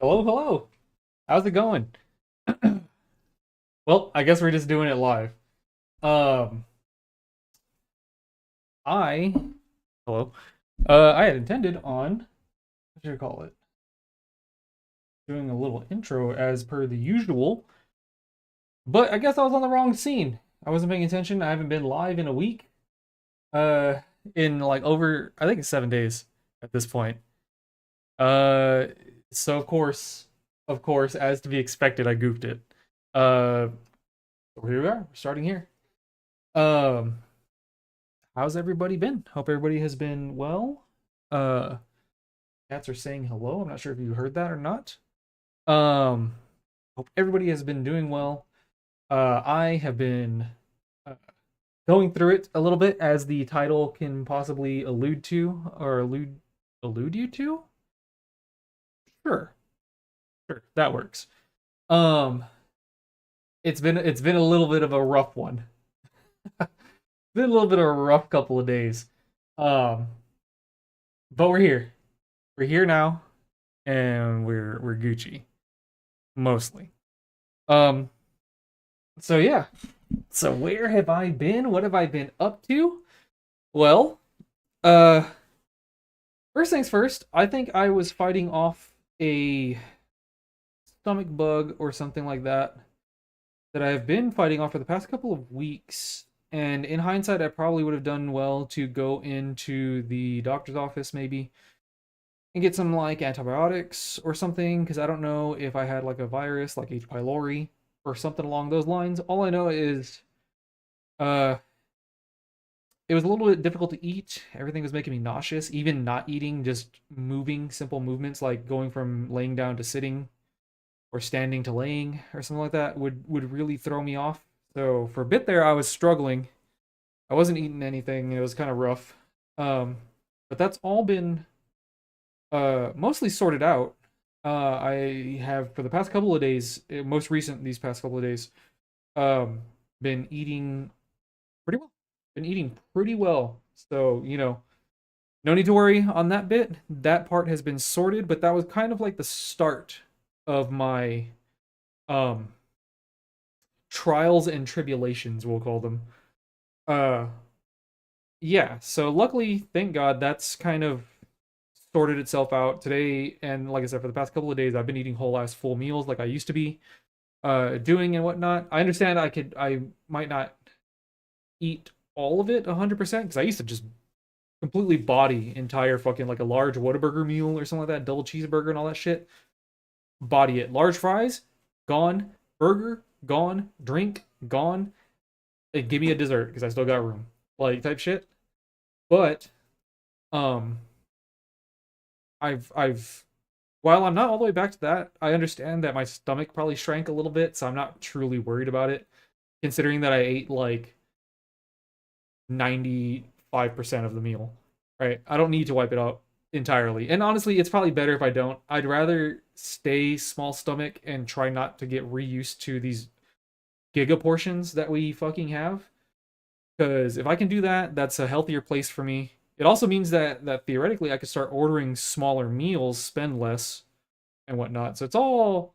Hello, hello. How's it going? Well, I guess we're just doing it live. Um, I hello. I had intended on what should I call it? Doing a little intro as per the usual, but I guess I was on the wrong scene. I wasn't paying attention. I haven't been live in a week. Uh, in like over I think it's 7 days at this point. Uh, so of course, as to be expected, I goofed it. Uh, so here we are. We're starting here. Um. How's everybody been? Hope everybody has been well. Uh, Cats are saying hello. I'm not sure if you heard that or not. Um, Hope everybody has been doing well. I have been uh, going through it a little bit, as the title can possibly allude to, or allude you to. Sure, sure, that works. Um, it's been a little bit of a rough one. Been a little bit of a rough couple of days. Um, but we're here. We're here now, and we're Gucci mostly. Um, so yeah. So where have I been? What have I been up to? Well, uh, first things first. I think I was fighting off a stomach bug or something like that I have been fighting off for the past couple of weeks. And in hindsight, I probably would have done well to go into the doctor's office maybe and get some like antibiotics or something, because I don't know if I had like a virus like H. pylori or something along those lines. All I know is uh it was a little bit difficult to eat. Everything was making me nauseous. Even not eating, just moving, simple movements like going from laying down to sitting or standing to laying or something like that would really throw me off. So for a bit there I was struggling. I wasn't eating anything. It was kind of rough. Um but that's all been mostly sorted out. I have for the past couple of days, most recent these past couple of days, um, been eating pretty well. Been eating pretty well. So, no need to worry on that bit. That part has been sorted, but that was kind of like the start of my um trials and tribulations, we'll call them. Uh yeah, so luckily, thank God, that's kind of sorted itself out today. And like I said, for the past couple of days I've been eating whole ass full meals like I used to be doing and whatnot. I understand I might not eat all of it 100% because I used to just completely body entire fucking like a large Whataburger meal or something like that, double cheeseburger and all that shit. Body it. Large fries, gone. Burger, gone. Drink, gone. Give me a dessert because I still got room. Like type shit. But um I've while I'm not all the way back to that, I understand that my stomach probably shrank a little bit, so I'm not truly worried about it, considering that I ate like 95% of the meal. Right? I don't need to wipe it out entirely. And honestly, it's probably better if I don't. I'd rather stay small stomach and try not to get reused to these giga portions that we fucking have. Because if I can do that, that's a healthier place for me. It also means that theoretically I could start ordering smaller meals, spend less, and whatnot. So it's all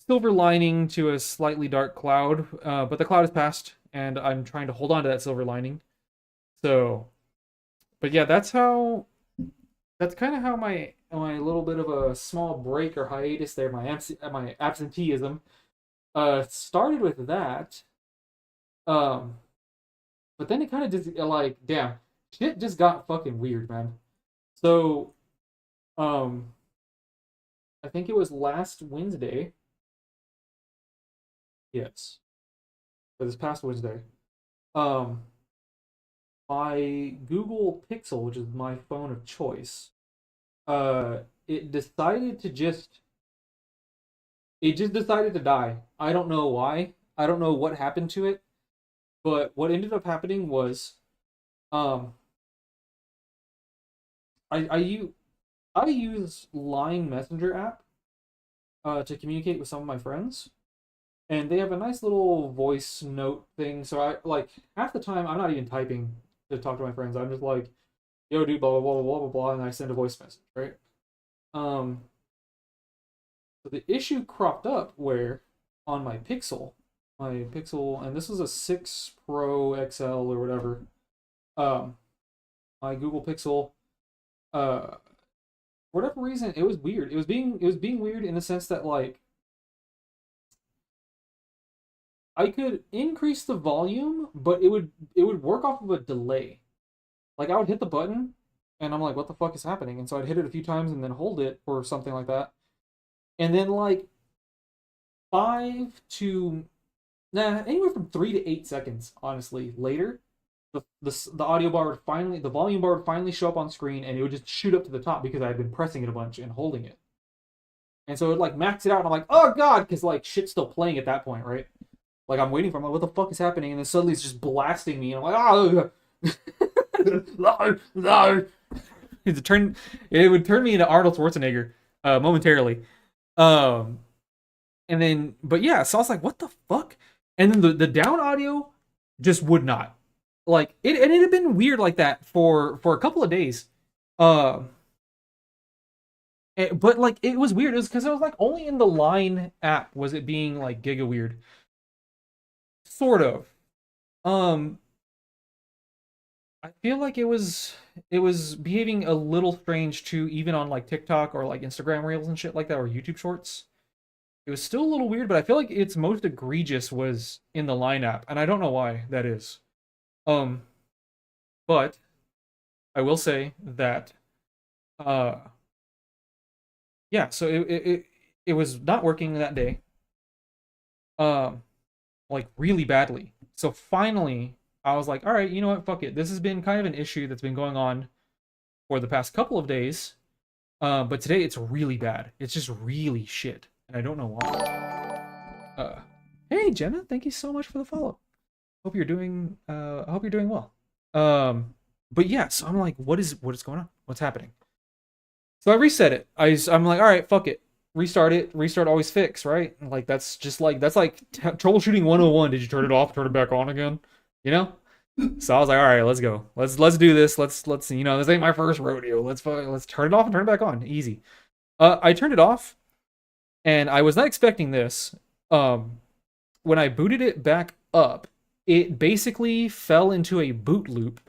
silver lining to a slightly dark cloud, but the cloud has passed, and I'm trying to hold on to that silver lining. So, but yeah, that's kind of how my little bit of a small break or hiatus there, my absenteeism, started with that. Um, but then it kind of just like, damn, shit just got fucking weird, man. So, um, I think it was last Wednesday. Yes, for this past Wednesday. Um, my Google Pixel, which is my phone of choice, uh, it decided to just it just decided to die. I don't know why. I don't know what happened to it, but what ended up happening was, um, I use Line Messenger app to communicate with some of my friends, and they have a nice little voice note thing. So I like half the time I'm not even typing to talk to my friends. I'm just like, "Yo, dude, blah blah blah blah blah blah," and I send a voice message, right? Um, So the issue cropped up where on my Pixel, and this is a 6 Pro XL or whatever, um, my Google Pixel, for whatever reason, it was weird. It was being weird in the sense that like I could increase the volume, but it would work off of a delay. Like I would hit the button, and I'm like, what the fuck is happening? And so I'd hit it a few times and then hold it or something like that, and then like 5 to anywhere from 3 to 8 seconds, honestly, later, the audio bar would finally, the volume bar would finally show up on screen, and it would just shoot up to the top because I had been pressing it a bunch and holding it, and so it like max it out, and I'm like, oh god, because like shit's still playing at that point, right? Like I'm waiting for, I'm like, what the fuck is happening? And then suddenly it's just blasting me, and I'm like, oh, no. It would turn me into Arnold Schwarzenegger, momentarily. Um, and then, but yeah, so I was like, what the fuck? And then the down audio just would not. Like and it had been weird like that for a couple of days. Um, but like it was weird. It was because it was like only in the Line app was it being like giga weird, sort of. Um, I feel like it was behaving a little strange too, even on like TikTok or like Instagram Reels and shit like that, or YouTube Shorts. It was still a little weird, but I feel like its most egregious was in the Line app, and I don't know why that is. Um, but I will say that uh yeah, so it was not working that day. Um, like really badly. So finally I was like, all right, you know what, fuck it. This has been kind of an issue that's been going on for the past couple of days. But today it's really bad. It's just really shit. And I don't know why. Hey Jenna, thank you so much for the follow. I hope you're doing well. Um, but yeah, so I'm like, what is going on? What's happening? So I reset it. I'm like, all right, fuck it. Restart it. Restart always fix, right? Like that's like troubleshooting 101. Did you turn it off, turn it back on again? You know? So I was like, all right, let's go. Let's do this. Let's this ain't my first rodeo. Let's turn it off and turn it back on. Easy. I turned it off, and I was not expecting this. Um, when I booted it back up, it basically fell into a boot loop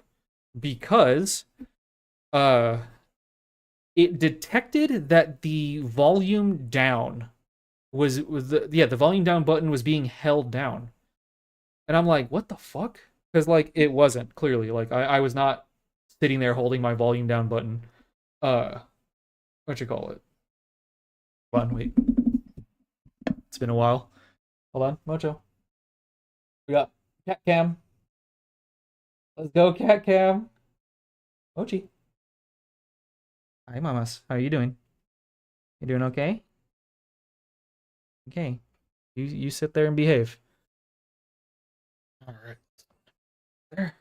because uh it detected that the volume down was the volume down button was being held down. And I'm like, what the fuck? Because like it wasn't clearly. Like I was not sitting there holding my volume down button. Uh what you call it? Hold on, wait. It's been a while. Hold on, Mocho. We got cat cam. Let's go, cat cam. Mochi. Hi, mamas. How are you doing? You doing okay? Okay. You sit there and behave. All right. There.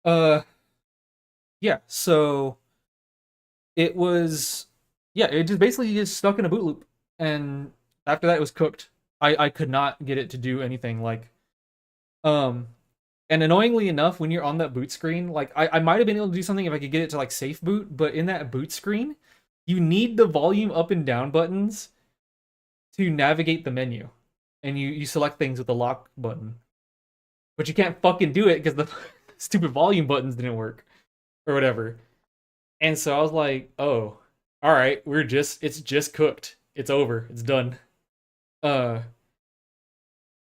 Uh, yeah. So it was, yeah. It just basically just stuck in a boot loop, and after that, it was cooked. I could not get it to do anything. Like, um, and annoyingly enough, when you're on that boot screen, like I might have been able to do something if I could get it to like safe boot, but in that boot screen, you need the volume up and down buttons to navigate the menu, and you select things with the lock button, but you can't fucking do it because the stupid volume buttons didn't work or whatever. And so I was like, oh, all right, it's just cooked. It's over. It's done. Uh,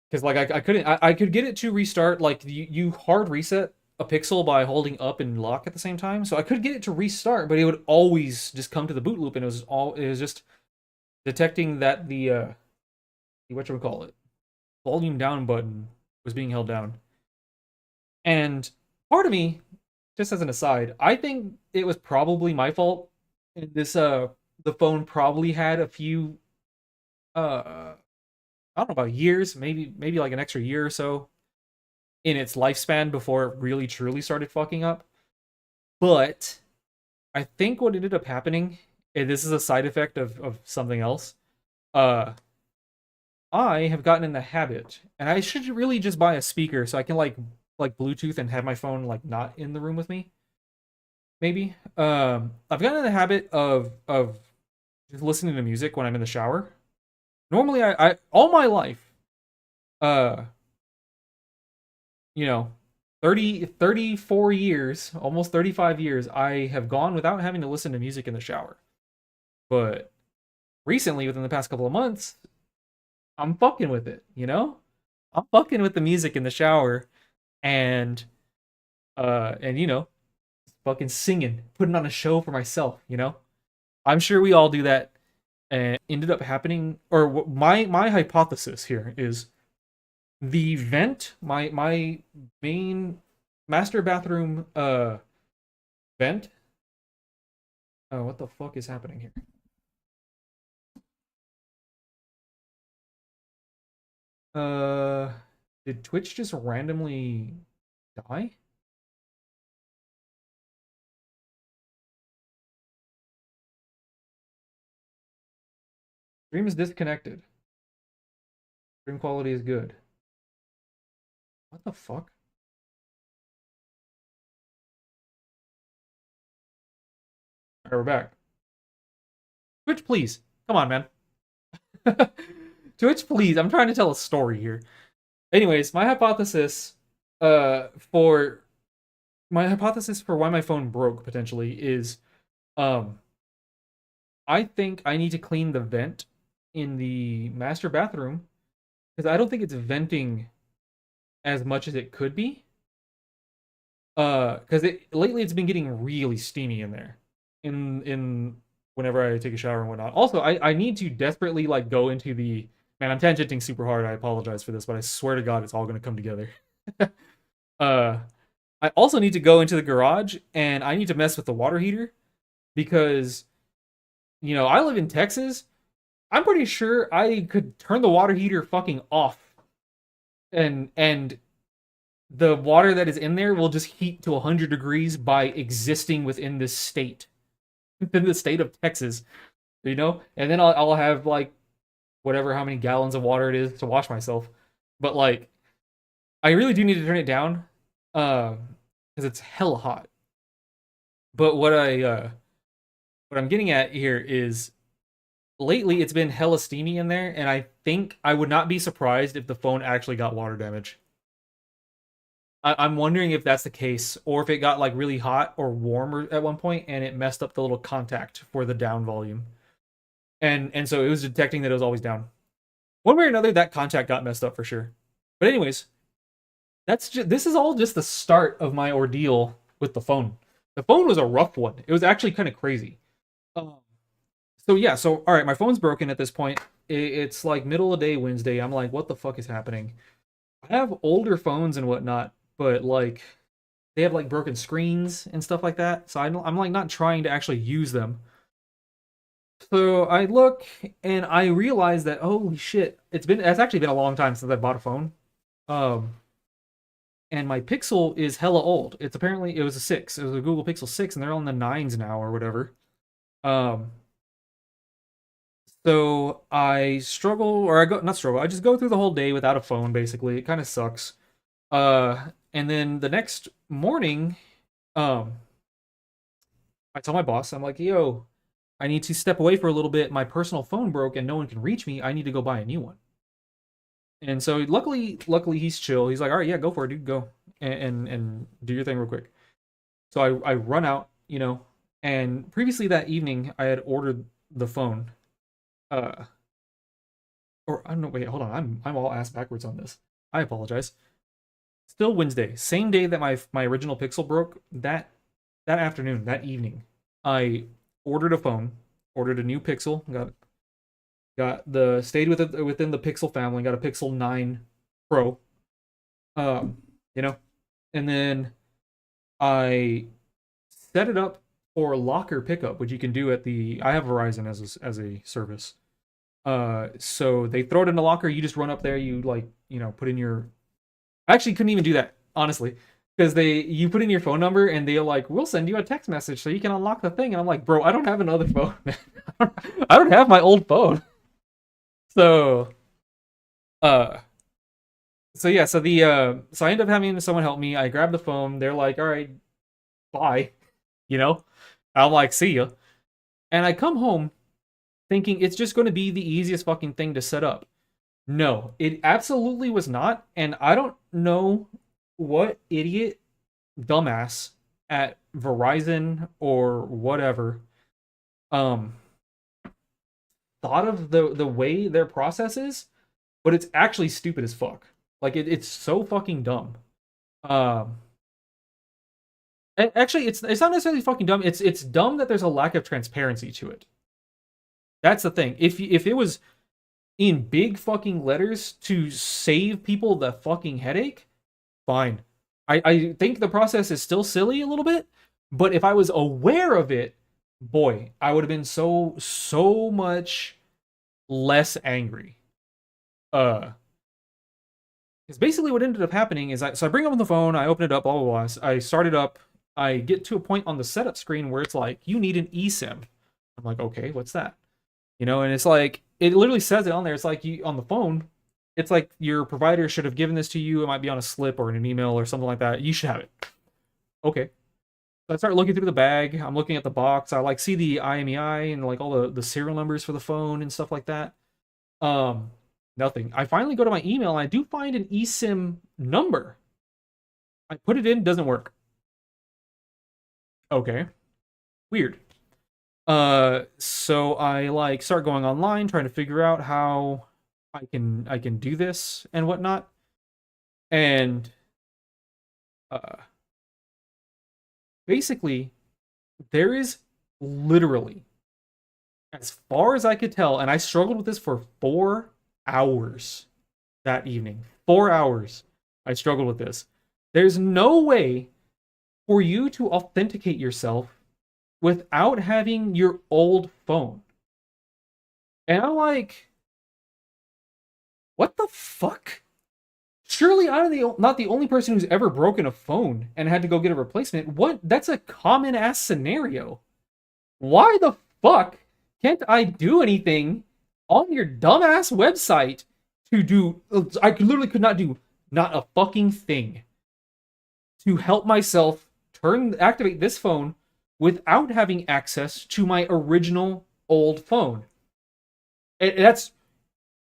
because like I couldn't, I could get it to restart. Like you hard reset a pixel by holding up and lock at the same time. So I could get it to restart, but it would always just come to the boot loop, and it was just detecting that the whatchamacallit, volume down button was being held down. And part of me, just as an aside, I think it was probably my fault. This the phone probably had a few I don't know about years, maybe like an extra year or so in its lifespan before it really truly started fucking up. But I think what ended up happening, and this is a side effect of something else, uh I have gotten in the habit, and I should really just buy a speaker so I can like Bluetooth and have my phone like not in the room with me. Maybe. I've gotten in the habit of just listening to music when I'm in the shower. Normally, I all my life, uh, you know, 34 years, almost 35 years, I have gone without having to listen to music in the shower. But recently, within the past couple of months, I'm fucking with it, you know? I'm fucking with the music in the shower and and fucking singing, putting on a show for myself, you know? I'm sure we all do that and ended up happening or my hypothesis here is the vent, my main master bathroom vent. Oh, what the fuck is happening here? Uh did Twitch just randomly die? Stream is disconnected. Stream quality is good. What the fuck? All right, we're back. Twitch, please. Come on, man. Twitch, please. I'm trying to tell a story here. Anyways, for my hypothesis for why my phone broke potentially is um I think I need to clean the vent in the master bathroom because I don't think it's venting as much as it could be. Because it lately it's been getting really steamy in there. In whenever I take a shower and whatnot. Also, I need to desperately like go into the man. I'm tangenting super hard. I apologize for this, but I swear to God, it's all gonna come together. uh, I also need to go into the garage and I need to mess with the water heater because I live in Texas. I'm pretty sure I could turn the water heater fucking off and the water that is in there will just heat to 100 degrees by existing within this state, within the state of Texas, And then I'll have like whatever how many gallons of water it is to wash myself. But like, I really do need to turn it down, because it's hella hot. But what I'm getting at here is lately it's been hella steamy in there, and I think I would not be surprised if the phone actually got water damage. I'm wondering if that's the case, or if it got like really hot or warm at one point, and it messed up the little contact for the down volume, and so it was detecting that it was always down. One way or another, that contact got messed up for sure. But anyways, this is all just the start of my ordeal with the phone. The phone was a rough one. It was actually kind of crazy. Um, so yeah, so all right, my phone's broken at this point. It's like middle of the day Wednesday. I'm like, what the fuck is happening? I have older phones and whatnot, but like they have like broken screens and stuff like that. So I'm like not trying to actually use them. So I look and I realize that holy shit, it's actually been a long time since I bought a phone. Um, and my Pixel is hella old. It was a 6. It was a Google Pixel 6 and they're on the 9s now or whatever. Um so I struggle or I go not struggle. I just go through the whole day without a phone basically. It kind of sucks. And then the next morning, um I tell my boss, I'm like, "Yo, I need to step away for a little bit. My personal phone broke and no one can reach me. I need to go buy a new one." And so luckily he's chill. He's like, "All right, yeah, go for it, dude. Go and do your thing real quick." So I run out, and previously that evening I had ordered the phone. Uh, or I don't know. Wait, hold on. I'm all ass backwards on this. I apologize. Still Wednesday, same day that my original Pixel broke. That afternoon, that evening, I ordered a phone, ordered a new Pixel, got the stayed within the Pixel family, got a Pixel 9 Pro. Um, you know, and then I set it up for locker pickup, which you can do at the I have Verizon as a service. So they throw it in the locker, you just run up there, you like, put in your I actually couldn't even do that, honestly. Because you put in your phone number and they're like, we'll send you a text message so you can unlock the thing. And I'm like, bro, I don't have another phone, man. I don't have my old phone. So uh so yeah, so I end up having someone help me. I grab the phone, they're like, all right, bye. You know? I'm like, see ya. And I come home thinking it's just going to be the easiest fucking thing to set up. No, it absolutely was not. And I don't know what idiot dumbass at Verizon or whatever um thought of the way their process is, but it's actually stupid as fuck. Like it's so fucking dumb. Um Actually, it's not necessarily fucking dumb. It's dumb that there's a lack of transparency to it. That's the thing. If it was in big fucking letters to save people the fucking headache, fine. I think the process is still silly a little bit, but if I was aware of it, boy, I would have been so much less angry. Uh, because basically what ended up happening is I bring up on the phone, I open it up, blah blah blah. I start it up, I get to a point on the setup screen where it's like, you need an eSIM. I'm like, okay, what's that? And it's like, it literally says it on there. It's like you on the phone, it's like your provider should have given this to you. It might be on a slip or in an email or something like that. You should have it. Okay. So I start looking through the bag. I'm looking at the box. I like see the IMEI and like all the serial numbers for the phone and stuff like that. Nothing. I finally go to my email and I do find an eSIM number. I put it in, doesn't work. Okay. Weird. So I like start going online trying to figure out how I can do this and whatnot. And uh basically there is literally, as far as I could tell, and I struggled with this for 4 hours that evening. 4 hours I struggled with this. There's no way for you to authenticate yourself without having your old phone. And I'm like, what the fuck? Surely I'm not the only person who's ever broken a phone and had to go get a replacement. What? That's a common ass scenario. Why the fuck can't I do anything on your dumbass website to do? I literally could not do not a fucking thing to help myself activate this phone without having access to my original old phone. And that's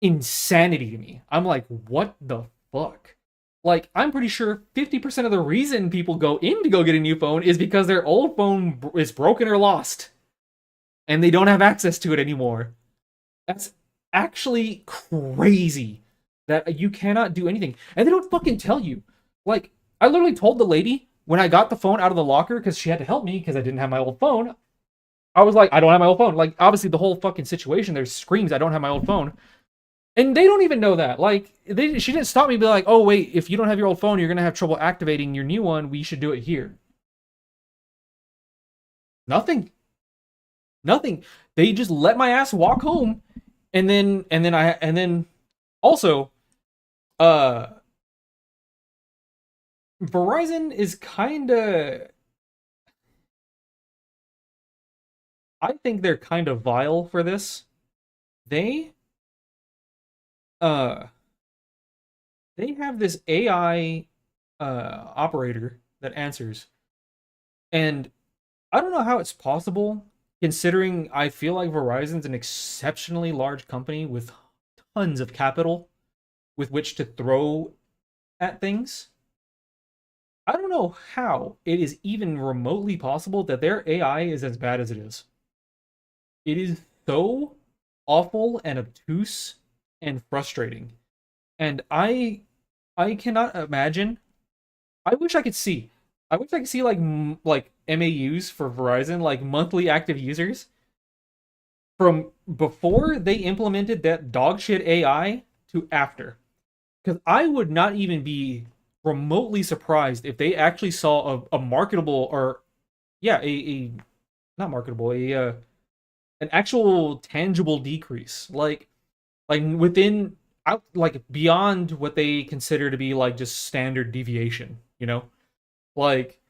insanity to me. I'm like, what the fuck? Like, I'm pretty sure 50% of the reason people go in to go get a new phone is because their old phone is broken or lost. And they don't have access to it anymore. That's actually crazy that you cannot do anything. And they don't fucking tell you. Like, I literally told the lady when I got the phone out of the locker because she had to help me because I didn't have my old phone. I was like, I don't have my old phone. Like, obviously, the whole fucking situation, there's screams, I don't have my old phone. And they don't even know that. Like, she didn't stop me and be like, oh, wait, if you don't have your old phone, you're going to have trouble activating your new one. We should do it here. Nothing. Nothing. They just let my ass walk home. And then also, Verizon is kind of, I think they're kind of vile for this. They uh they have this AI operator that answers. And I don't know how it's possible considering I feel like Verizon's an exceptionally large company with tons of capital with which to throw at things. I don't know how it is even remotely possible that their AI is as bad as it is. It is so awful and obtuse and frustrating. And I cannot imagine. I wish I could see. I wish I could see like MAUs for Verizon, like monthly active users from before they implemented that dog shit AI to after. Because I would not even be remotely surprised if they actually saw a marketable or yeah, a not marketable, an actual tangible decrease. Like within out like beyond what they consider to be like just standard deviation, you know? Like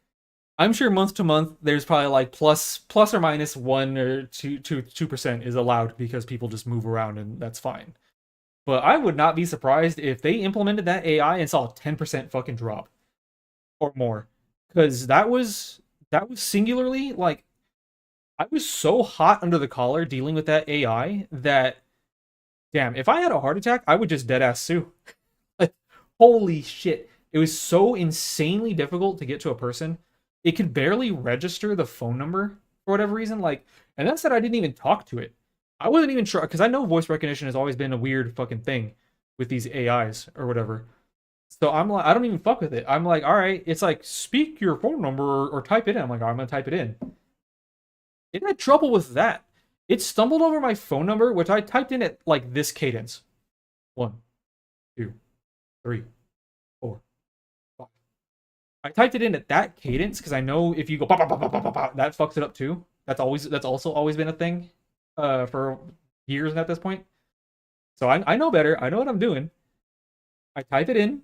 I'm sure month to month there's probably like plus or minus 1 or 2% is allowed because people just move around and that's fine. But I would not be surprised if they implemented that AI and saw a 10% fucking drop or more. Because that was singularly like I was so hot under the collar dealing with that AI that damn, if I had a heart attack, I would just dead ass sue. Like, holy shit. It was so insanely difficult to get to a person. It could barely register the phone number for whatever reason. Like, and that said, I didn't even talk to it. I wasn't even sure because I know voice recognition has always been a weird fucking thing with these AIs or whatever. So I'm like, I don't even fuck with it. I'm like, all right, it's like speak your phone number or type it in. I'm like, all right, I'm gonna type it in. It had trouble with that. It stumbled over my phone number, which I typed in at like this cadence. 1, 2, 3, 4, 5. I typed it in at that cadence because I know if you go bah, bah, bah, bah, bah, bah, bah, that fucks it up too. That's also always been a thing for years at this point. So I know better. I know what I'm doing. I type it in,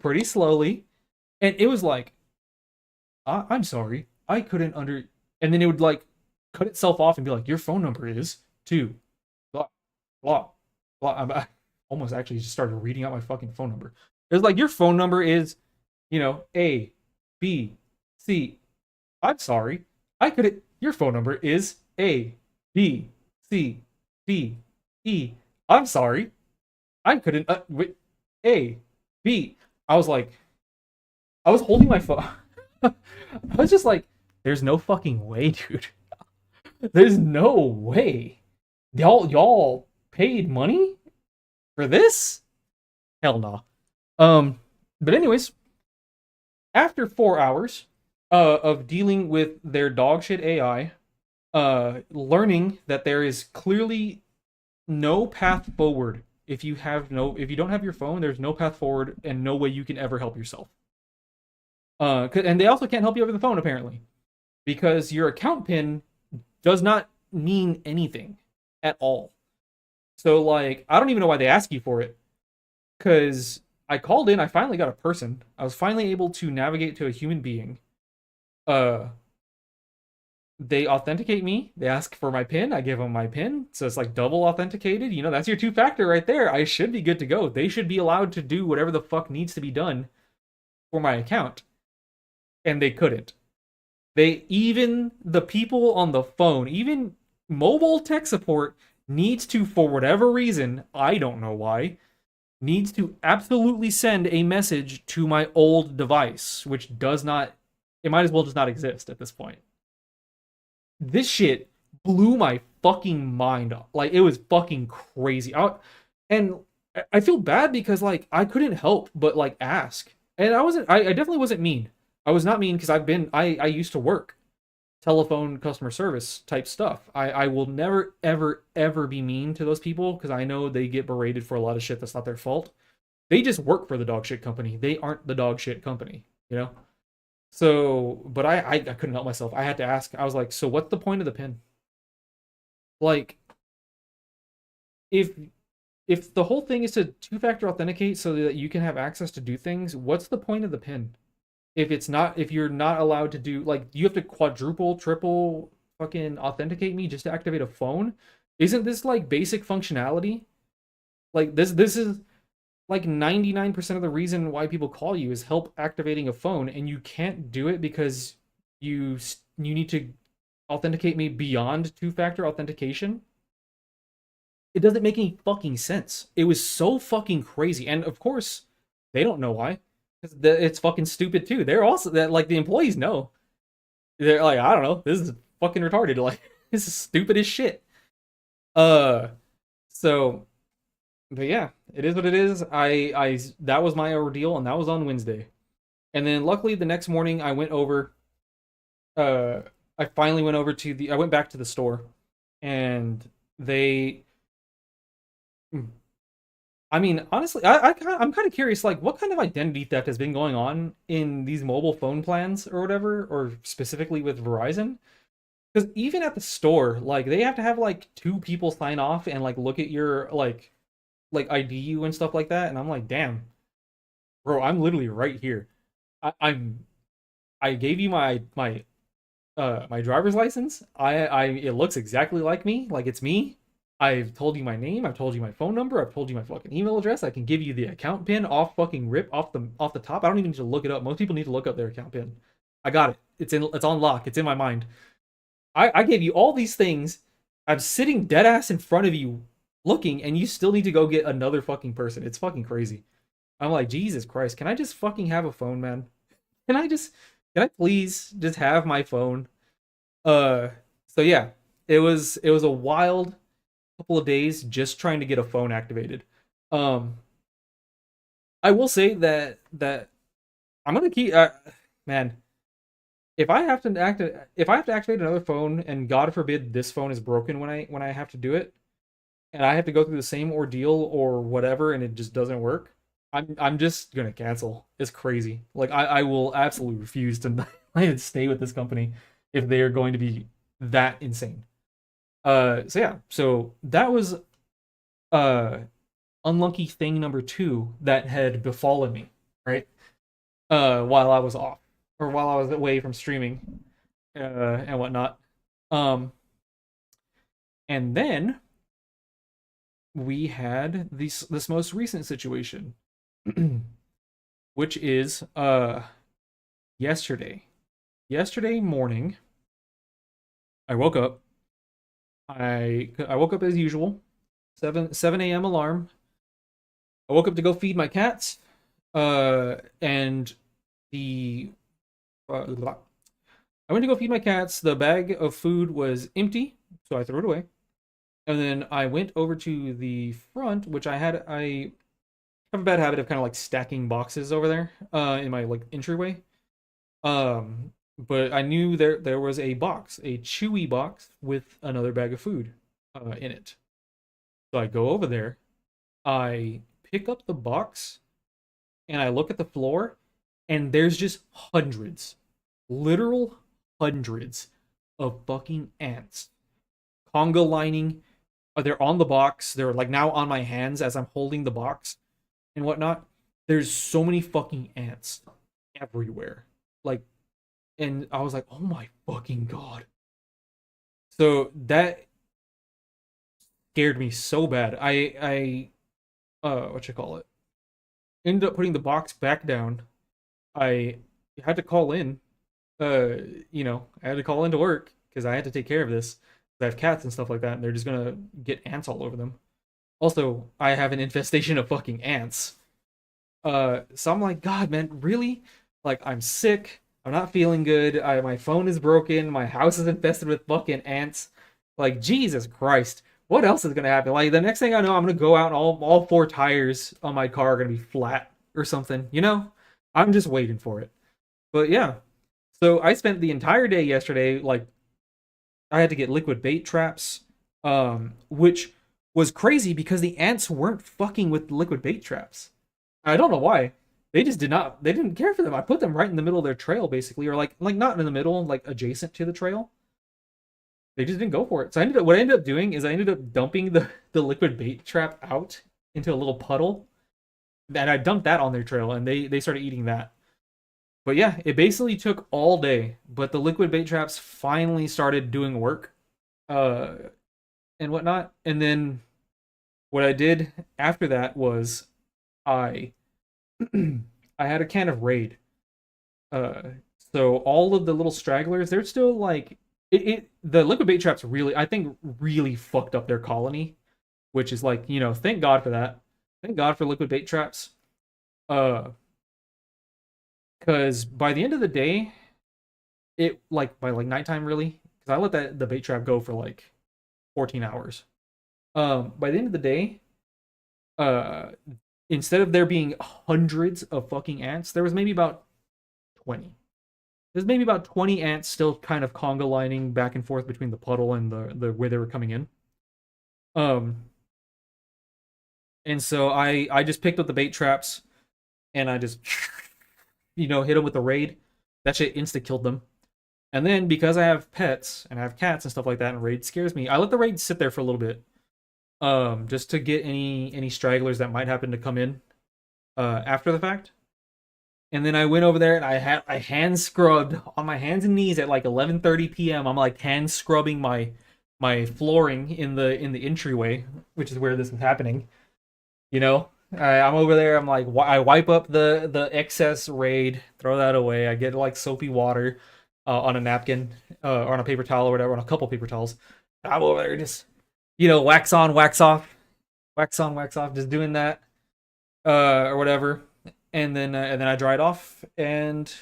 pretty slowly, and it was like, I'm sorry, I couldn't under, and then it would like cut itself off and be like, your phone number is two, blah, blah, blah. I almost actually just started reading out my fucking phone number. It was like, your phone number is, A, B, C. I'm sorry, I couldn't, your phone number is A, B, C, D, E. I'm sorry, I couldn't, wait, A, B. I was like, I was holding my phone. I was just like, there's no fucking way, dude. There's no way. Y'all paid money for this? Hell no. But anyways, after 4 hours of dealing with their dog shit AI, learning that there is clearly no path forward if you don't have your phone, there's no path forward and no way you can ever help yourself. And they also can't help you over the phone apparently, because your account pin does not mean anything at all. So like, I don't even know why they ask you for it. Because I called in, I finally got a person. I was finally able to navigate to a human being. Uh, they authenticate me. They ask for my pin. I give them my pin. So it's like double authenticated. That's your two-factor right there. I should be good to go. They should be allowed to do whatever the fuck needs to be done for my account. And they couldn't. Even the people on the phone, even mobile tech support needs to, for whatever reason, I don't know why, needs to absolutely send a message to my old device, which does not, it might as well just not exist at this point. This shit blew my fucking mind up. Like, it was fucking crazy. And I feel bad because, like, I couldn't help but, like, ask. And I definitely wasn't mean. I was not mean because I used to work telephone customer service type stuff. I will never, ever, ever be mean to those people because I know they get berated for a lot of shit that's not their fault. They just work for the dog shit company. They aren't the dog shit company, you know? So, but I couldn't help myself. I had to ask. I was like, so what's the point of the pin? Like, if if the whole thing is to two-factor authenticate so that you can have access to do things, what's the point of the pin? If you're not allowed to do, like, you have to quadruple, triple fucking authenticate me just to activate a phone? Isn't this like basic functionality? Like this is like 99% of the reason why people call you is help activating a phone, and you can't do it because you need to authenticate me beyond two-factor authentication. It doesn't make any fucking sense. It was so fucking crazy. And of course, they don't know why. It's fucking stupid too. They're also that, like, the employees know. They're like, I don't know, this is fucking retarded. Like, this is stupid as shit. Uh, so, but yeah, it is what it is. I that was my ordeal, and that was on Wednesday. And then luckily the next morning I went over. Uh, I finally went over to the. I went back to the store, and they. I mean, honestly, I'm kind of curious, like, what kind of identity theft has been going on in these mobile phone plans or whatever, or specifically with Verizon? Because even at the store, like, they have to have like two people sign off and like look at your like ID you and stuff like that, and I'm like, damn, bro, I'm literally right here. I'm I gave you my driver's license. I it looks exactly like me, like it's me. I've told you my name, I've told you my phone number, I've told you my fucking email address. I can give you the account pin off fucking rip off the top. I don't even need to look it up. Most people need to look up their account pin. I got it. It's on lock. It's in my mind. I gave you all these things. I'm sitting dead ass in front of you looking, and you still need to go get another fucking person. It's fucking crazy. I'm like, Jesus Christ, can I just fucking have a phone, man? Can I just, can I please just have my phone? Uh, so yeah, it was a wild couple of days just trying to get a phone activated. Um, I will say that I'm gonna keep, man. If I have to activate another phone, and God forbid this phone is broken when I have to do it, and I have to go through the same ordeal or whatever, and it just doesn't work, I'm just gonna cancel. It's crazy. Like I will absolutely refuse to stay with this company if they are going to be that insane. So yeah, so that was uh unlucky thing number two that had befallen me, right? While I was off, or while I was away from streaming, and whatnot. Um, and then we had this most recent situation, which is yesterday. Yesterday morning, I woke up. I woke up as usual, 7 a.m. alarm. I woke up to go feed my cats. And the I went to go feed my cats. The bag of food was empty, so I threw it away. And then I went over to the front, which I have a bad habit of kind of like stacking boxes over there in my like entryway. But I knew there was a box, a chewy box with another bag of food in it. So I go over there, I pick up the box, and I look at the floor, and there's just hundreds, literal hundreds of fucking ants. Conga lining. They're on the box. They're like now on my hands as I'm holding the box and whatnot. There's so many fucking ants everywhere. Like, and I was like, oh my fucking god. So that scared me so bad. What you call it? Ended up putting the box back down. I had to call in. I had to call into work because I had to take care of this. I have cats and stuff like that, and they're just gonna get ants all over them. Also, I have an infestation of fucking ants. So I'm like, God, man, really? Like, I'm sick. I'm not feeling good. My phone is broken. My house is infested with fucking ants. Like, Jesus Christ. What else is gonna happen? Like, the next thing I know, I'm gonna go out and all four tires on my car are gonna be flat or something. You know? I'm just waiting for it. But yeah. So I spent the entire day yesterday, like, I had to get liquid bait traps, which was crazy because the ants weren't fucking with the liquid bait traps. I don't know why. They just did not. They didn't care for them. I put them right in the middle of their trail, basically, or like not in the middle, like adjacent to the trail. They just didn't go for it. So what I ended up doing is I ended up dumping the liquid bait trap out into a little puddle, and I dumped that on their trail, and they started eating that. But yeah, it basically took all day, but the liquid bait traps finally started doing work, uh, and whatnot. And then what I did after that was I I had a can of Raid. Uh, so all of the little stragglers, they're still like the liquid bait traps really, I think, really fucked up their colony, which is like, thank God for that. Thank God for liquid bait traps. Uh, because by the end of the day, it like by like nighttime really, because I let the bait trap go for like 14 hours. By the end of the day, uh, instead of there being hundreds of fucking ants, there was maybe about 20. There's maybe about 20 ants still kind of conga lining back and forth between the puddle and the where they were coming in. Um, and so I just picked up the bait traps and I just hit them with the raid. That shit insta killed them. And then because I have pets and I have cats and stuff like that, and raid scares me, I let the raid sit there for a little bit, just to get any stragglers that might happen to come in, after the fact. And then I went over there and I hand scrubbed on my hands and knees at like 11:30 p.m. I'm like hand scrubbing my flooring in the entryway, which is where this is happening. I'm over there. I'm like, I wipe up the excess raid, throw that away. I get like soapy water. on a napkin or on a paper towel or whatever, on a couple paper towels. I'm over there just wax on, wax off, wax on, wax off, just doing that or whatever, and then I dried off, and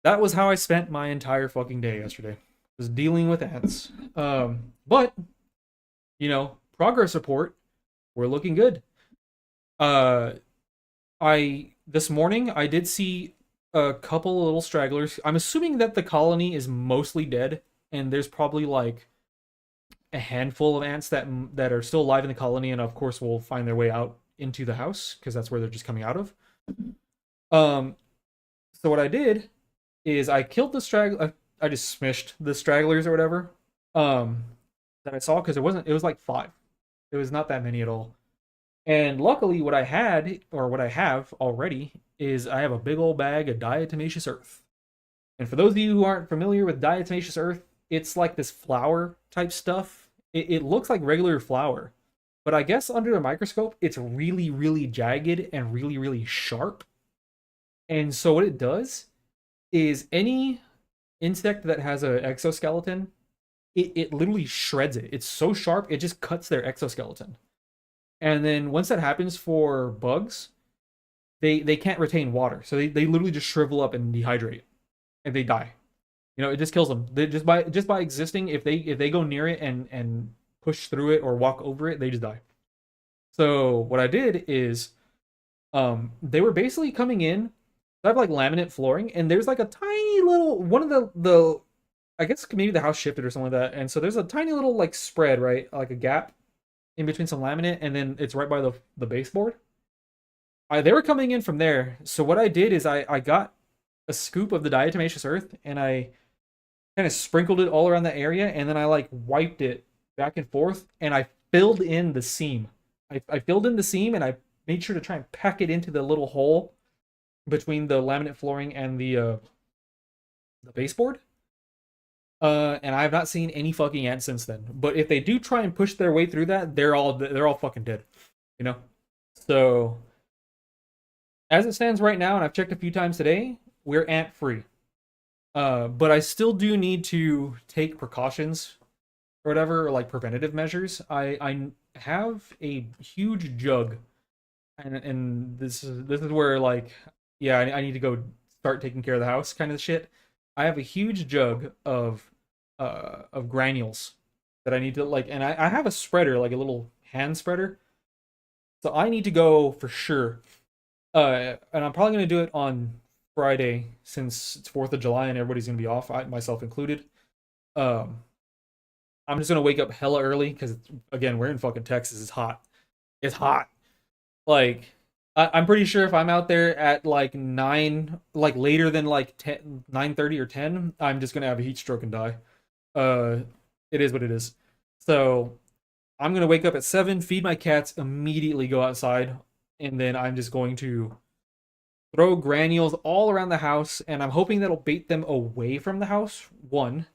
that was how I spent my entire fucking day yesterday. Was dealing with ants. But progress report. We're looking good. Uh, I this morning I did see a couple of little stragglers. I'm assuming that the colony is mostly dead, and there's probably like a handful of ants that are still alive in the colony, and of course will find their way out into the house because that's where they're just coming out of. Um, so what I did is I killed the straggler. I just smished the stragglers or whatever. That I saw because it was like five. It was not that many at all. And luckily, what I had or what I have already is I have a big old bag of diatomaceous earth. And for those of you who aren't familiar with diatomaceous earth, it's like this flour type stuff. It looks like regular flour, but I guess under a microscope, it's really, really jagged and really, really sharp. And so what it does is any insect that has an exoskeleton, it literally shreds it. It's so sharp, it just cuts their exoskeleton. And then once that happens for bugs, they can't retain water. So they literally just shrivel up and dehydrate and they die. It just kills them. They just by existing, if they go near it and push through it or walk over it, they just die. So what I did is they were basically coming in. I have like laminate flooring, and there's like a tiny little one of the I guess maybe the house shifted or something like that. And so there's a tiny little like spread, right? Like a gap in between some laminate, and then it's right by the baseboard. They were coming in from there. So what I did is I got a scoop of the diatomaceous earth and I kind of sprinkled it all around the area, and then I like wiped it back and forth, and I filled in the seam. I filled in the seam, and I made sure to try and pack it into the little hole between the laminate flooring and the baseboard. And I have not seen any fucking ants since then. But if they do try and push their way through that, they're all fucking dead. You know? So as it stands right now, and I've checked a few times today, we're ant free. But I still do need to take precautions or whatever, or like preventative measures. I have a huge jug, and this is where like I need to go start taking care of the house kind of shit. I have a huge jug of granules that I need to like, and I have a spreader, like a little hand spreader. So I need to go for sure. And I'm probably gonna do it on Friday since it's 4th of July and everybody's gonna be off, myself included. Um, I'm just gonna wake up hella early because again we're in fucking Texas. It's hot. It's hot. Like I'm pretty sure if I'm out there at like 9, like later than like 10, 9:30 or 10, I'm just gonna have a heat stroke and die. Uh, it is what it is. So I'm gonna wake up at 7, feed my cats, immediately go outside, and then I'm just going to throw granules all around the house, and I'm hoping that'll bait them away from the house. One,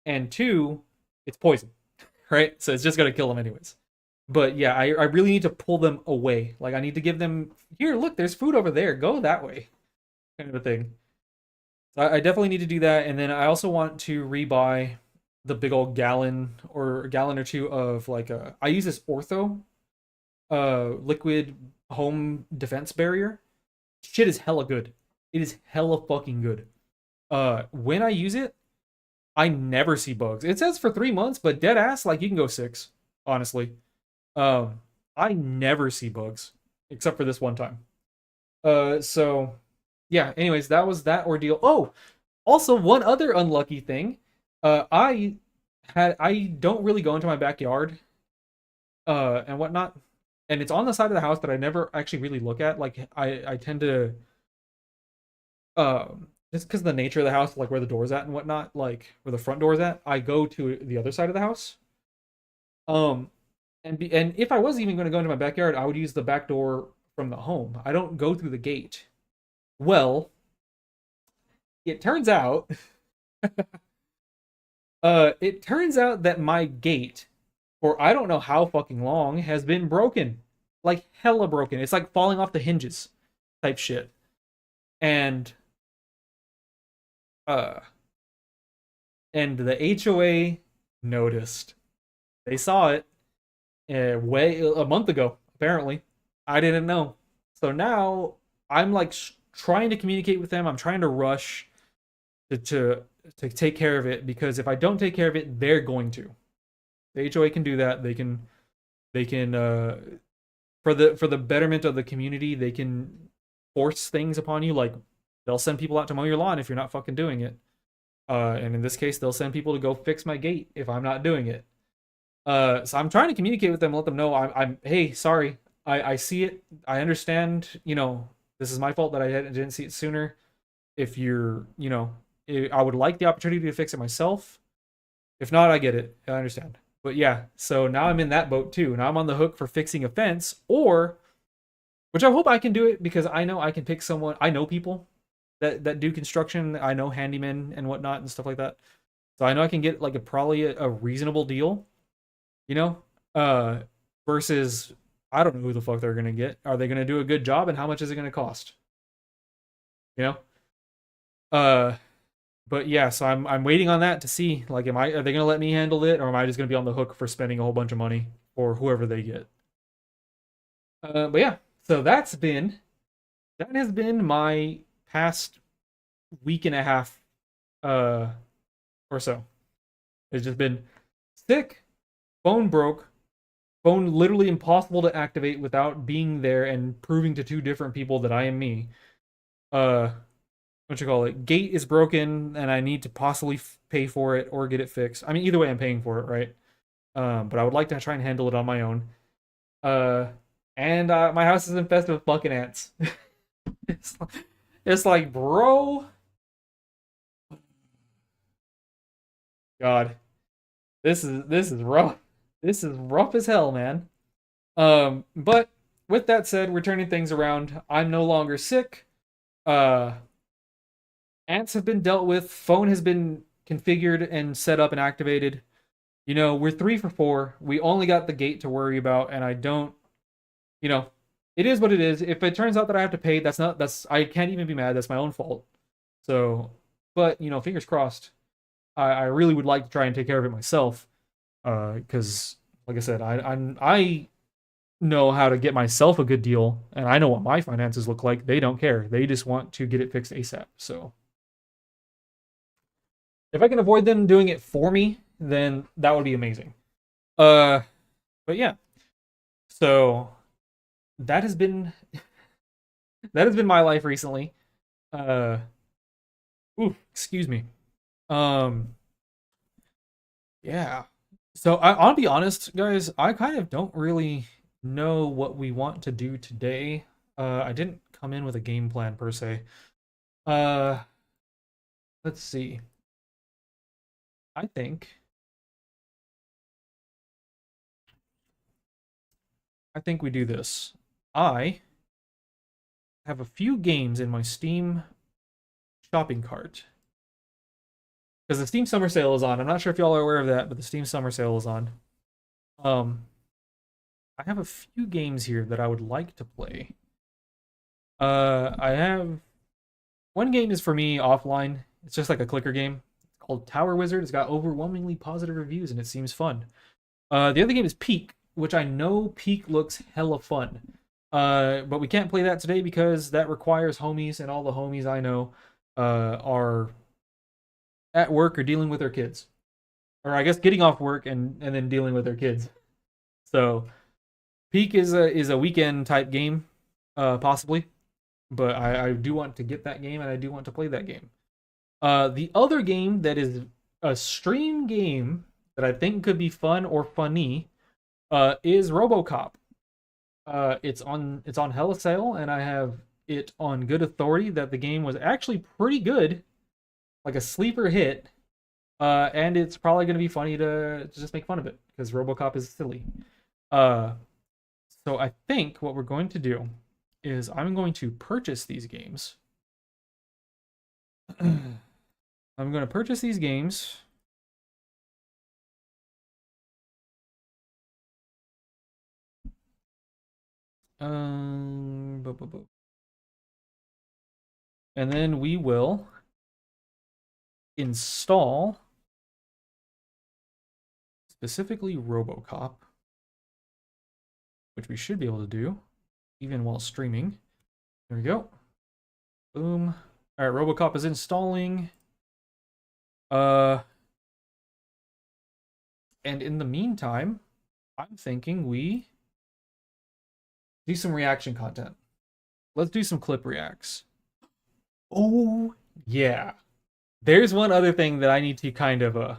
and two, it's poison, right? So it's just gonna kill them anyways. But yeah, I really need to pull them away. Like I need to give them here. Look, there's food over there. Go that way, kind of a thing. So I definitely need to do that, and then I also want to rebuy the big old gallon or a gallon or two of like I use this Ortho liquid home defense barrier. Shit is hella good. It is hella fucking good. When I use it, I never see bugs. It says for 3 months, but dead ass, like you can go 6, honestly. I never see bugs except for this one time. So yeah. Anyways, that was that ordeal. Oh, also one other unlucky thing. I don't really go into my backyard, and whatnot, and it's on the side of the house that I never actually really look at. Like I tend to, just because of the nature of the house, like where the door's at and whatnot, like where the front door's at, I go to the other side of the house. Um, and if I was even going to go into my backyard, I would use the back door from the home. I don't go through the gate. Well, it turns out, that my gate, for I don't know how fucking long, has been broken, like hella broken. It's like falling off the hinges, type shit. And Uh, and the HOA noticed. They saw it way a month ago. Apparently, I didn't know. So now I'm like trying to communicate with them. I'm trying to rush to, to to take care of it because if I don't take care of it, they're going to. The HOA can do that. They can for the betterment of the community, they can force things upon you. Like they'll send people out to mow your lawn if you're not fucking doing it. And in this case, they'll send people to go fix my gate if I'm not doing it. So I'm trying to communicate with them, let them know I'm hey, sorry, I see it, I understand, this is my fault that I didn't see it sooner. If you're, I would like the opportunity to fix it myself. If not, I get it, I understand. But yeah, so now I'm in that boat too. Now I'm on the hook for fixing a fence, or which I hope I can do it because I know I can pick someone. I know people that do construction. I know handymen and whatnot and stuff like that. So I know I can get like probably a reasonable deal, you know, uh, versus I don't know who the fuck they're gonna get. Are they gonna do a good job, and how much is it gonna cost? You know, uh, but yeah, so I'm waiting on that to see like, are they gonna let me handle it, or am I just gonna be on the hook for spending a whole bunch of money for whoever they get? But yeah, so that has been my past week and a half, uh, or so. It's just been sick, phone broke, phone literally impossible to activate without being there and proving to two different people that I am me. Uh, what you call it? Gate is broken, and I need to possibly pay for it or get it fixed. I mean, either way, I'm paying for it, right? But I would like to try and handle it on my own. Uh, and my house is infested with fucking ants. it's, it's like, bro, God, this is rough. This is rough as hell, man. But with that said, we're turning things around. I'm no longer sick. Uh, ants have been dealt with. Phone has been configured and set up and activated. We're 3 for 4. We only got the gate to worry about, and I don't. You know, it is what it is. If it turns out that I have to pay, that's I can't even be mad. That's my own fault. So, but fingers crossed. I really would like to try and take care of it myself. Because like I said, I know how to get myself a good deal, and I know what my finances look like. They don't care. They just want to get it fixed ASAP. So if I can avoid them doing it for me, then that would be amazing. Uh, but yeah. So that has been that has been my life recently. Uh, excuse me. Um, yeah. So I'll be honest, guys. I kind of don't really know what we want to do today. I didn't come in with a game plan per se. Uh, let's see. I think I think we do this. I have a few games in my Steam shopping cart because the Steam Summer Sale is on. I'm not sure if y'all are aware of that, but the Steam Summer Sale is on. Um, I have a few games here that I would like to play. I have one game is for me offline. It's just like a clicker game. It's called Tower Wizard. It's got overwhelmingly positive reviews and it seems fun. The other game is Peak, which I know Peak looks hella fun. But we can't play that today because that requires homies, and all the homies I know are at work or dealing with their kids, or I guess getting off work and then dealing with their kids. So Peak is a weekend type game, possibly, but I do want to get that game and I do want to play that game. The other game that is a stream game that I think could be fun or funny is RoboCop. It's on hella sale, and I have it on good authority that the game was actually pretty good, like a sleeper hit. And it's probably going to be funny to just make fun of it because RoboCop is silly. Uh, so I think what we're going to do is I'm going to purchase these games. I'm going to purchase these games. And then we will install specifically RoboCop, which we should be able to do even while streaming. There we go. Boom. All right, RoboCop is installing. And in the meantime, I'm thinking we do some reaction content. Let's do some clip reacts. Oh, yeah. There's one other thing that I need to kind of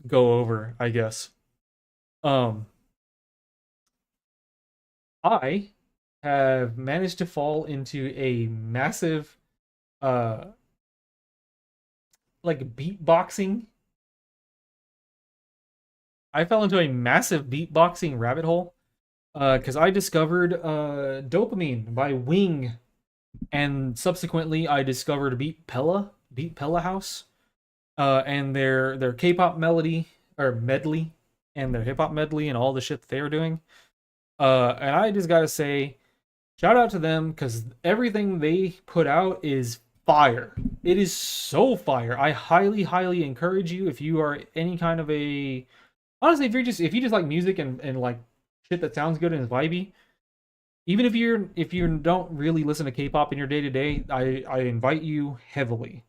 go over, I guess. I have managed to fall into a massive like beatboxing. I fell into a massive beatboxing rabbit hole because I discovered Dopamine by Wing, and subsequently I discovered Beat Pella House, and their K-pop melody or medley, and their hip hop medley, and all the shit that they were doing. And I just gotta say, shout out to them because everything they put out is fire. It is so fire. I highly encourage you, if you are any kind of a, honestly, if you just like music and like shit that sounds good and is vibey, even if you don't really listen to K-pop in your day to day, I invite you heavily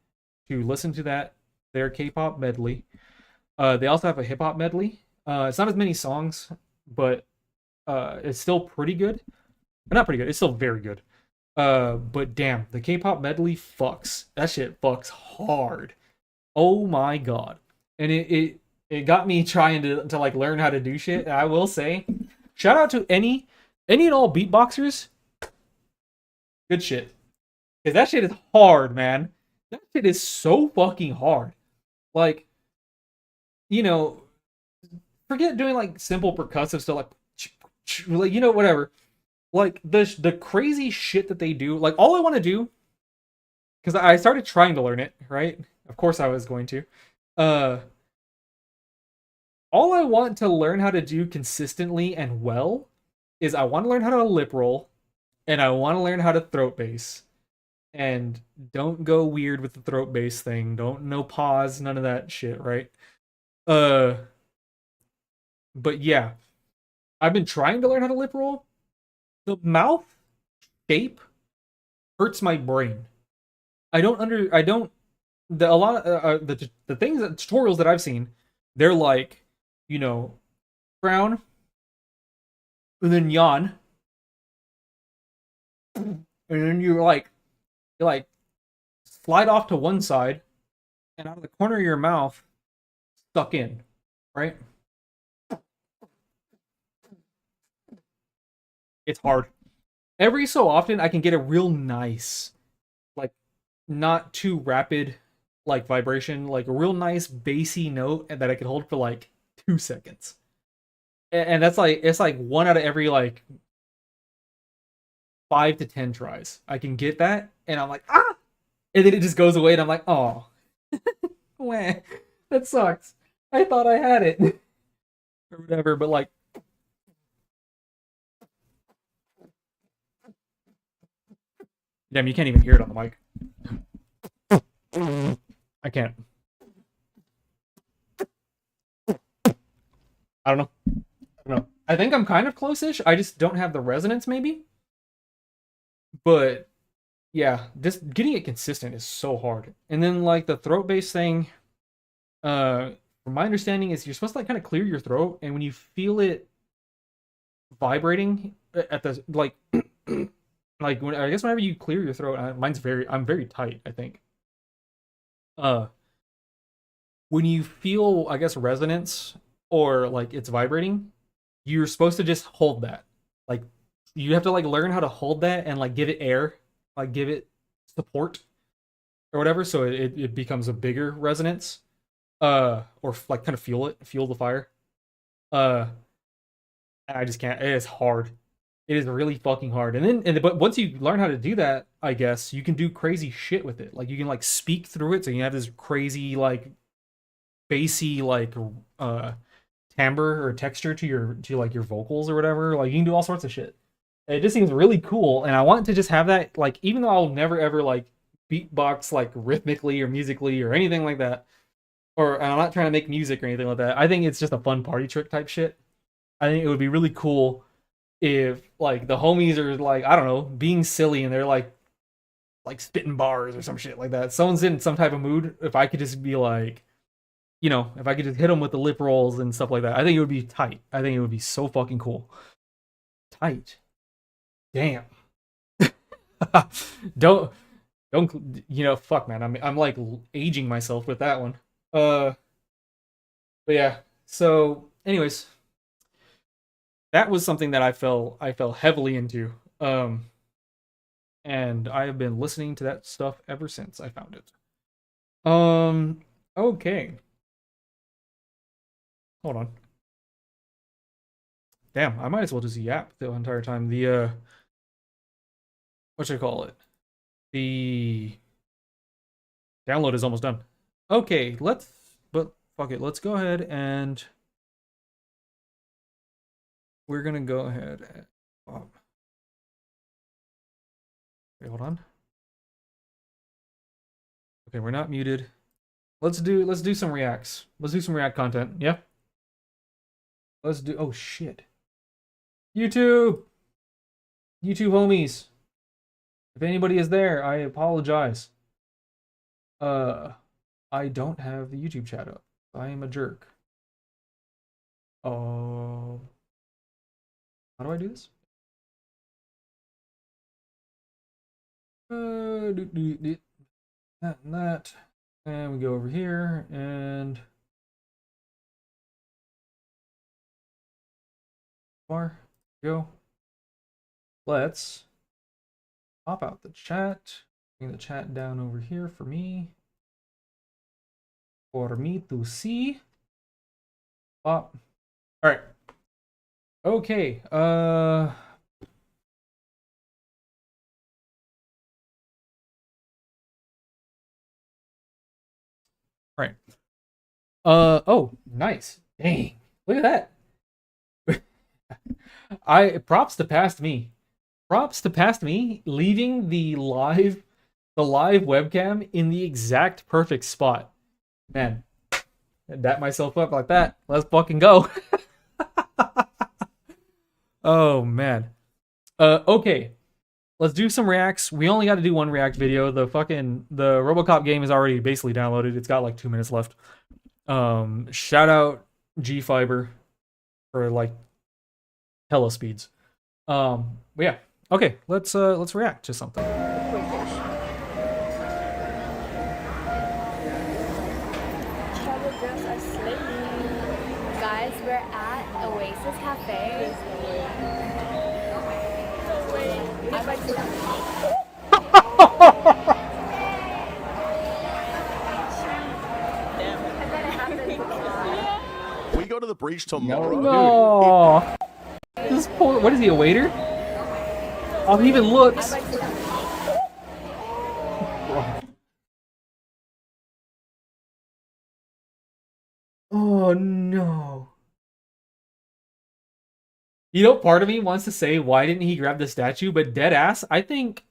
to listen to their K-pop medley. They also have a hip hop medley. It's not as many songs, but it's still pretty good. Not pretty good. It's still very good. But damn, the K-pop medley fucks. That shit fucks hard. Oh my god. And it got me trying to like learn how to do shit. And I will say, shout out to any and all beatboxers. Good shit. Cause that shit is hard, man. That shit is so fucking hard. Like, you know, forget doing like simple percussive stuff like whatever. Like the crazy shit that they do. Like all I want to do, because I started trying to learn it, right? Of course I was going to. All I want to learn how to do consistently and well is I want to learn how to lip roll, and I want to learn how to throat bass. And don't go weird with the throat bass thing. Don't no pause, none of that shit, right? But yeah, I've been trying to learn how to lip roll. The mouth shape hurts my brain. I don't the a lot of the things that tutorials that I've seen, they're like, frown and then yawn, and then you like slide off to one side, and out of the corner of your mouth stuck in, right? It's hard. Every so often I can get a real nice, like, not too rapid, like, vibration, like a real nice bassy note that I can hold for like 2 seconds. And that's like, it's like one out of every like 5 to 10 tries. I can get that, and I'm like, ah! And then it just goes away, and I'm like, oh, that sucks. I thought I had it. Or whatever, but like, damn, you can't even hear it on the mic. I can't. I don't know. I think I'm kind of close-ish. I just don't have the resonance, maybe. But yeah, just getting it consistent is so hard. And then like the throat bass thing, from my understanding, is you're supposed to like kind of clear your throat, and when you feel it vibrating at the like like when I guess whenever you clear your throat, I'm very tight, I think. Uh when you feel, I guess, resonance or like it's vibrating, you're supposed to just hold that. Like you have to like learn how to hold that and like give it air, like give it support or whatever, so it becomes a bigger resonance. Or like kind of fuel the fire. Uh and I just can't. It is hard. It is really fucking hard. But once you learn how to do that, I guess you can do crazy shit with it. Like you can like speak through it, so you have this crazy like bassy like timbre or texture to like your vocals or whatever. Like you can do all sorts of shit. It just seems really cool, and I want to just have that. Like even though I'll never ever like beatbox like rhythmically or musically or anything like that. Or I'm not trying to make music or anything like that. I think it's just a fun party trick type shit. I think it would be really cool if like the homies are like, I don't know, being silly and they're like spitting bars or some shit like that. Someone's in some type of mood. If I could just be like, if I could just hit them with the lip rolls and stuff like that, I think it would be tight. I think it would be so fucking cool. Tight. Damn. don't fuck man. I'm like aging myself with that one. But yeah. So, anyways, that was something that I fell heavily into. And I have been listening to that stuff ever since I found it. Okay. Hold on. Damn, I might as well just yap the entire time. The what should I call it? The download is almost done. Okay, but fuck it. Let's go ahead and we're gonna go ahead and wait, hold on. Okay, we're not muted. Let's do some reacts. Let's do some react content. Yeah. Let's do. Oh shit. YouTube homies. If anybody is there, I apologize. I don't have the YouTube chat up. I am a jerk. Oh. How do I do this? That and that. And we go over here and go. Let's pop out the chat. Bring the chat down over here for me. For me to see. Pop. All right. Okay. Right. Oh, nice. Dang. Look at that. Props to past me. Props to past me leaving the live webcam in the exact perfect spot. Man, I dap myself up like that. Let's fucking go. Oh man. Okay. Let's do some reacts. We only got to do one react video. The RoboCop game is already basically downloaded. It's got like 2 minutes left. Shout out G Fiber for like hella speeds. But yeah. Okay, let's react to something. Guys, we're at Oasis Cafe. We go to the breach tomorrow. No. This poor. What is he, a waiter? Oh, he even looks. Oh no. Part of me wants to say, why didn't he grab the statue? But dead ass, I think,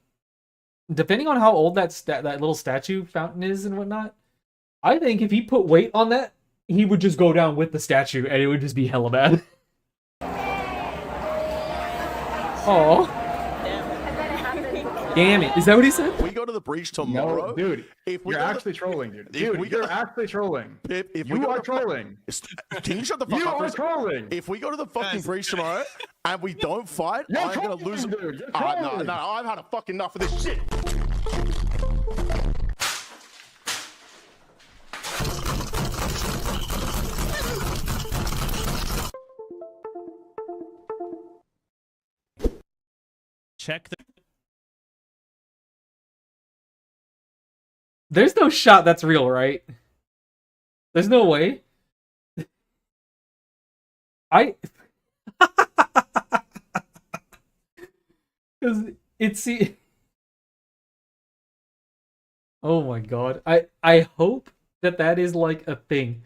depending on how old that little statue fountain is and whatnot, I think if he put weight on that, he would just go down with the statue, and it would just be hella bad. Oh. Damn it. Is that what he said? We go to the breach tomorrow. No, dude. You're actually trolling, dude. Dude, you're actually trolling. If you are trolling. Can you shut the fuck up? You are trolling. If we go to the fucking breach tomorrow and we don't fight, I'm going to lose. Dude. No, I've had a fucking enough of this shit. Check the. There's no shot that's real, right? There's no way. Because it's oh my god. I hope that is like a thing.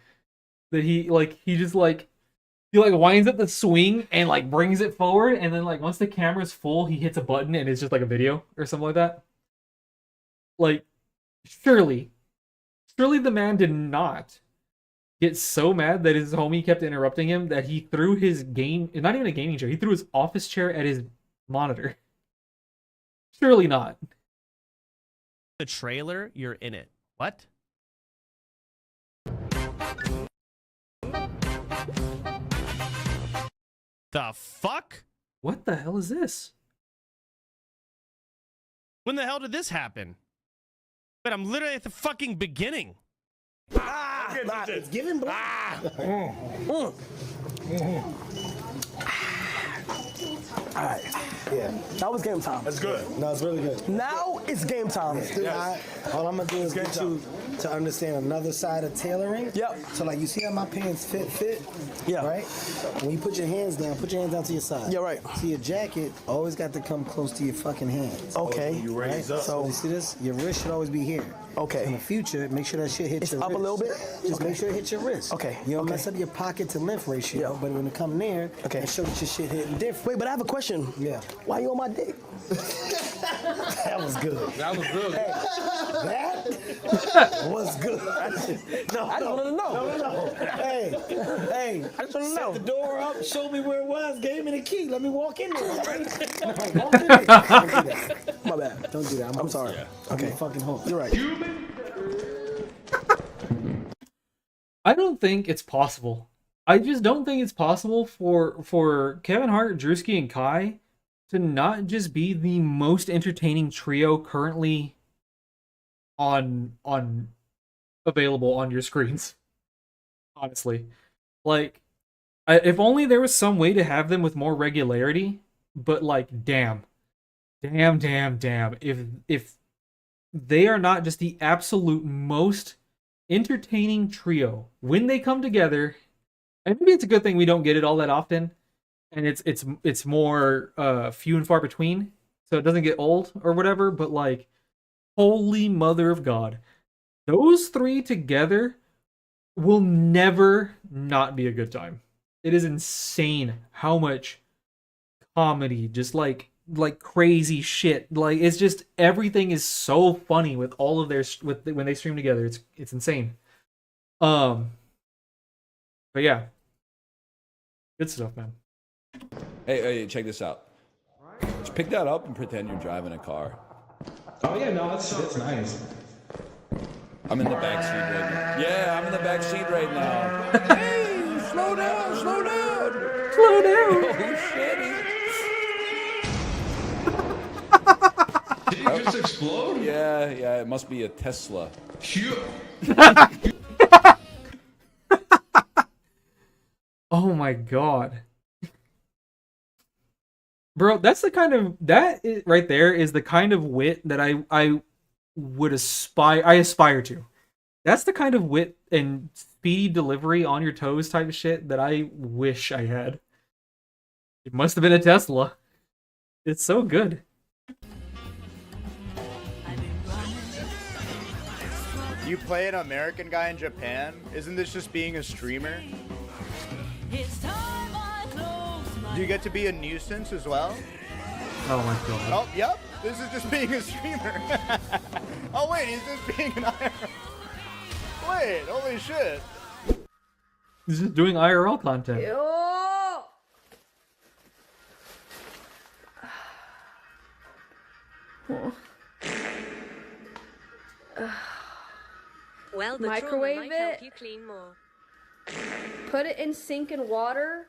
That he just he winds up the swing and like brings it forward, and then like once the camera's full, he hits a button and it's just like a video or something like that. Like Surely, surely the man did not get so mad that his homie kept interrupting him that he threw his game, not even a gaming chair, he threw his office chair at his monitor. Surely not. The trailer, you're in it. What? The fuck? What the hell is this? When the hell did this happen? But I'm literally at the fucking beginning. It's giving blood. Alright, yeah. That was game time. That's good. No, it's really good. Now it's game time. All I'm gonna do is get you to understand another side of tailoring. Yep. So like you see how my pants fit? Yeah. Right? When you put your hands down to your side. Yeah, right. See your jacket always got to come close to your fucking hands. Okay. You raise up. So you see this? Your wrist should always be here. Okay. In the future, make sure that shit hits your wrist. Up a little bit? Just make sure it hits your wrist. Okay. You don't mess up your pocket to length ratio, but when it come near, make sure that your shit hitting different. Wait, but I have a question. Yeah. Why you on my dick? That was good. That was good. Hey, that was good. No, I just wanted to know. No. Hey, I just want to know. Set the door up, show me where it was, gave me the key. Let me walk in there. Right? No, don't do that. My bad. Don't do that. I'm sorry. Yeah. Okay. Fucking home. You're right. I don't think it's possible. I just don't think it's possible for Kevin Hart, Drewski, and Kai to not just be the most entertaining trio currently on available on your screens. Honestly, like, if only there was some way to have them with more regularity. But like, damn, if they are not just the absolute most entertaining trio when they come together. And maybe it's a good thing we don't get it all that often, and it's more few and far between, so it doesn't get old or whatever. But like, holy mother of God, those three together will never not be a good time. It is insane how much comedy, just like crazy shit. Like, it's just everything is so funny with all of their when they stream together. It's insane. But yeah. Good stuff, man. Hey, check this out. Just pick that up and pretend you're driving a car. Oh yeah, no, that's nice. I'm in the back seat right now. Yeah, I'm in the back seat right now. Hey, slow down. Oh shit. Did it just explode? Yeah, it must be a Tesla. Oh my God. Bro, that's the kind of right there is the kind of wit that I aspire to. That's the kind of wit and speedy delivery on your toes type of shit that I wish I had. It must have been a Tesla. It's so good. You play an American guy in Japan? Isn't this just being a streamer? Do you get to be a nuisance as well? Oh my God. Oh, yep. This is just being a streamer. Oh wait, he's just being an IRL. Wait, holy shit. This is doing IRL content. Ew. Well, the Microwave trauma might help it? you clean more. Put it in sink and water?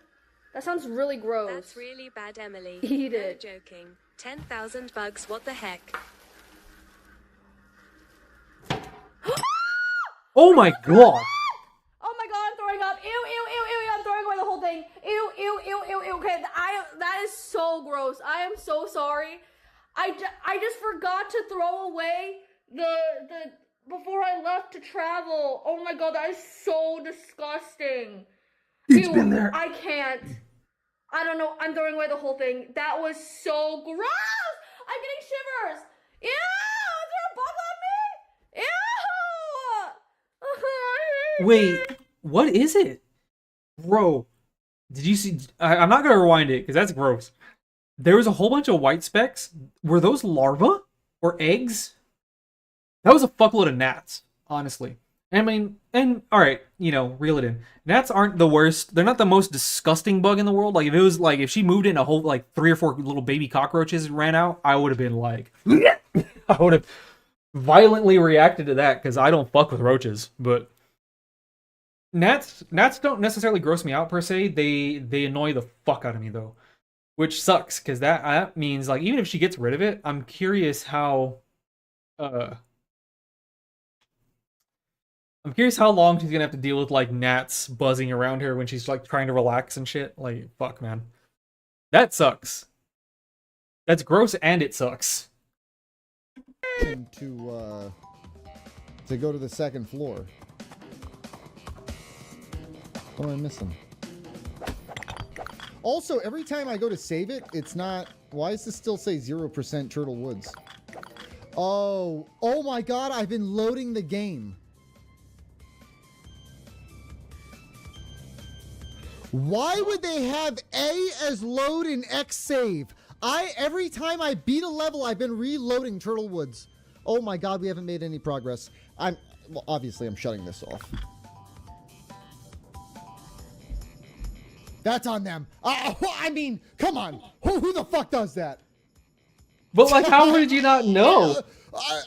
That sounds really gross. That's really bad, Emily. Eat No it. joking. 10,000 bugs, what the heck? Oh my God. Oh my God, I'm throwing up. Ew, I'm throwing away the whole thing. Ew. Okay, that is so gross. I am so sorry. I just forgot to throw away the before I left to travel. Oh my God, that is so disgusting. It's been there. I can't. I don't know. I'm throwing away the whole thing. That was so gross. I'm getting shivers. Ew, is there a bug on me? Ew. Wait, what is it? Bro, did you see? I'm not going to rewind it because that's gross. There was a whole bunch of white specks. Were those larvae or eggs? That was a fuckload of gnats, honestly. I mean, and alright, you know, reel it in. Gnats aren't the worst. They're not the most disgusting bug in the world. Like, if it was, like, if she moved in a whole, like, 3 or 4 little baby cockroaches ran out, I would have been like, I would have violently reacted to that, because I don't fuck with roaches. But gnats don't necessarily gross me out, per se. They annoy the fuck out of me, though. Which sucks, because that means, like, even if she gets rid of it, I'm curious how, I'm curious how long she's gonna have to deal with, like, gnats buzzing around her when she's, like, trying to relax and shit. Like, fuck, man. That sucks. That's gross and it sucks. To go to the second floor. What am I missing? Also, every time I go to save it, it's not... Why does this still say 0% Turtle Woods? Oh my god, I've been loading the game. Why would they have A as load and X save? Every time I beat a level, I've been reloading Turtle Woods. Oh my god, we haven't made any progress. Well, obviously I'm shutting this off. That's on them. I mean, come on. Who the fuck does that? But, like, how did you not know?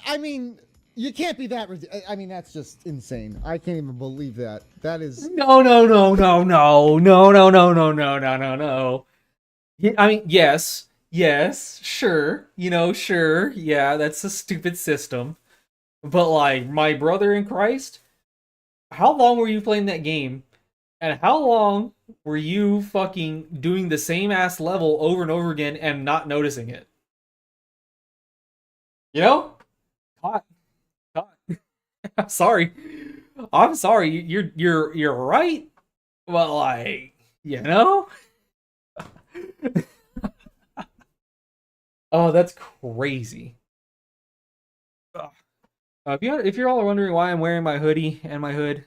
I mean, you can't be that ridiculous. I mean, that's just insane. I can't even believe that. That is... No. I mean, yes, sure. You know, sure. Yeah, that's a stupid system. But, like, my brother in Christ, how long were you playing that game? And how long were you fucking doing the same ass level over and over again and not noticing it? You know? God. I'm sorry. You're right. But, like, you know? Oh, that's crazy. If you're all wondering why I'm wearing my hoodie and my hood,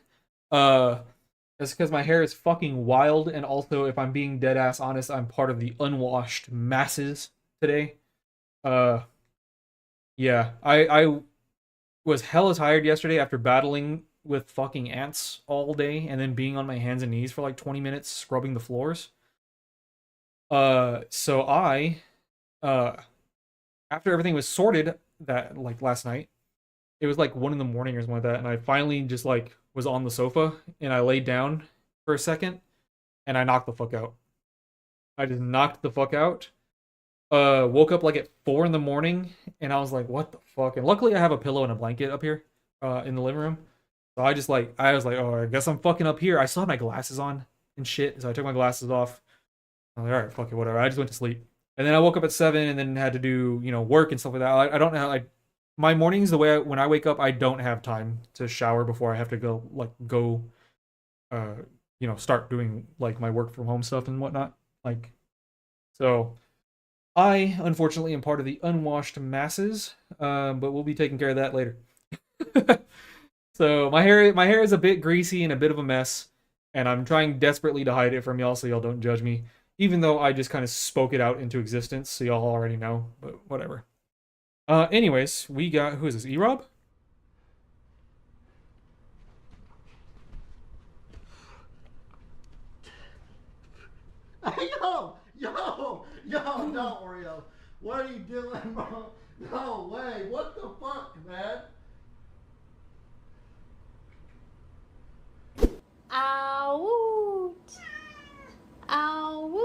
it's because my hair is fucking wild, and also, if I'm being dead ass honest, I'm part of the unwashed masses today. Yeah, I was hella tired yesterday after battling with fucking ants all day, and then being on my hands and knees for like 20 minutes scrubbing the floors. So I, after everything was sorted that, like, last night, it was like 1 in the morning or something like that, and I finally just, like, was on the sofa, and I laid down for a second, and I knocked the fuck out. I just knocked the fuck out. Woke up, like, at 4 in the morning, and I was like, what the fuck? And luckily I have a pillow and a blanket up here, in the living room. So I was like, oh, I guess I'm fucking up here. I still had my glasses on and shit, so I took my glasses off. I was like, alright, fuck it, whatever. I just went to sleep. And then I woke up at 7 and then had to do, you know, work and stuff like that. I don't know, my mornings, when I wake up, I don't have time to shower before I have to go, you know, start doing, like, my work from home stuff and whatnot. Like, so I, unfortunately, am part of the unwashed masses, but we'll be taking care of that later. So my hair is a bit greasy and a bit of a mess, and I'm trying desperately to hide it from y'all so y'all don't judge me, even though I just kind of spoke it out into existence, so y'all already know, but whatever. Anyways, we got, who is this, E-Rob? Yo, no, Oreo. What are you doing, bro? No way. What the fuck, man? Ow! Ow!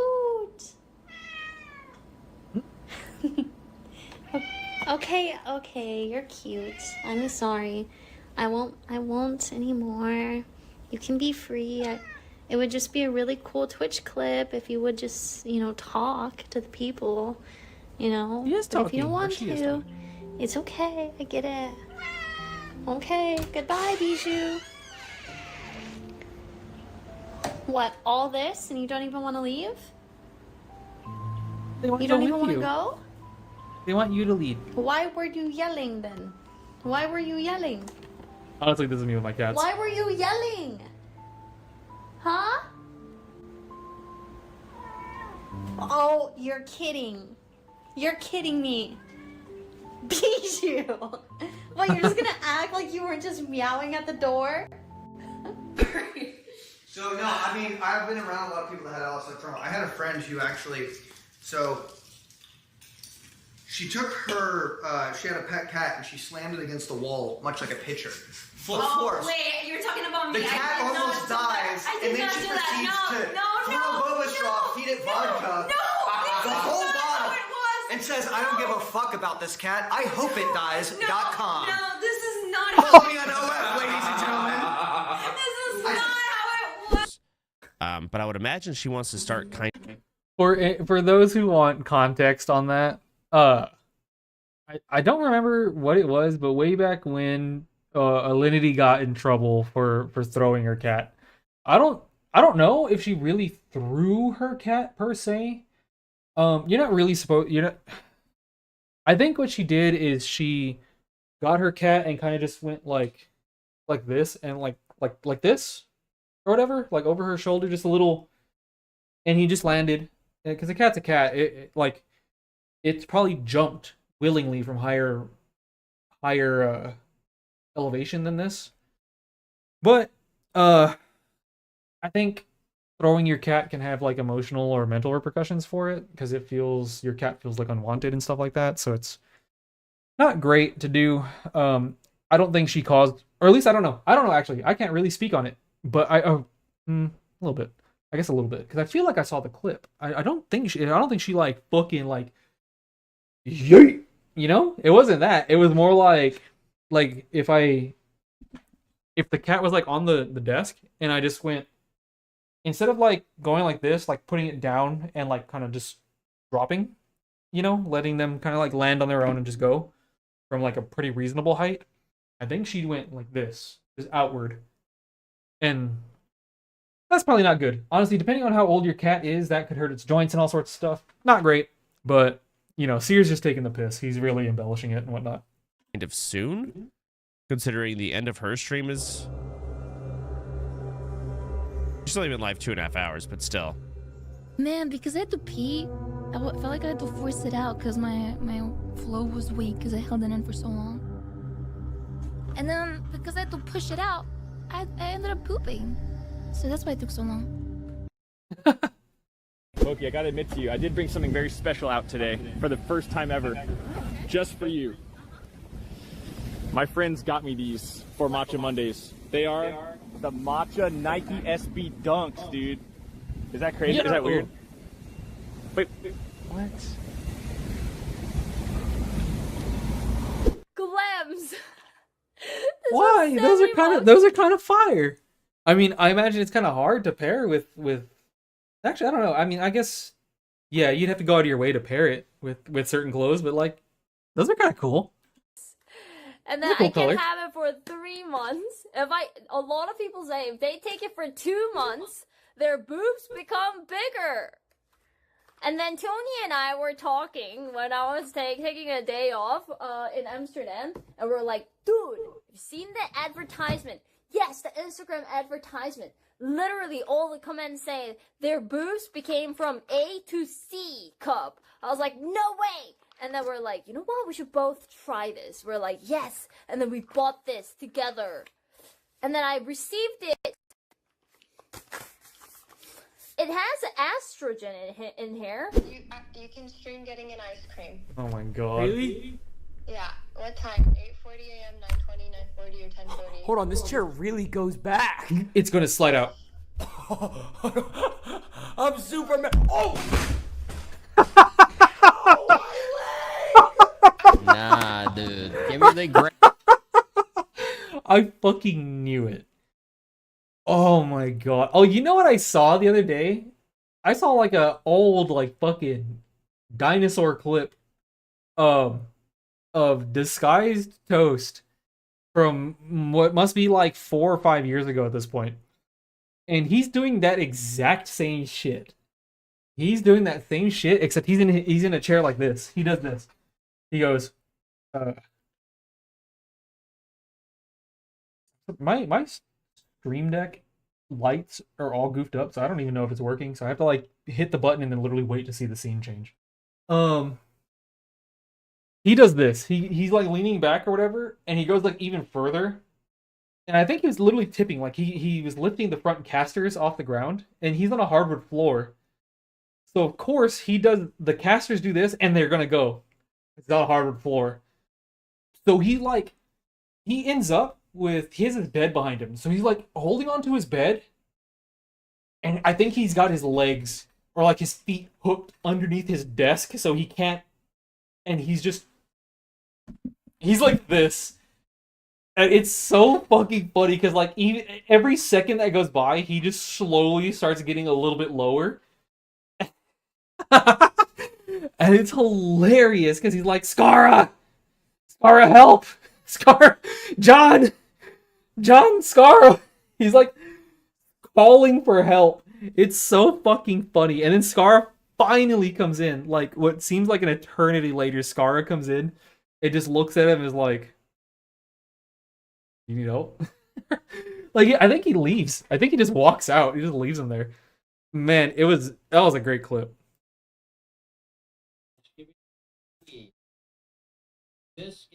Okay, you're cute. I'm sorry. I won't anymore. You can be free. It would just be a really cool Twitch clip if you would just, you know, talk to the people, you know? He is But if talking. you don't want She is to, talking. it's okay. I get it. Okay, goodbye, Bijou. What, all this and you don't even want to leave? They want You to don't go even with want to you. go? They want you to lead. Why were you yelling then? Why were you yelling? Honestly, this is me with my cats. Why were you yelling? Huh? Oh, you're kidding. You're kidding me. Bijou. What, you're just gonna act like you weren't just meowing at the door? So no, I mean, I've been around a lot of people that had LSI trauma. I had a friend who actually, so she took her, she had a pet cat and she slammed it against the wall, much like a pitcher. Full force. Wait, you're talking about me. The cat almost dies, and then she proceeds to throw a boba straw, feed it vodka, the whole bottle, and says, "I don't give a fuck about this cat. I hope it dies.com." No, this is not Follow me on OF, ladies and gentlemen. This is not how it was. But I would imagine she wants to start kind of... For those who want context on that, I don't remember what it was, but way back when Alinity got in trouble for throwing her cat, I don't know if she really threw her cat per se. You're not really supposed. I think what she did is she got her cat and kind of just went like this and like this or whatever, like over her shoulder, just a little, and he just landed. Because the cat's a cat, it's probably jumped willingly from higher elevation than this. But I think throwing your cat can have like emotional or mental repercussions for it, because your cat feels like unwanted and stuff like that. So it's not great to do. I don't think she caused, or at least I don't know actually. I can't really speak on it, but a little bit. I guess a little bit, because I feel like I saw the clip. I don't think she like fucking like, yeet, it wasn't that. It was more like if the cat was like on the desk and I just went, instead of like going like this, like putting it down and like kind of just dropping, letting them kind of like land on their own and just go from like a pretty reasonable height. I think she went like this, just outward, and that's probably not good. Honestly, depending on how old your cat is, that could hurt its joints and all sorts of stuff. Not great, but, Seer's just taking the piss. He's really embellishing it and whatnot. kind of soon, considering the end of her stream is... She's only been live 2.5 hours, but still. Man, because I had to pee, I felt like I had to force it out because my flow was weak because I held it in for so long. And then, because I had to push it out, I ended up pooping. So that's why it took so long. Loki, I gotta admit to you, I did bring something very special out today for the first time ever, just for you. My friends got me these for Matcha Mondays. They are the Matcha Nike SB Dunks, dude. Is that crazy? Yeah. Is that weird? Wait, what? Glems. Why? Those are kind of fire. I mean, I imagine it's kind of hard to pair with. Actually, I don't know. I mean, I guess, yeah, you'd have to go out of your way to pair it with certain clothes, but like, those are kind of cool. And then Cool I can color. have it for 3 months. A lot of people say if they take it for 2 months, their boobs become bigger. And then Tony and I were talking when I was taking a day off in Amsterdam, and we're like, dude, you've seen the advertisement? Yes, the Instagram advertisement. Literally, all the comments say their boobs became from A to C cup. I was like, no way! And then we're like, you know what? We should both try this. We're like, yes. And then we bought this together. And then I received it. It has estrogen in here. You can stream getting an ice cream. Oh my god. Really? Yeah. What time? 8:40 a.m., 9:20, 9:40, or 10:40? Hold on, this chair really goes back. It's gonna slide out. I'm Superman. Oh! Nah, dude. Give me the great. I fucking knew it. Oh my god. Oh, you know what I saw the other day? I saw like a old like fucking dinosaur clip of disguised Toast from what must be like 4 or 5 years ago at this point. And he's doing that exact same shit. He's doing that same shit, except he's in a chair like this. He does this. He goes, my Stream Deck lights are all goofed up, so I don't even know if it's working. So I have to like hit the button and then literally wait to see the scene change. he does this. He's like leaning back or whatever, and he goes like even further. And I think he was literally tipping, like he was lifting the front casters off the ground, and he's on a hardwood floor. So of course he does. The casters do this, and they're gonna go. It's not a hardwood floor. So he ends up with he has his bed behind him, so he's like holding onto his bed, and I think he's got his legs or like his feet hooked underneath his desk, so he can't. And he's like this. And it's so fucking funny because like even every second that goes by, he just slowly starts getting a little bit lower. And it's hilarious because he's like, Skara, help, Skara, John, Skara. He's like calling for help. It's so fucking funny. And then Skara finally comes in, like what seems like an eternity later. Skara comes in, it just looks at him and is like, "You need help?" Like I think he leaves. I think he just walks out. He just leaves him there. Man, that was a great clip. This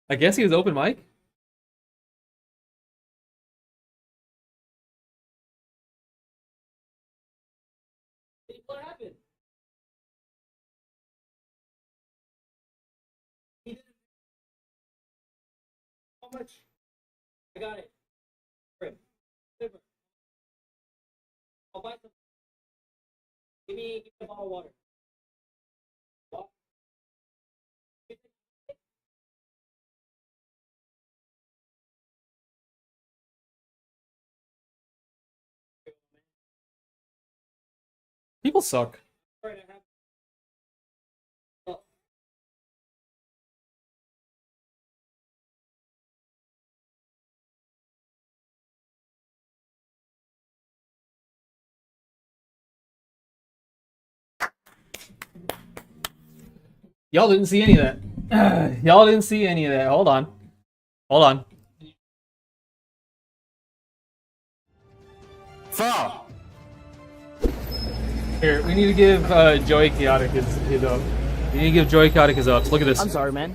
I guess he was open mic. What happened? How much? I got it. I'll buy some. Give me a bottle of water. What? People suck. Y'all didn't see any of that. Y'all didn't see any of that. Hold on. Hold on. Foul. Here, we need to give Joey Chaotic his up. We need to give Joey Chaotic his ups. Look at this. I'm sorry, man.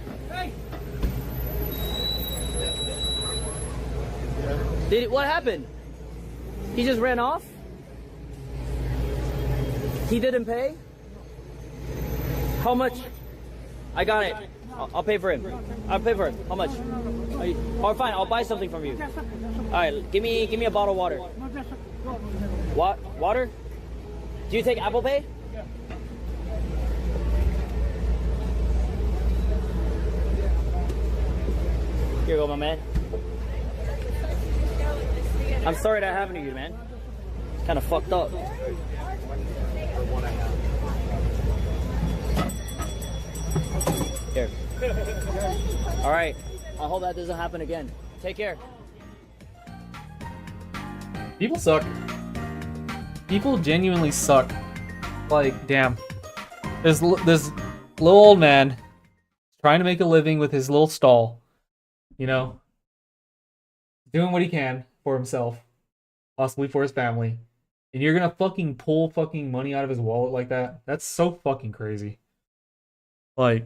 What happened? He just ran off? He didn't pay? How much? I got it. I'll pay for him. I'll pay for him. How much? Oh, fine. I'll buy something from you. All right. Give me a bottle of water. What? Water? Do you take Apple Pay? Here you go, my man. I'm sorry that happened to you, man. It's kind of fucked up. Here. All right. I hope that doesn't happen again. Take care. People suck. People genuinely suck. Like, damn. This little old man trying to make a living with his little stall. You know? Doing what he can for himself. Possibly for his family. And you're gonna fucking pull fucking money out of his wallet like that? That's so fucking crazy. Like,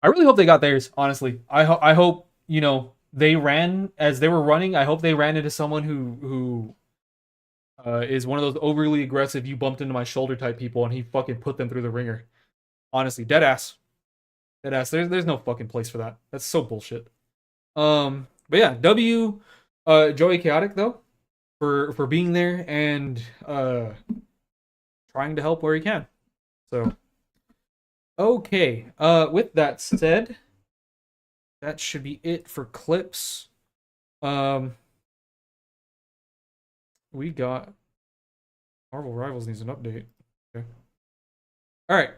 I really hope they got theirs, honestly. I hope, you know, they ran, as they were running, I hope they ran into someone who is one of those overly aggressive, you bumped into my shoulder type people, and he fucking put them through the ringer. Honestly, dead ass. Dead ass. There's no fucking place for that. That's so bullshit. But yeah, Joey Chaotic, though, for being there and trying to help where he can. So, okay. With that said, that should be it for clips. We got Marvel Rivals needs an update. Okay. All right.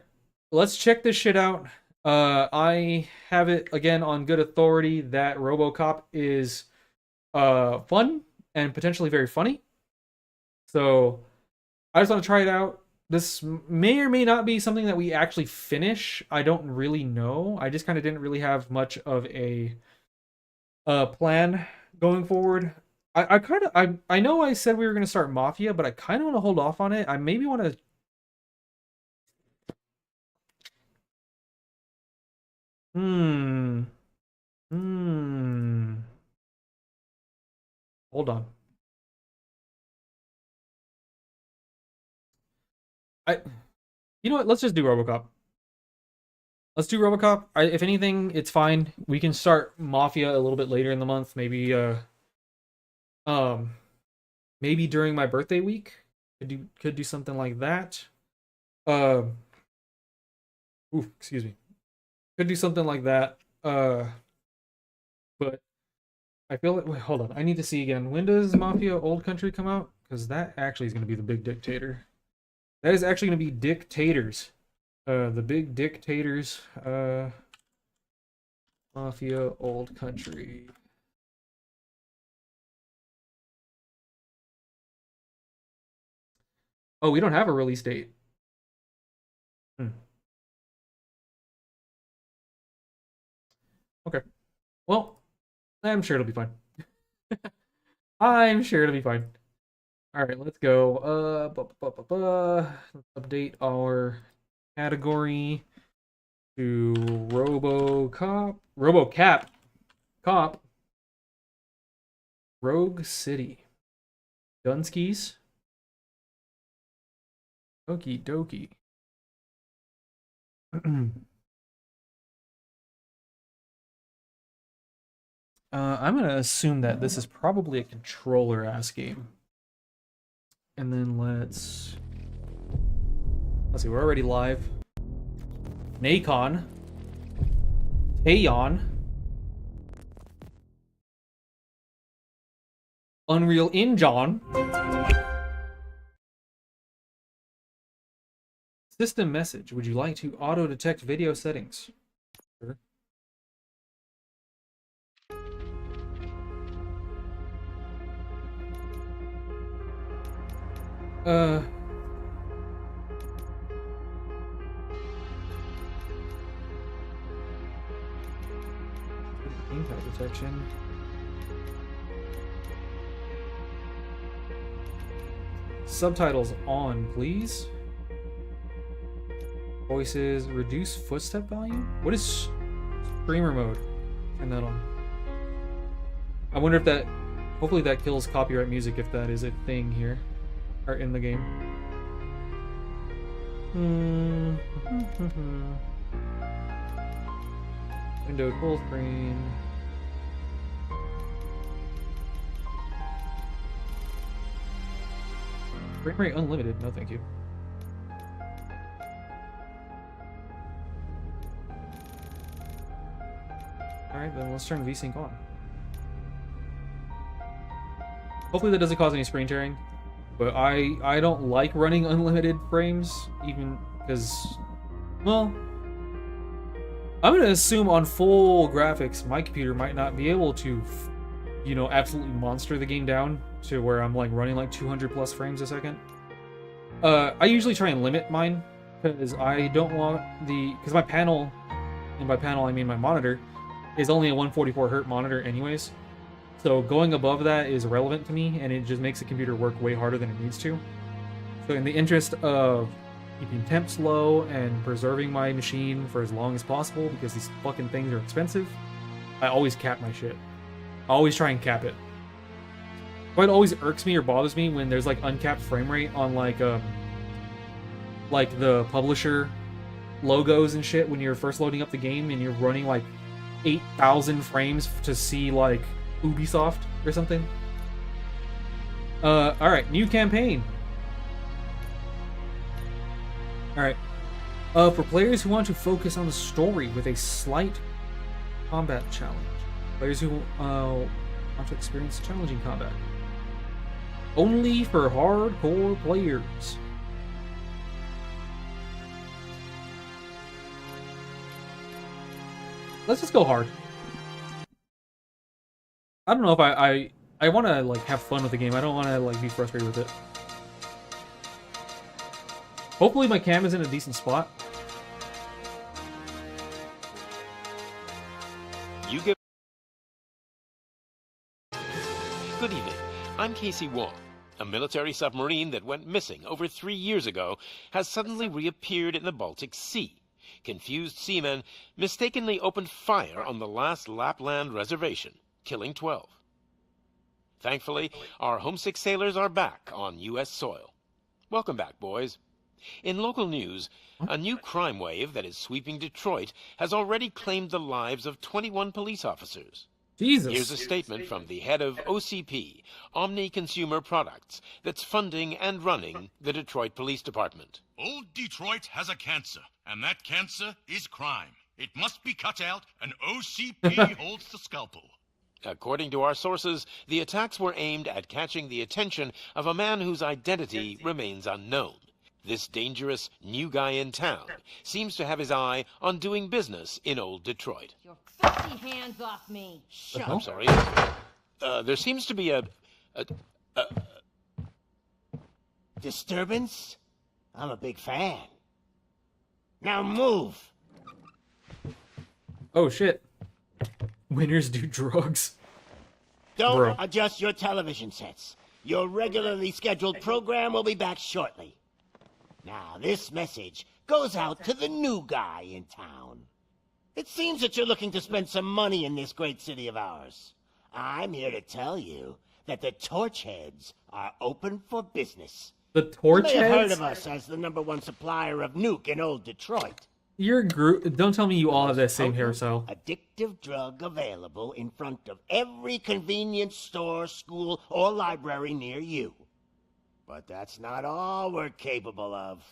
Let's check this shit out. I have it again on good authority that RoboCop is fun and potentially very funny. So I just want to try it out. This may or may not be something that we actually finish. I don't really know. I just kind of didn't really have much of a plan going forward. I know I said we were going to start Mafia, but I kind of want to hold off on it. I maybe want to. Hold on. You know what? Let's just do RoboCop. Let's do RoboCop. If anything, it's fine. We can start Mafia a little bit later in the month. Maybe maybe during my birthday week. Could do something like that. Excuse me. Could do something like that. But I feel like, wait, hold on. I need to see again. When does Mafia Old Country come out? Because that actually is going to be the big dictator. That is actually going to be dictators. The big dictators. Mafia Old Country. Oh, we don't have a release date. Okay. Well, I'm sure it'll be fine. I'm sure it'll be fine. All right, let's go. Let's update our category to RoboCop, Cop, Rogue City, Dunskies. Okie dokie. I'm gonna assume that this is probably a controller-ass game. And then let's see, we're already live. Nacon. Taeyon. Unreal Engine. System message. Would you like to auto-detect video settings? Sure. Impact detection. Subtitles on, please. Voices, reduce footstep volume? What is streamer mode? Turn that on. I wonder if that, hopefully that kills copyright music if that is a thing here. Or in the game. Windowed full screen. Frame rate unlimited, no thank you. Alright, then let's turn VSync on. Hopefully that doesn't cause any screen tearing. But I don't like running unlimited frames, even because, well, I'm going to assume on full graphics, my computer might not be able to, you know, absolutely monster the game down to where I'm like running like 200 plus frames a second. I usually try and limit mine because I don't want because my panel, and by panel I mean my monitor, is only a 144 Hz monitor anyways. So going above that is irrelevant to me, and it just makes the computer work way harder than it needs to. So in the interest of keeping temps low and preserving my machine for as long as possible, because these fucking things are expensive, I always cap my shit. I always try and cap it. But it always irks me or bothers me when there's like uncapped frame rate on like the publisher logos and shit when you're first loading up the game and you're running like 8,000 frames to see like Ubisoft or something. Alright, new campaign. Alright. For players who want to focus on the story with a slight combat challenge. Players who want to experience challenging combat. Only for hardcore players. let's just go hard. I don't know if I want to like have fun with the game. I don't want to like be frustrated with it. Hopefully my cam is in a decent spot. You get. Good evening. I'm Casey Wong. A military submarine that went missing over 3 years ago has suddenly reappeared in the Baltic Sea. Confused seamen mistakenly opened fire on the last Lapland reservation, killing 12. Thankfully, our homesick sailors are back on U.S. soil. Welcome back, boys. In local news, a new crime wave that is sweeping Detroit has already claimed the lives of 21 police officers. Jesus. Here's a statement from the head of OCP, Omni Consumer Products, that's funding and running the Detroit Police Department. Old Detroit has a cancer, and that cancer is crime. It must be cut out, and OCP holds the scalpel. According to our sources, the attacks were aimed at catching the attention of a man whose identity remains unknown. This dangerous new guy in town seems to have his eye on doing business in Old Detroit. Your filthy hands off me. Shut I'm up. sorry. There seems to be a disturbance? I'm a big fan. Now move. Oh shit. Winners do drugs. Don't Bro. adjust your television sets. Your regularly scheduled program will be back shortly. Now, this message goes out to the new guy in town. It seems that you're looking to spend some money in this great city of ours. I'm here to tell you that the Torchheads are open for business. The You may have heard Torchheads? of us as the #1 supplier of nuke in Old Detroit. Your group. Don't tell me you all have that same hairstyle. Addictive drug available in front of every convenience store, school, or library near you. But that's not all we're capable of.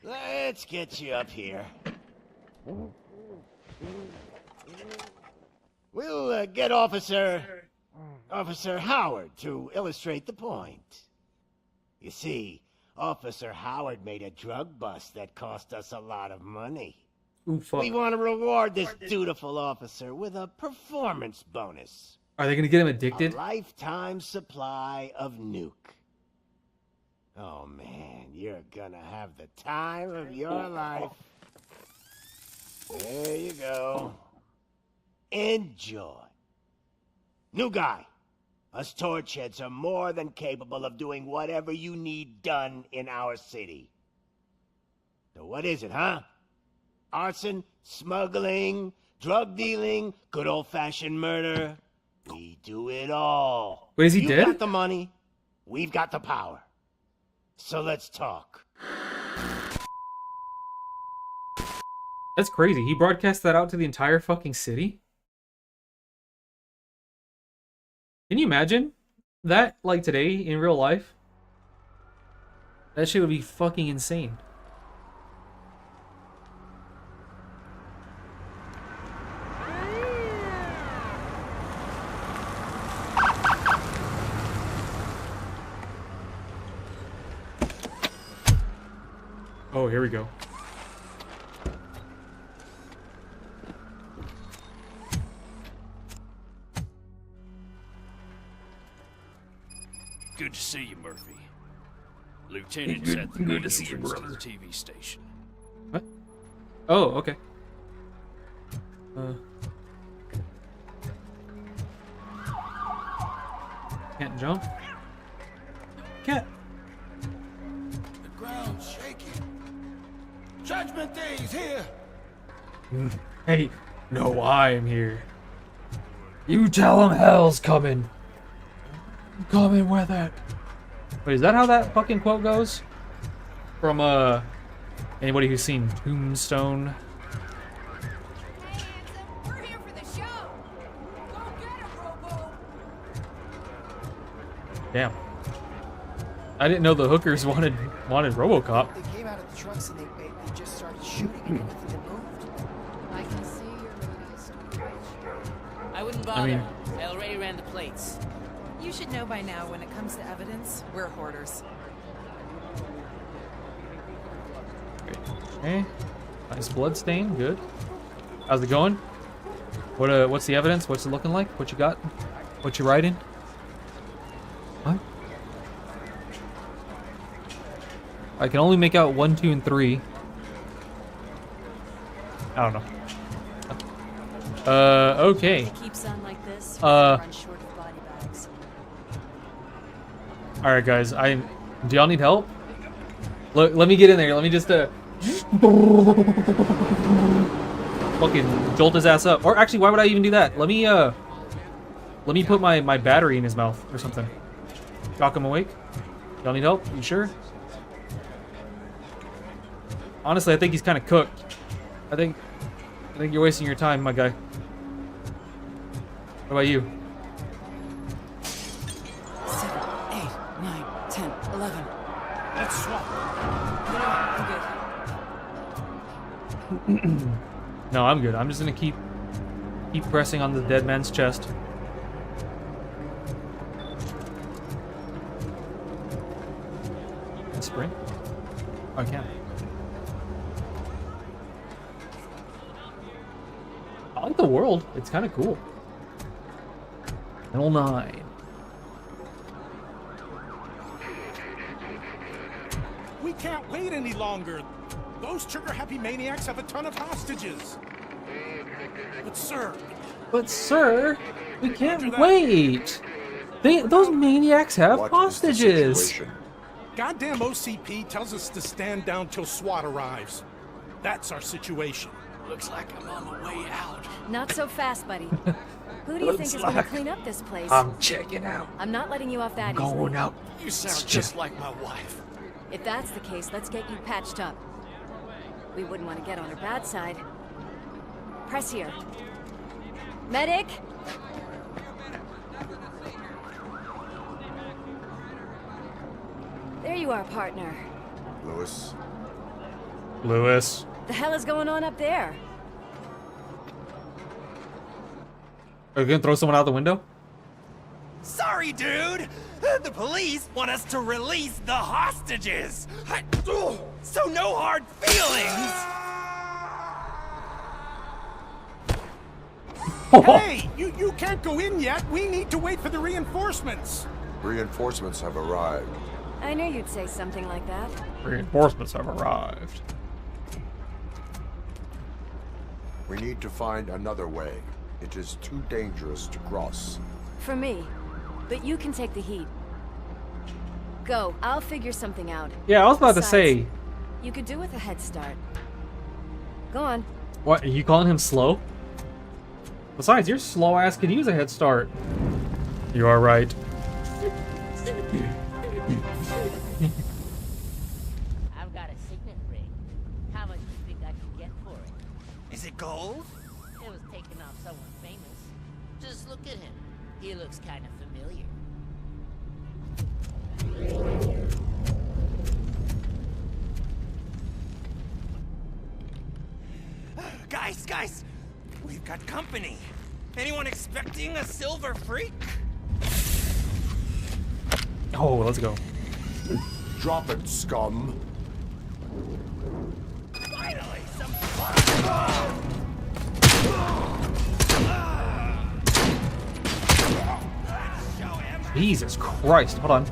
Let's get you up here. We'll get Officer Howard to illustrate the point. You see, Officer Howard made a drug bust that cost us a lot of money. Ooh, fuck. We want to reward this dutiful officer with a performance bonus. Are they gonna get him addicted? A lifetime supply of nuke. Oh man, you're gonna have the time of your life. There you go. Enjoy. New guy. Us Torchheads are more than capable of doing whatever you need done in our city. So what is it, huh? Arson, smuggling, drug dealing, good old-fashioned murder. We do it all. Wait, is he You've dead? got the money, we've got the power. So let's talk. That's crazy. He broadcast that out to the entire fucking city? Can you imagine that, like, today in real life? That shit would be fucking insane. Oh, here we go. Good to see you, Murphy. Lieutenant Good- at the good main to see you, entrance to brother. the TV station. What? Oh, okay. Can't jump? Can't. The ground's shaking. Judgment Day's here. Hey, no, I'm here. You tell him hell's coming. Coming with it. Wait, is that how that fucking quote goes? From, anybody who's seen Tombstone? Damn. I didn't know the hookers wanted RoboCop. They came out of the trucks and they just started shooting and everything that moved. I can see your mood is I wouldn't I bother. mean- I already ran the plates. You should know by now when it comes to evidence, we're hoarders. Okay. Nice blood stain. Good. How's it going? What's the evidence? What's it looking like? What you got? What you writing? What? I can only make out 1, 2, and 3. I don't know. Okay. Keeps on like this. Run short of body bags. All right, guys. Do y'all need help? Look, let me get in there. Let me just fucking jolt his ass up. Or actually, why would I even do that? Let me put my battery in his mouth or something. Shock him awake. Y'all need help? You sure? Honestly, I think he's kind of cooked. I think you're wasting your time, my guy. What about you? 7, 8, 9, 10, 11. Let's swap. I'm good. No, I'm good. I'm just gonna keep pressing on the dead man's chest. And sprint. Oh, I can. I like the world. It's kind of cool. Level 9. We can't wait any longer. Those trigger-happy maniacs have a ton of hostages. But sir, We can't wait. Those maniacs have hostages. Goddamn OCP tells us to stand down till SWAT arrives. That's our situation. Looks like I'm on the way out. Not so fast, buddy. Who do you think is going to clean up this place? I'm checking out. I'm not letting you off that Going easily. out. You sound just like my wife. If that's the case, let's get you patched up. We wouldn't want to get on her bad side. Press here. Medic! There you are, partner. Lewis. The hell is going on up there? Are you gonna throw someone out the window? Sorry, dude. The police want us to release the hostages. So no hard feelings. Hey, you can't go in yet. We need to wait for the reinforcements. Reinforcements have arrived. I knew you'd say something like that. Reinforcements have arrived. We need to find another way. It is too dangerous to cross. For me. But you can take the heat. Go. I'll figure something out. Yeah, I was about to Besides, say. You could do with a head start. Go on. What, are you calling him slow? Besides, your slow ass could use a head start. You are right. I've got a signet ring. How much do you think I can get for it? Is it gold? It was taken off someone famous. Just look at him. He looks kind of familiar. Guys, we've got company. Anyone expecting a silver freak? Oh, let's go. Drop it, scum. Finally, some Jesus Christ, hold on.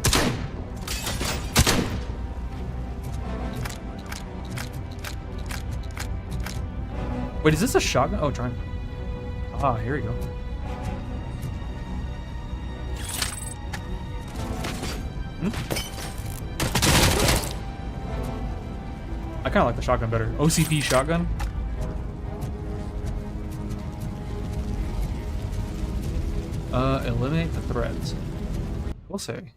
Wait, is this a shotgun? Oh, trying. Ah, here we go. I kind of like the shotgun better. OCP shotgun. Eliminate the threads. We'll say.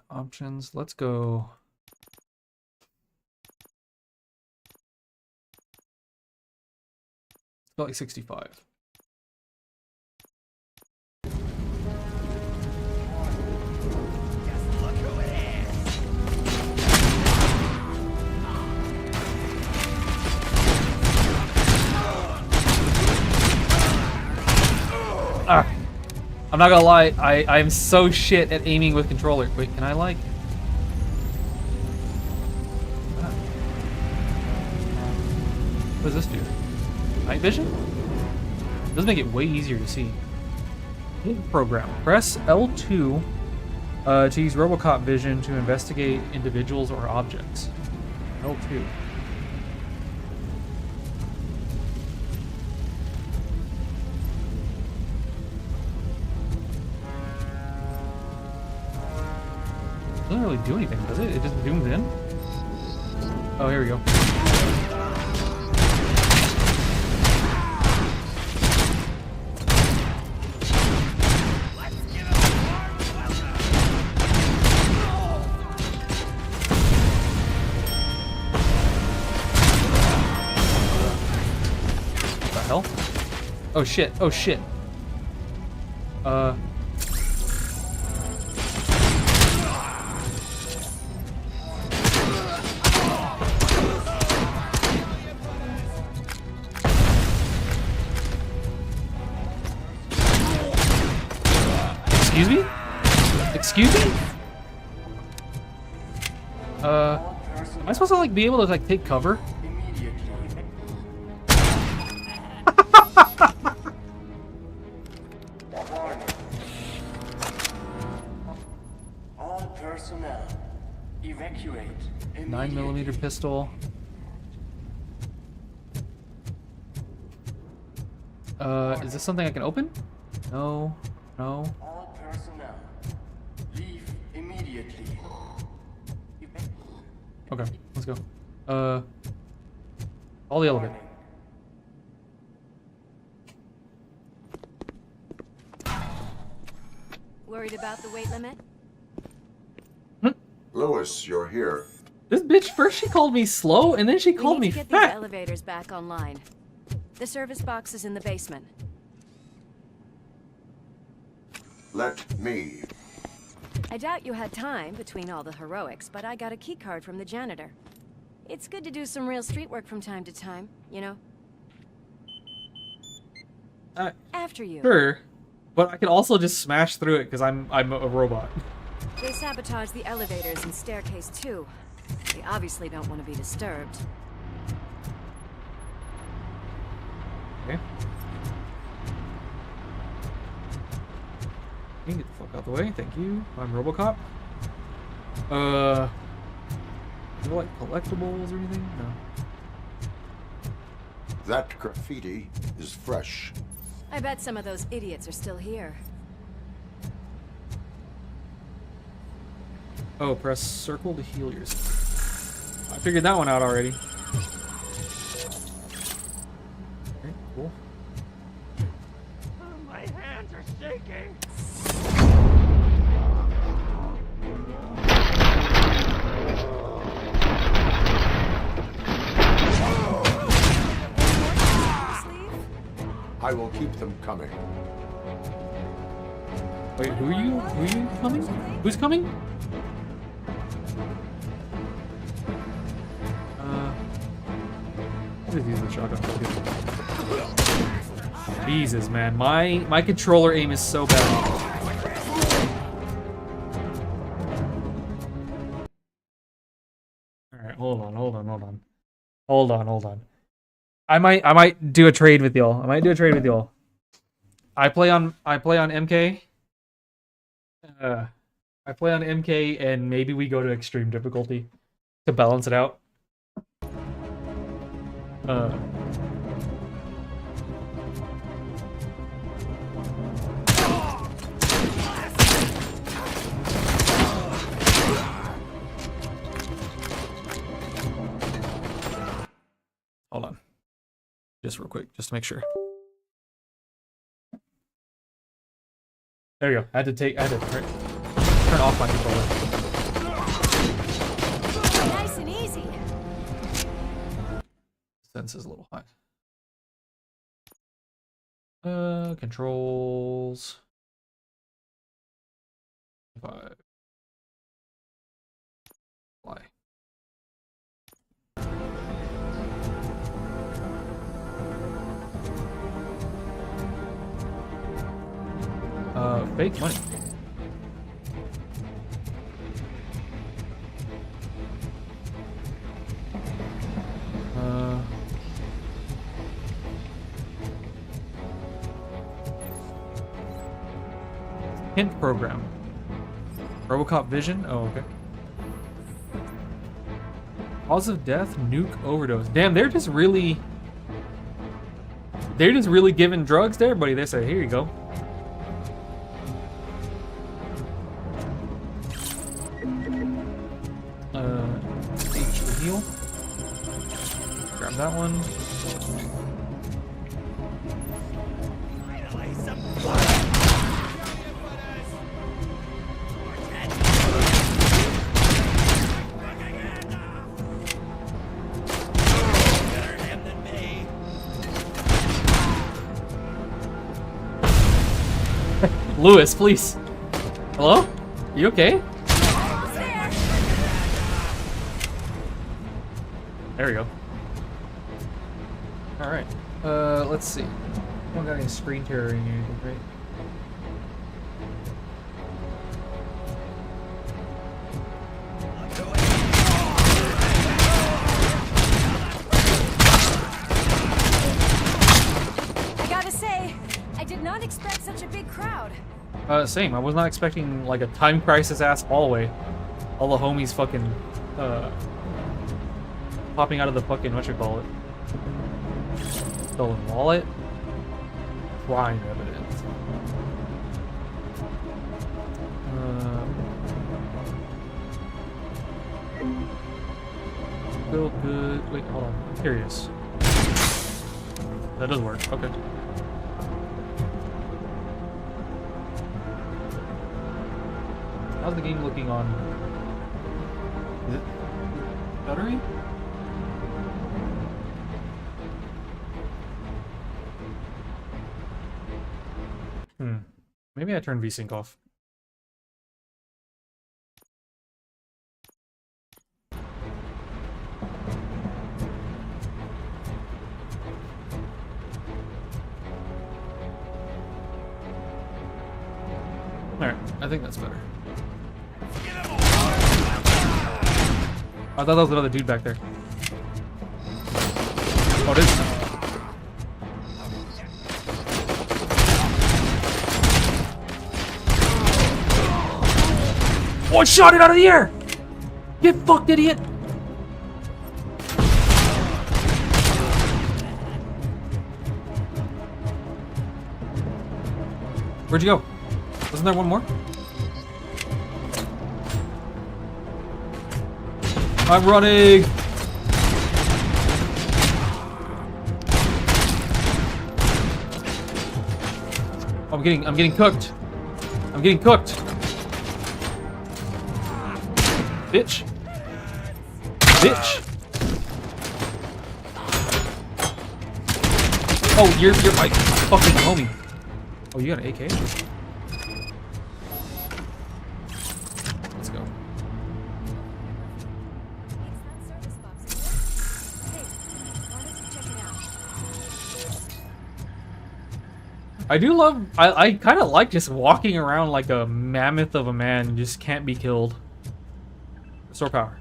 Options. Let's go. Let's go like 65. Ah, I'm not gonna lie, I'm so shit at aiming with controller. Wait, can I like? What does this do? Night vision? Does make it way easier to see. Hidden program. Press L2 to use RoboCop vision to investigate individuals or objects. L2. Doesn't really do anything, does it? It just zooms in? Oh, here we go. What the hell? Oh shit, oh shit. Excuse me? Excuse me? Am I supposed to like be able to like take cover? All personnel, evacuate. 9mm pistol. Is this something I can open? No. No. All personnel, leave immediately. Okay, let's go. All the elevator. Worried about the weight limit? Lewis, you're here. This bitch, first she called me slow, and then she called me We need to get fat. these elevators back online. The service box is in the basement. Let me. I doubt you had time between all the heroics, but I got a key card from the janitor. It's good to do some real street work from time to time, you know? After you. Sure, but I can also just smash through it because I'm a robot. They sabotage the elevators and staircase too. They obviously don't want to be disturbed. Okay. You can get the fuck out the way, thank you. I'm RoboCop. Is there like collectibles or anything? No. That graffiti is fresh. I bet some of those idiots are still here. Oh, press circle to heal yourself. I figured that one out already. Okay, cool. My hands are shaking. I will keep them coming. Wait, who are you? Who are you coming? Who's coming? Just use the shotgun. Jesus, man, my controller aim is so bad. All right, hold on. I might do a trade with y'all. I play on MK. I play on MK, and maybe we go to extreme difficulty to balance it out. Hold on. Just real quick, just to make sure. There you go. I had to turn off my controller. Nice and easy. Sense is a little high. Controls. 5. Fly. Fake money. Kent program. RoboCop Vision? Oh, okay. Cause of death, nuke overdose. Damn, they're just really giving drugs to everybody. They say, here you go. H heal. Grab that one. Lewis, please. Hello? You okay? There we go. Alright. Let's see. Don't got any screen terror in here, right? I gotta say, I did not expect such a big crowd. Same. I was not expecting like a time crisis ass hallway. All the homies fucking popping out of the fucking whatchamacallit. Stolen wallet. Crime evidence. Feel good. Wait, hold on. I'm curious. That does work. Okay. How's the game looking on? Is it stuttering? Maybe I turn VSync off. Alright, I think that's better. I thought that was another dude back there. Oh, it is. Oh, I shot it out of the air! Get fucked, idiot! Where'd you go? Wasn't there one more? I'm running! I'm getting cooked. I'm getting cooked. Bitch. Bitch. Oh, you're my fucking homie. Oh, you got an AK? Let's go. I do love, I kind of like just walking around like a mammoth of a man and just can't be killed. Restore power.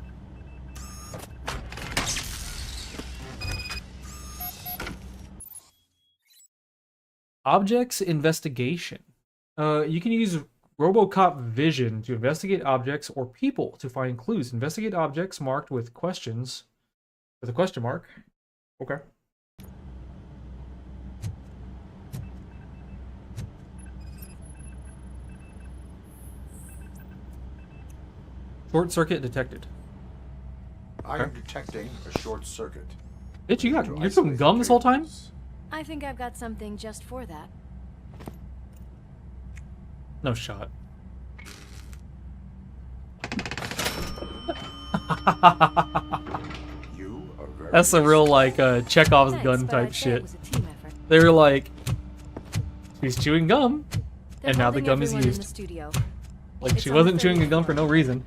Objects investigation. You can use RoboCop Vision to investigate objects or people to find clues. Investigate objects marked with questions, with a question mark. Okay. Short circuit detected. I am detecting a short circuit. Bitch, you're doing gum this whole time? I think I've got something just for that. No shot. That's a real like Chekhov's gun type shit. They were like, she's chewing gum, and now the gum is used. Like she wasn't chewing a gum for no reason.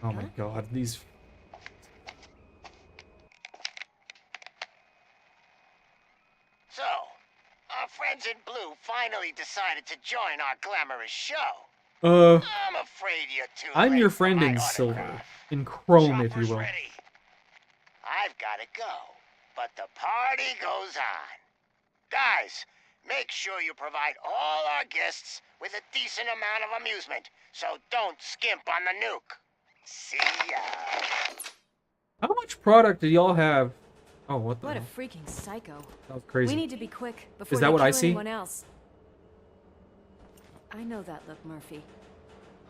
Oh my god, these... So, our friends in blue finally decided to join our glamorous show. I'm afraid you're too I'm late your for friend my in autograph. silver. In chrome, if you will. I I've gotta go. But the party goes on. Guys, make sure you provide all our guests with a decent amount of amusement, so don't skimp on the nuke. See ya. How much product do y'all have? Oh, what the What a hell? freaking psycho. That was crazy. We need to be quick before Is that they what kill I see? anyone else. I know that look, Murphy.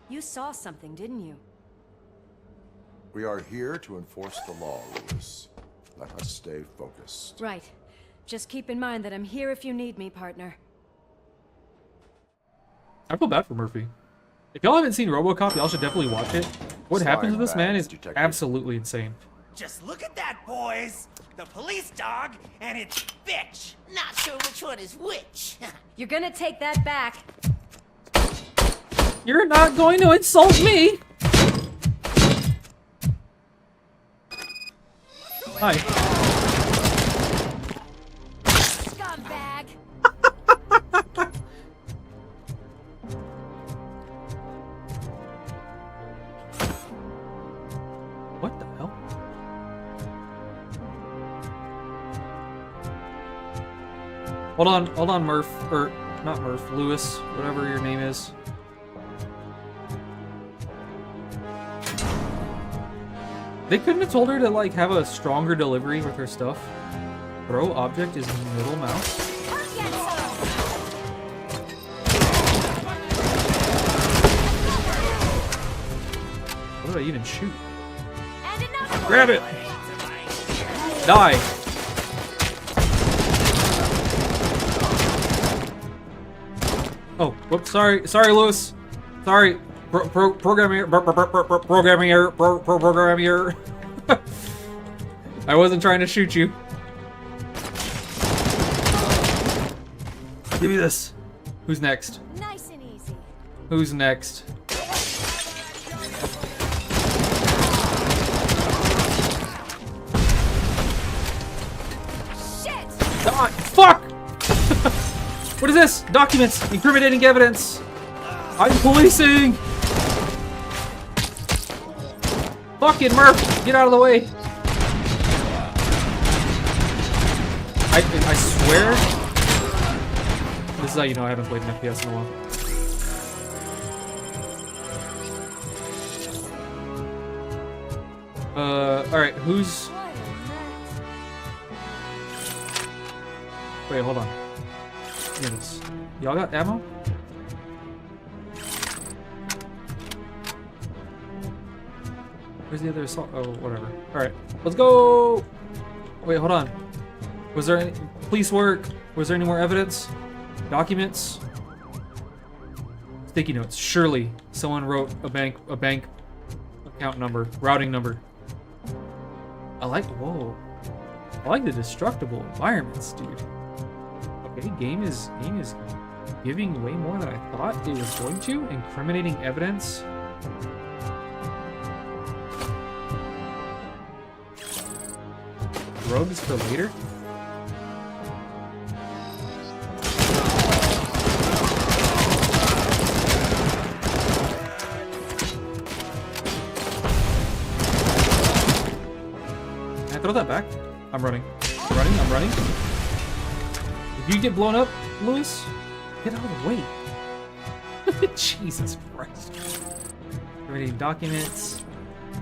You saw something, didn't you? We are here to enforce the law, Lewis. Let us stay focused. Right. Just keep in mind that I'm here if you need me, partner. I feel bad for Murphy. If y'all haven't seen RoboCop, y'all should definitely watch it. What happens to this man is absolutely insane. Just look at that, boys! The police dog and its bitch! Not sure which one is which. You're gonna take that back. You're not going to insult me! Hi. Scumbag! What the hell? Hold on, Murph, or not Murph, Lewis, whatever your name is. They couldn't have told her to like have a stronger delivery with her stuff. Throw object is middle mouse. What did I even shoot? Grab it! Die! Oh, whoops, sorry, Lewis. Sorry. Programming error. I wasn't trying to shoot you. Give me this. Who's next? Nice and easy. Who's next? Shit! Fuck! What is this? Documents. Incriminating evidence. I'm policing! Fucking Murph! Get out of the way! I swear... This is how you know I haven't played an FPS in a while. Alright, who's... Wait, hold on. Look at this. Y'all got ammo? Where's the other assault? Oh, whatever. Alright, let's go! Wait, hold on. Was there any police work? Was there any more evidence? Documents? Sticky notes. Surely someone wrote a bank account number, routing number. I like, whoa. I like the destructible environments, dude. Okay, game is giving way more than I thought it was going to. Incriminating evidence. Drugs for later? Can I throw that back? I'm running. I'm running. If you get blown up, Lewis, get out of the way. Jesus Christ. Reading documents.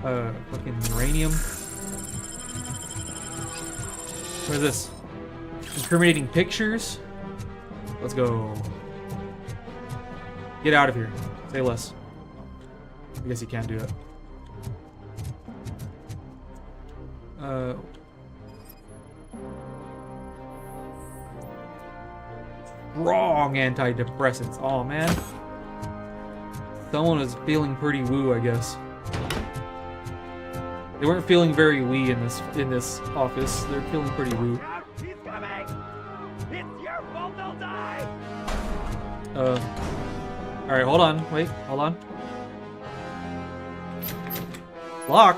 Fucking uranium. What is this? Incriminating pictures? Let's go. Get out of here. Say less. I guess you can't do it. Wrong antidepressants. Oh man. Someone was feeling pretty woo, I guess. They weren't feeling very wee in this office. They're feeling pretty woo. He's coming! It's your fault they'll die! Alright, hold on. Wait, hold on. Lock.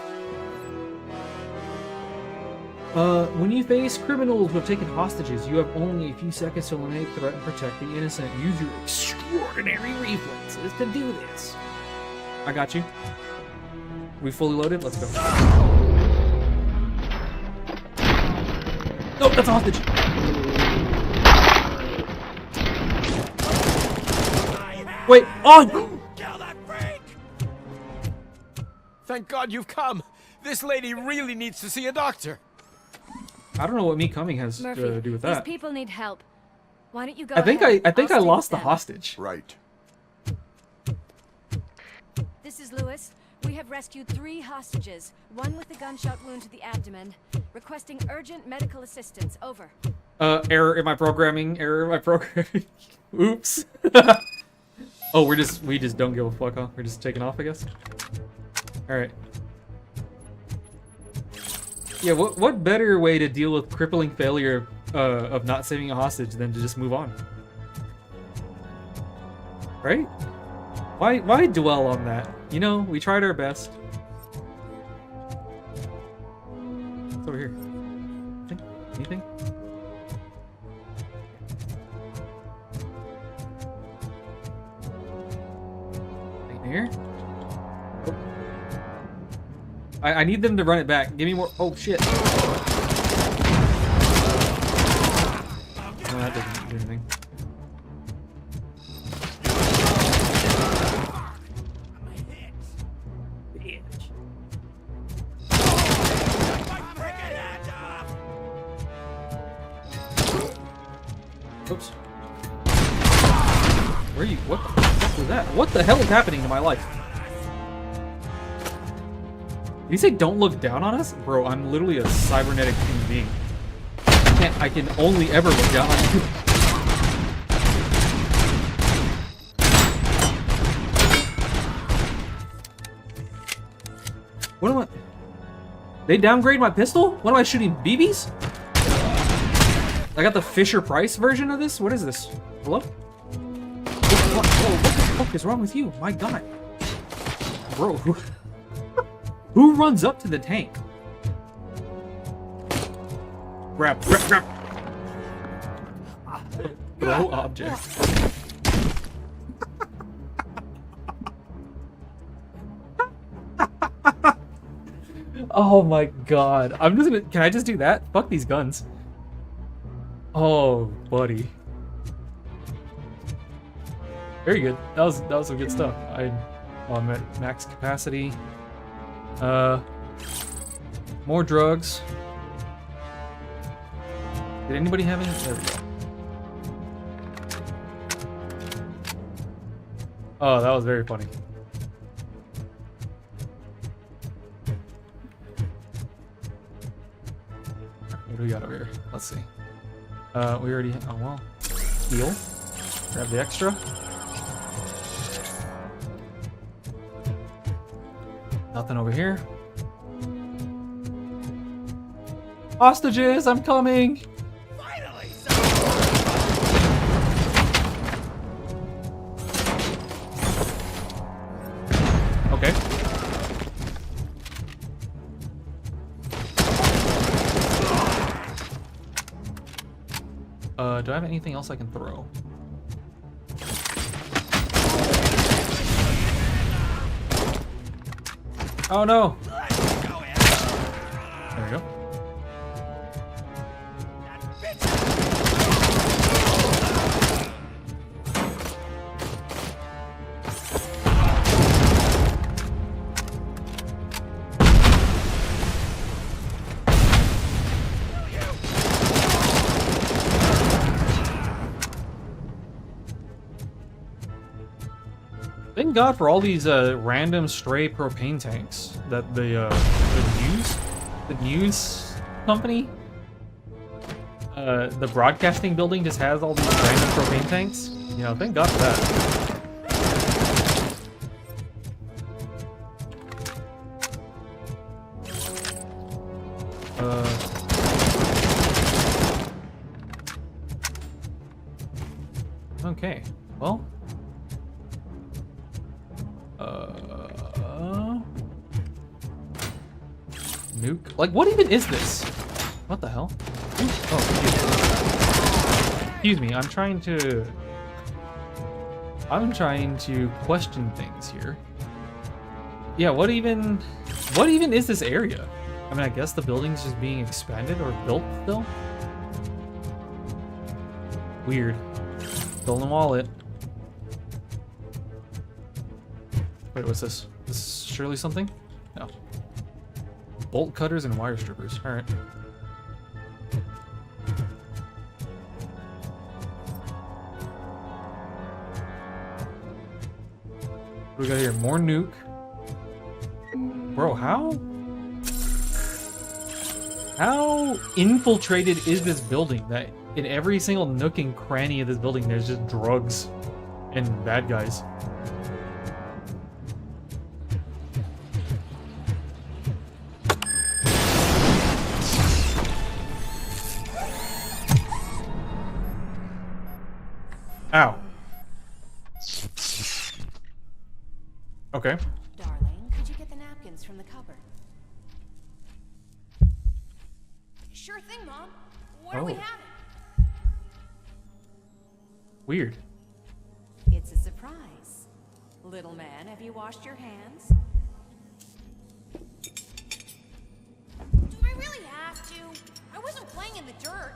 When you face criminals who have taken hostages, you have only a few seconds to eliminate, threat, and protect the innocent. Use your extraordinary reflexes to do this. I got you. We fully loaded? Let's go. Nope, that's a hostage. Wait, on! Thank God you've come. This lady really needs to see a doctor. I don't know what me coming has Murphy, to do with these that. people need help. Why don't you go I think ahead? I think I I'll stay lost with the them. hostage. Right. This is Lewis. We have rescued 3 hostages, one with a gunshot wound to the abdomen, requesting urgent medical assistance. Over. Error in my programming. Error in my programming. Oops. Oh, we just don't give a fuck, huh? We're just taking off, I guess. All right. Yeah. What better way to deal with crippling failure of not saving a hostage than to just move on? Right? Why dwell on that? You know, we tried our best. What's over here? Anything? Anything here? Oh. I need them to run it back. Give me more. Oh shit. No, that doesn't do anything. Oops. Where are you? What the fuck was that? What the hell is happening to my life? Did he say don't look down on us? Bro, I'm literally a cybernetic human being. I can only ever look down on you. What am I? They downgrade my pistol? What am I shooting? BBs? I got the Fisher-Price version of this? What is this? Hello? Whoa, what the fuck is wrong with you? My god. Bro, who runs up to the tank? Grab. Throw object. Oh my god. I'm just gonna... Can I just do that? Fuck these guns. Oh, buddy. Very good. That was some good stuff. I'm at max capacity. More drugs. Did anybody have any? There we go. Oh, that was very funny. What do we got over here? Let's see. We already... Oh, well. Heal. Grab the extra. Nothing over here. Hostages, I'm coming! Finally! Okay. Do I have anything else I can throw? Oh no! There we go. Thank God for all these random stray propane tanks that the news company, the broadcasting building just has all these random propane tanks. You know, thank God for that. Okay, well. Nuke? Like, what even is this? What the hell? Oh, excuse me. I'm trying to question things here. Yeah, what even is this area? I mean, I guess the building's just being expanded or built still? Weird. Stolen wallet. Wait, what's this? This is surely something? No. Bolt cutters and wire strippers. Alright. What do we got here? More nuke. Bro, how infiltrated is this building that in every single nook and cranny of this building there's just drugs and bad guys? Ow. Okay. Darling, could you get the napkins from the cupboard? Sure thing, Mom. What are we Oh. having? Weird. It's a surprise. Little man, have you washed your hands? Do I really have to? I wasn't playing in the dirt.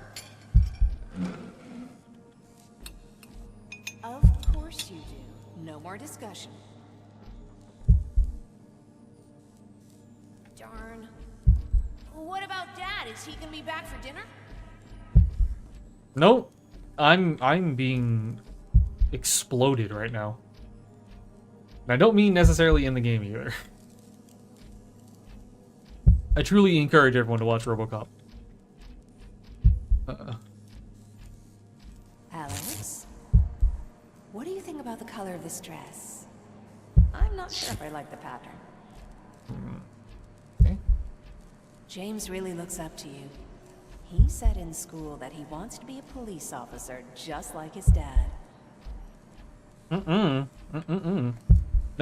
Of course you do. No more discussion. Darn. What about Dad? Is he gonna be back for dinner? Nope. I'm being exploded right now. And I don't mean necessarily in the game either. I truly encourage everyone to watch RoboCop. Alex, what do you think about the color of this dress? I'm not sure if I like the pattern. Okay. James really looks up to you. He said in school that he wants to be a police officer just like his dad. No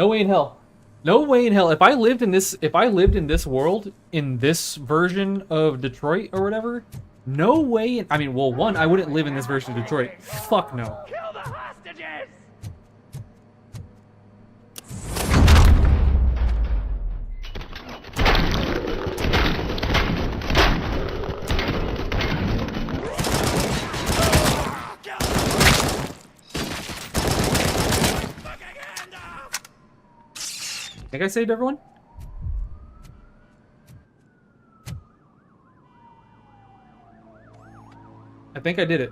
way in hell. No way in hell. If I lived in this world, in this version of Detroit or whatever, no way. I mean, well, one, I wouldn't live in this version of Detroit. Fuck no. Kill the hostages! Think I saved everyone? I think I did it.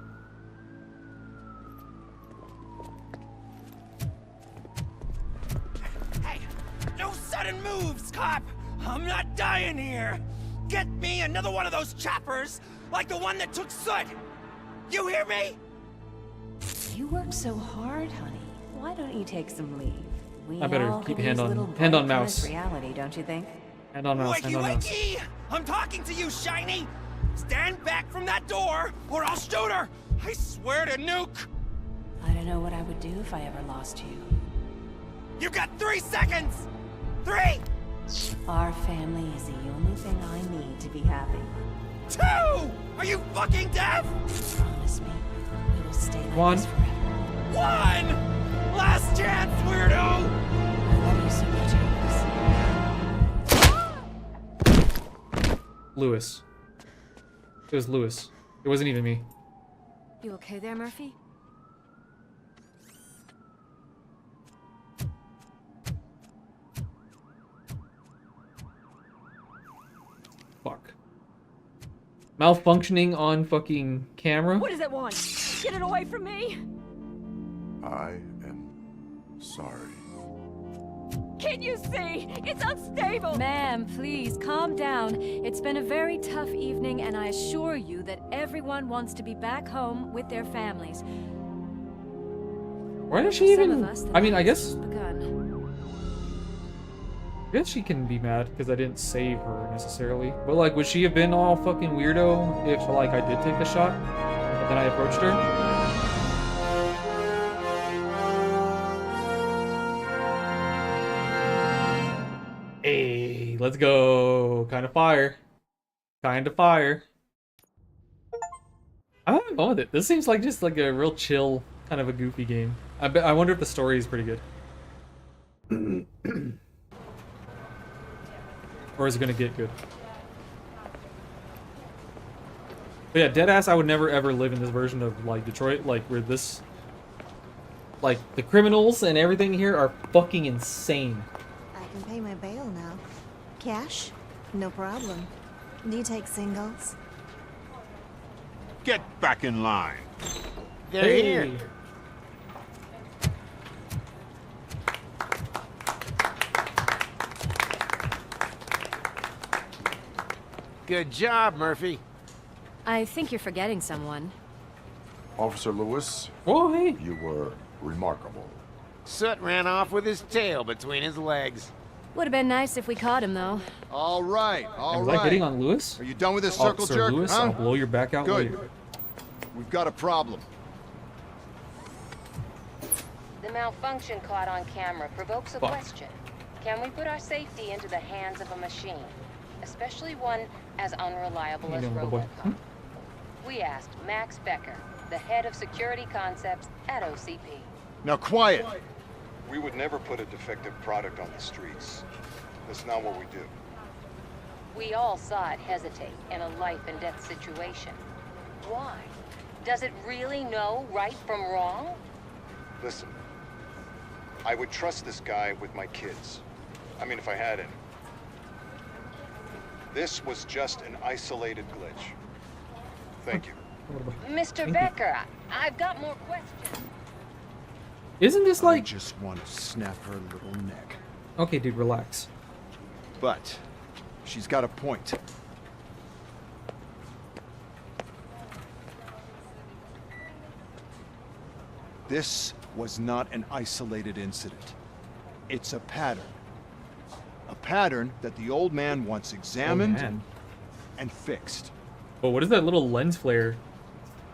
Hey, no sudden moves, cop! I'm not dying here! Get me another one of those choppers, like the one that took Soot! You hear me? You work so hard, honey. Why don't you take some leave? We I better all keep could hand use a on little hand on break from mouse. this reality, don't you think? Hand on mouse. Hand on mouse. Wakey! I'm talking to you, Shiny! Stand back from that door, or I'll shoot her! I swear to nuke! I don't know what I would do if I ever lost you. You got 3 seconds! 3! Our family is the only thing I need to be happy. 2! Are you fucking deaf? Promise me, we will stay like 1. this forever. 1! Last chance, weirdo! I love you so much, Alex. Lewis. It was Lewis. It wasn't even me. You okay there, Murphy? Fuck. Malfunctioning on fucking camera? What does it want? Get it away from me! I am sorry. Can't you see? It's unstable! Ma'am, please calm down. It's been a very tough evening, and I assure you that everyone wants to be back home with their families. Why does she even... I mean, I guess she can be mad because I didn't save her necessarily. But like, would she have been all fucking weirdo if like I did take the shot and then I approached her? Hey, let's go. Kind of fire. Kind of fire. I'm having fun with it. This seems like just like a real chill, kind of a goofy game. I wonder if the story is pretty good. Or is it gonna get good? But yeah, deadass, I would never ever live in this version of like Detroit, like where this, like the criminals and everything here are fucking insane. I can pay my bail now. Cash? No problem. Do you take singles? Get back in line. They're here. Good job, Murphy. I think you're forgetting someone. Officer Lewis, oh, hey. You were remarkable. Soot ran off with his tail between his legs. Would have been nice if we caught him, though. All right, all Was right. I hitting on Lewis? Are you done with this circle Officer jerk? Lewis, huh? I'll blow your back out Good. later. We've got a problem. The malfunction caught on camera provokes a question. Can we put our safety into the hands of a machine? Especially one as unreliable as RoboCop. We asked Max Becker, the head of security concepts at OCP. Now quiet. We would never put a defective product on the streets. That's not what we do. We all saw it hesitate in a life and death situation. Why? Does it really know right from wrong? Listen, I would trust this guy with my kids. I mean, if I had any. This was just an isolated glitch. Thank you. Mr. Becker, I've got more questions. Isn't this like... I just want to snap her little neck. Okay, dude, relax. But she's got a point. This was not an isolated incident. It's a pattern. A pattern that the old man wants examined and fixed. Oh, what is that little lens flare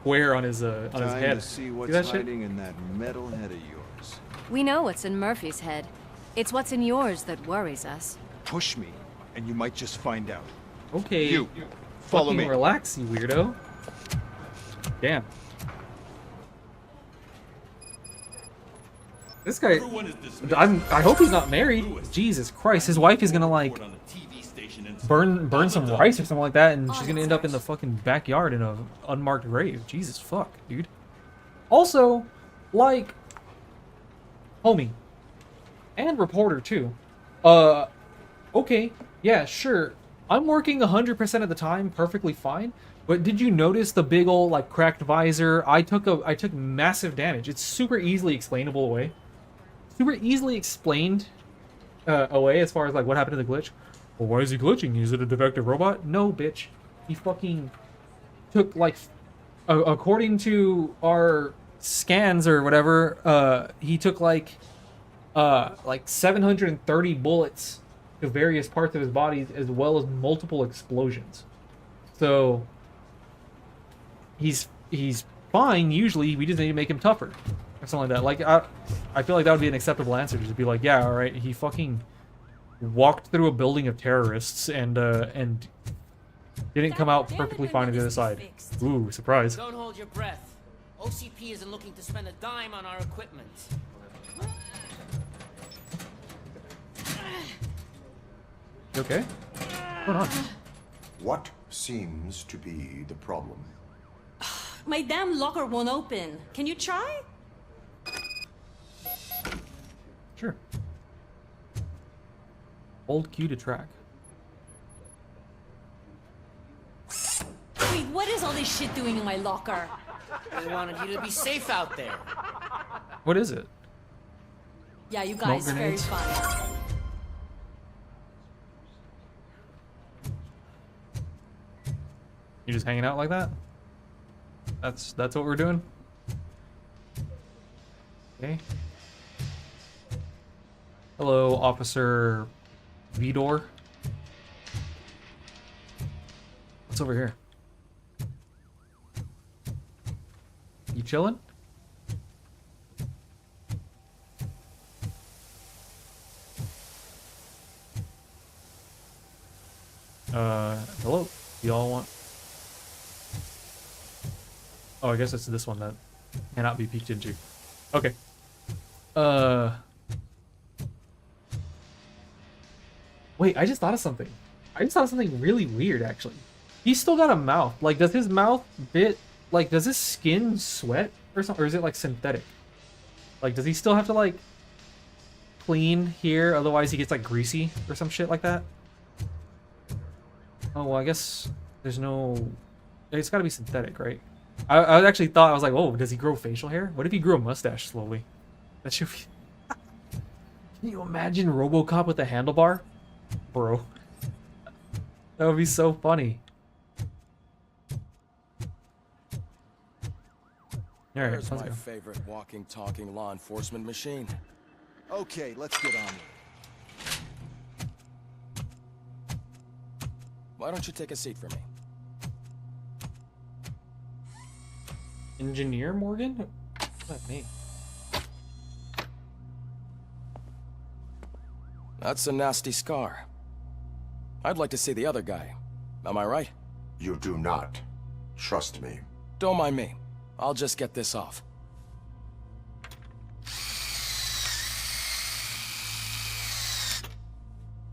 square on his head? To see what's that shit? hiding in that metal head of yours. We know what's in Murphy's head. It's what's in yours that worries us. Push me, and you might just find out. Okay. You, follow fucking me. Relax, you weirdo. Damn. This guy, I hope he's not married. Jesus Christ, his wife is gonna like burn some rice or something like that, and she's gonna end up in the fucking backyard in a unmarked grave. Jesus fuck, dude. Also, like, homie, and reporter too. Okay, yeah, sure. I'm working 100% of the time, perfectly fine. But did you notice the big old like cracked visor? I took massive damage. It's super easily explainable away. Super easily explained away as far as like what happened to the glitch. Well, why is he glitching? Is it a defective robot? No, bitch. He fucking took like, according to our scans or whatever, he took like 730 bullets to various parts of his body, as well as multiple explosions. So he's fine usually. We just need to make him tougher or something like that. Like I feel like that would be an acceptable answer, just to be like, yeah, all right, he fucking walked through a building of terrorists and didn't come out perfectly fine on the other side. Ooh, surprise. Don't hold your breath. OCP isn't looking to spend a dime on our equipment. You okay? What's going on? What seems to be the problem? My damn locker won't open. Can you try? Sure. Hold Q to track. Wait, what is all this shit doing in my locker? We wanted you to be safe out there. What is it? Yeah, you Smoke guys, very grenades? fun. You just hanging out like that? That's what we're doing? Okay. Hello, Officer Vidor. What's over here? You chilling? Hello? Y'all want... Oh, I guess it's this one that cannot be peeked into. Okay. Wait, I just thought of something. I just thought of something really weird, actually. He's still got a mouth. Like, does his mouth bit... Like, does his skin sweat or something? Or is it, like, synthetic? Like, does he still have to, like, clean here? Otherwise he gets, like, greasy or some shit like that? Oh, well, I guess there's no... It's gotta be synthetic, right? I actually thought, I was like, oh, does he grow facial hair? What if he grew a mustache slowly? That should be... Can you imagine RoboCop with a handlebar? Bro. That would be so funny. All right, Where's let's my go. favorite walking, talking law enforcement machine? Okay, let's get on with it. Why don't you take a seat for me? Engineer Morgan? What's that mean? That's a nasty scar. I'd like to see the other guy. Am I right? You do not. Trust me. Don't mind me. I'll just get this off.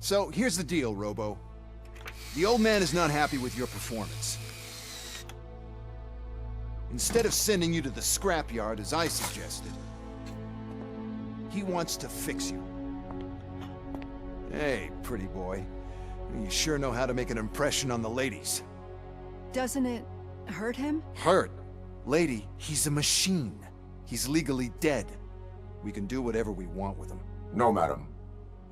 So, here's the deal, Robo. The old man is not happy with your performance. Instead of sending you to the scrapyard as I suggested, he wants to fix you. Hey, pretty boy. You sure know how to make an impression on the ladies. Doesn't it hurt him? Hurt? Lady, he's a machine. He's legally dead. We can do whatever we want with him. No, madam.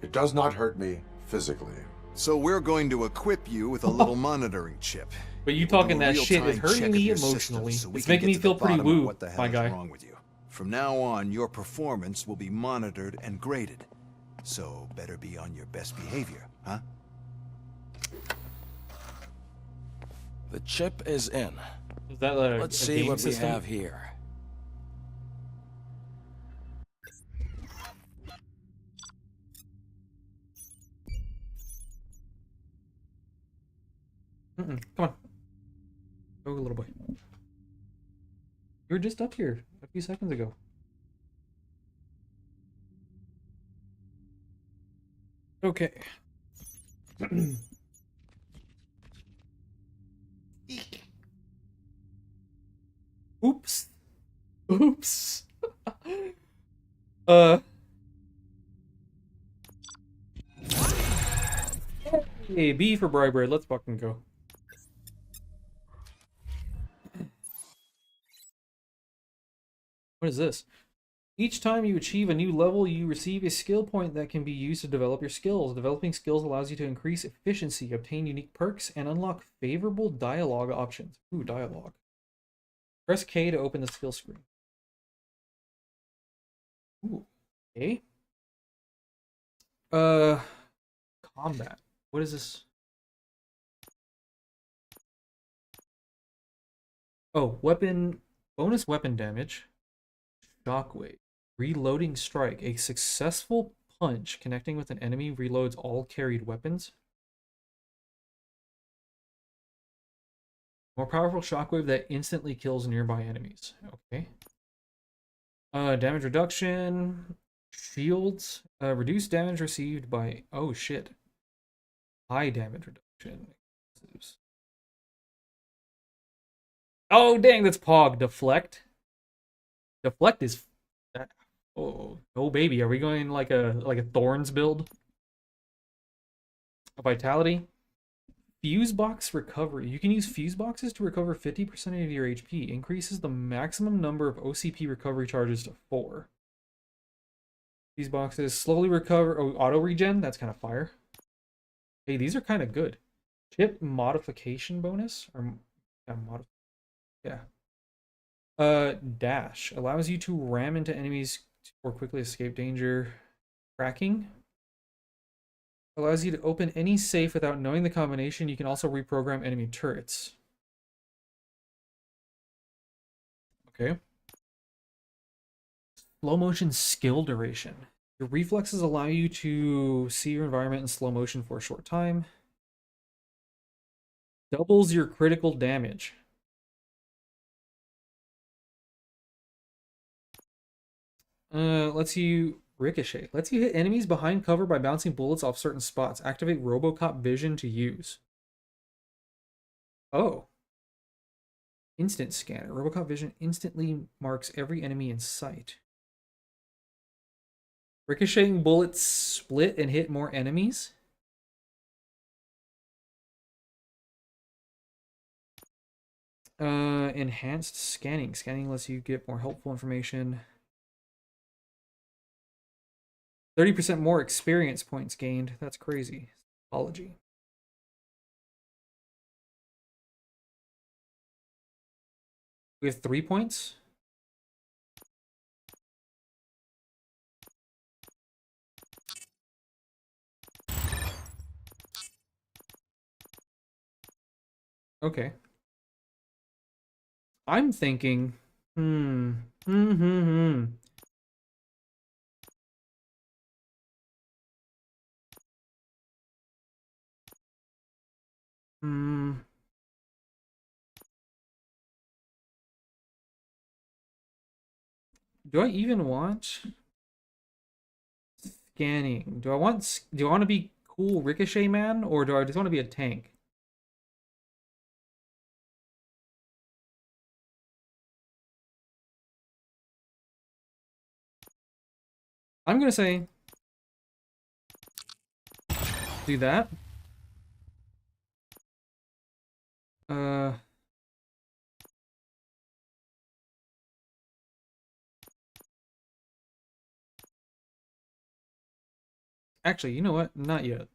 It does not hurt me physically. So we're going to equip you with a little monitoring chip. But you talking that shit is hurting me emotionally. It's making me feel pretty woo, my guy. Wrong with you. From now on, your performance will be monitored and graded. So better be on your best behavior, huh? The chip is in. Is that like Let's see what we have here. Come on. Go, little boy. You were just up here a few seconds ago. Okay. Oops. Oops. Hey, B for bribery. Let's fucking go. What is this? Each time you achieve a new level, you receive a skill point that can be used to develop your skills. Developing skills allows you to increase efficiency, obtain unique perks, and unlock favorable dialogue options. Ooh, dialogue. Press K to open the skill screen. Ooh, okay. Combat. What is this? Oh, weapon, bonus weapon damage. Shockwave. Reloading strike. A successful punch connecting with an enemy reloads all carried weapons. More powerful shockwave that instantly kills nearby enemies. Okay. Damage reduction. Shields. Reduce damage received by... Oh, shit. High damage reduction. Oh, dang, that's Pog. Deflect. Deflect is... Oh, oh, baby. Are we going like a Thorns build? A Vitality. Fuse box recovery. You can use fuse boxes to recover 50% of your HP. Increases the maximum number of OCP recovery charges to 4. Fuse boxes slowly recover. Oh, auto regen. That's kind of fire. Hey, these are kind of good. Chip modification bonus or yeah. Dash allows you to ram into enemies or quickly escape danger. Cracking allows you to open any safe without knowing the combination. You can also reprogram enemy turrets. Okay. Slow motion skill duration. Your reflexes allow you to see your environment in slow motion for a short time. Doubles your critical damage. Lets you ricochet. Lets you hit enemies behind cover by bouncing bullets off certain spots. Activate RoboCop vision to use. Oh. Instant scanner. RoboCop vision instantly marks every enemy in sight. Ricocheting bullets split and hit more enemies? Enhanced scanning. Scanning lets you get more helpful information. 30% more experience points gained. That's crazy. Psychology. We have 3 points? Okay. I'm thinking, Hmm. Do I even want scanning? Do I want to be cool Ricochet Man, or do I just want to be a tank? I'm gonna say do that. Actually, you know what? Not yet.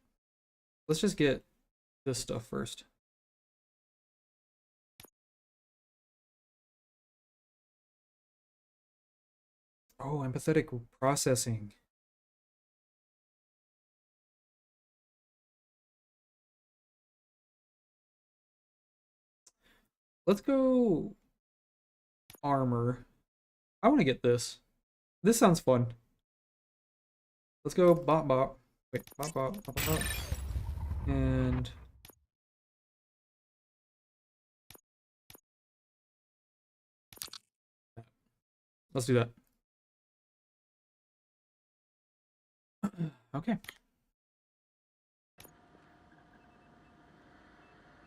Let's just get this stuff first. Oh, empathetic processing. Let's go armor. I want to get this. This sounds fun. Let's go bop bop. Wait, bop bop, bop bop. And let's do that. Okay.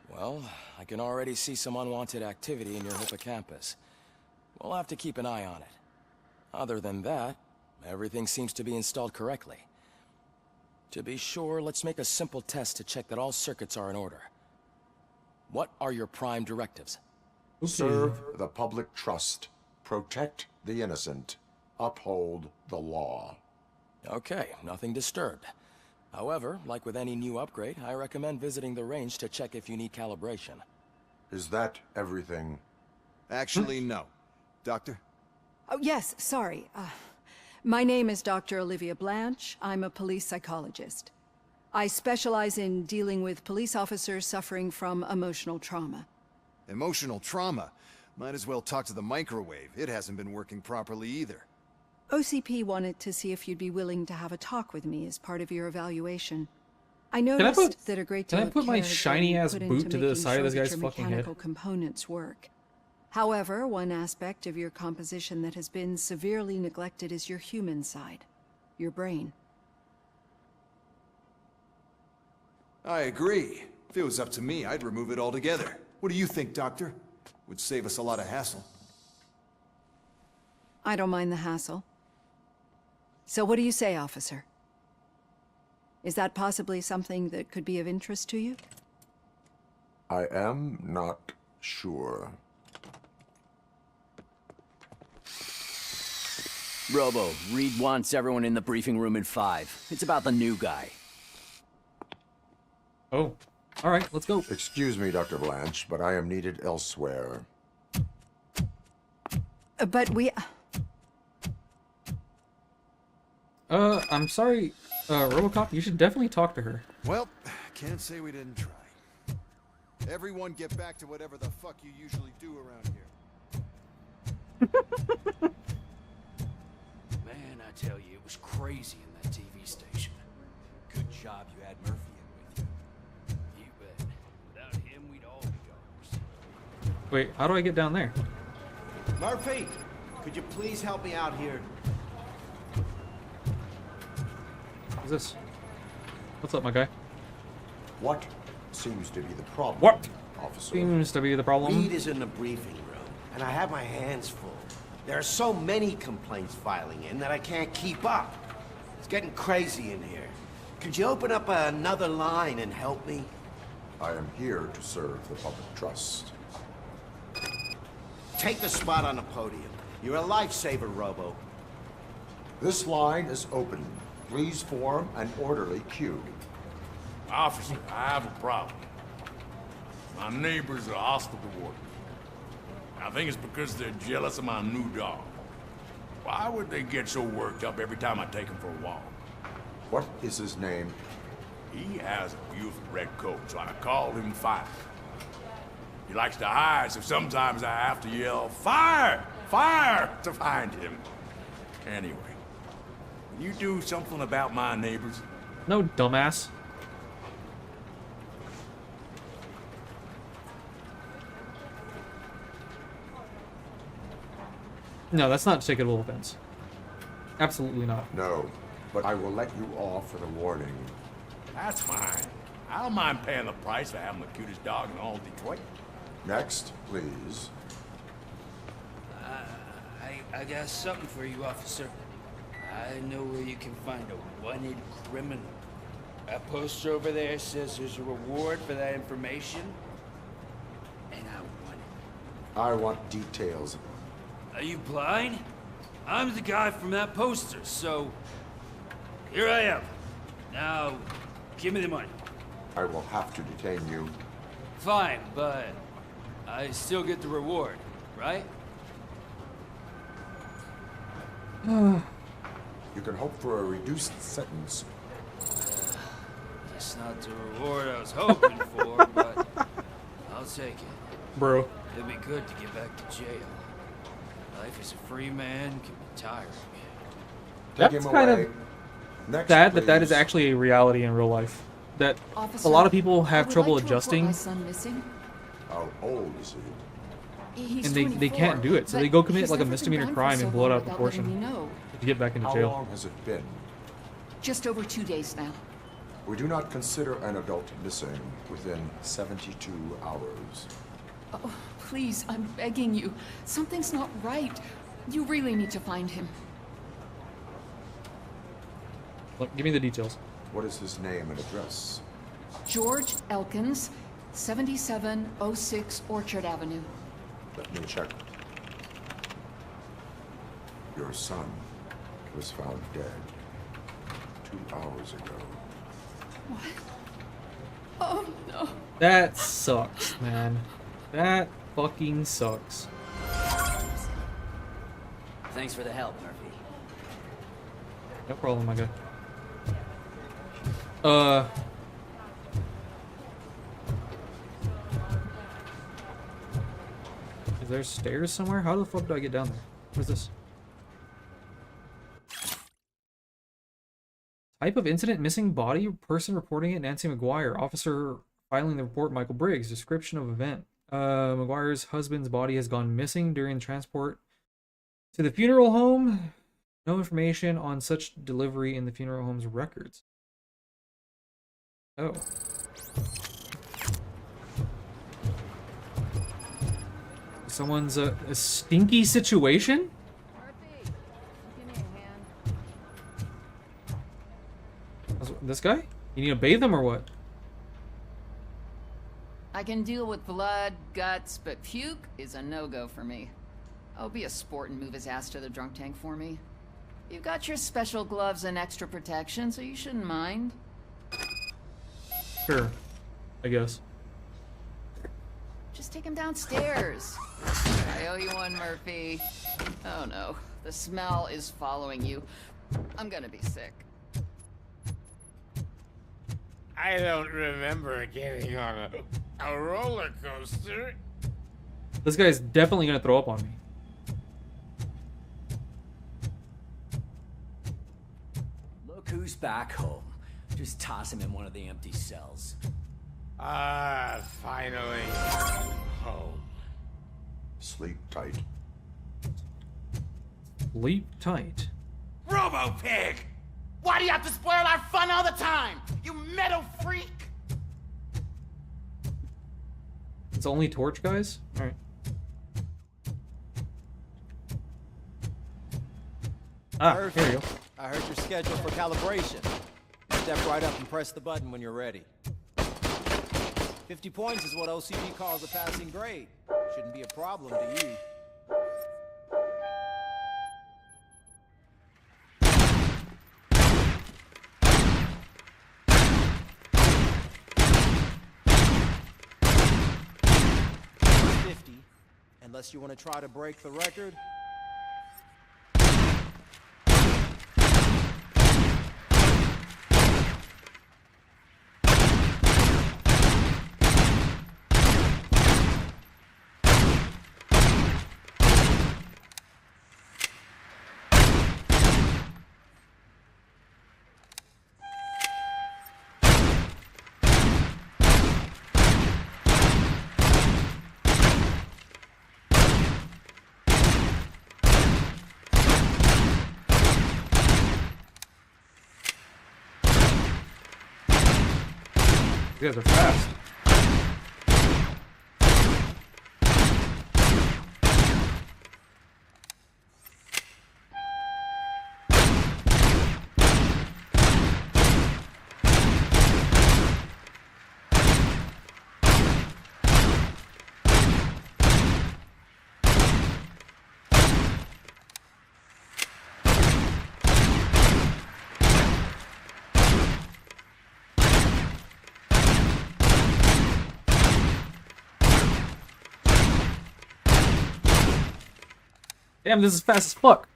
Well, I can already see some unwanted activity in your hippocampus. We'll have to keep an eye on it. Other than that, everything seems to be installed correctly. To be sure, let's make a simple test to check that all circuits are in order. What are your prime directives? Serve the public trust. Protect the innocent. Uphold the law. Okay, nothing disturbed. However, like with any new upgrade, I recommend visiting the range to check if you need calibration. Is that everything? Actually, no. Doctor? Oh, yes, sorry. My name is Dr. Olivia Blanche. I'm a police psychologist. I specialize in dealing with police officers suffering from emotional trauma. Emotional trauma? Might as well talk to the microwave. It hasn't been working properly either. OCP wanted to see if you'd be willing to have a talk with me as part of your evaluation. I noticed that a great deal of Can I put my care has been shiny ass put boot into to the making side of this sure guy's that your fucking head? mechanical components work. However, one aspect of your composition that has been severely neglected is your human side, your brain. I agree. If it was up to me, I'd remove it altogether. What do you think, Doctor? Would save us a lot of hassle. I don't mind the hassle. So what do you say, officer? Is that possibly something that could be of interest to you? I am not sure. Robo, Reed wants everyone in the briefing room in 5. It's about the new guy. Oh, all right, let's go. Excuse me, Dr. Blanche, but I am needed elsewhere. But we... I'm sorry, RoboCop, you should definitely talk to her. Well, can't say we didn't try. Everyone get back to whatever the fuck you usually do around here. Man, I tell you, it was crazy in that TV station. Good job you had Murphy in with you. You bet. Without him, we'd all be goners. Wait, how do I get down there? Murphy, could you please help me out here? What's this? What's up, my guy? What seems to be the problem? What? officer. Seems to be the problem. Reed is in the briefing room, and I have my hands full. There are so many complaints filing in that I can't keep up. It's getting crazy in here. Could you open up another line and help me? I am here to serve the public trust. Take the spot on the podium. You're a lifesaver, Robo. This line is open. Please form an orderly queue. Officer, I have a problem. My neighbors are hostile toward me. I think it's because they're jealous of my new dog. Why would they get so worked up every time I take him for a walk? What is his name? He has a beautiful red coat, so I call him Fire. He likes to hide, so sometimes I have to yell, "Fire! Fire!" to find him. Anyway, can you do something about my neighbors? No, dumbass. No, that's not a ticketable offense. Absolutely not. No, but I will let you off with a warning. That's fine. I don't mind paying the price for having the cutest dog in all Detroit. Next, please. I got something for you, officer. I know where you can find a wanted criminal. That poster over there says there's a reward for that information, and I want it. I want details. Are you blind? I'm the guy from that poster, so here I am. Now, give me the money. I will have to detain you. Fine, but I still get the reward, right? You can hope for a reduced sentence. That's not the reward I was hoping for, but I'll take it. Bro. It'd be good to get back to jail. Life as a free man can be tiring. That's kind of sad that that is actually a reality in real life. That Officer, a lot of people have I would trouble like to report adjusting, my son missing. How old is he? He's and they 24, can't do it. So but they go commit he's like a never been misdemeanor gone for crime so and blow it long out of without letting proportion me know. to get back into How jail. long has it been? Just over 2 days now. We do not consider an adult missing within 72 hours. Oh, please, I'm begging you. Something's not right. You really need to find him. Look, give me the details. What is his name and address? George Elkins, 7706 Orchard Avenue. Let me check. Your son was found dead 2 hours ago. What? Oh, no. That sucks, man. That fucking sucks. Thanks for the help, Murphy. No problem, my guy. Is there stairs somewhere? How the fuck do I get down there? What is this? Type of incident: missing body, person reporting it, Nancy McGuire. Officer filing the report, Michael Briggs. Description of event: McGuire's husband's body has gone missing during transport to the funeral home. No information on such delivery in the funeral home's records. Oh. Someone's a stinky situation? This guy? You need to bathe him or what? I can deal with blood, guts, but puke is a no-go for me. Oh, be a sport and move his ass to the drunk tank for me. You've got your special gloves and extra protection, so you shouldn't mind. Sure. I guess. Just take him downstairs. I owe you one, Murphy. Oh no, the smell is following you. I'm gonna be sick. I don't remember getting on a roller coaster. This guy's definitely gonna throw up on me. Look who's back home. Just toss him in one of the empty cells. Finally home. Sleep tight. Sleep tight. RoboPig! Why do you have to spoil our fun all the time? You metal freak! It's only torch guys? Alright. Ah, here we go. I heard you're scheduled for calibration. Step right up and press the button when you're ready. 50 points is what OCP calls a passing grade. Shouldn't be a problem to you. Unless you want to try to break the record. You guys are fast. Damn, this is fast as fuck.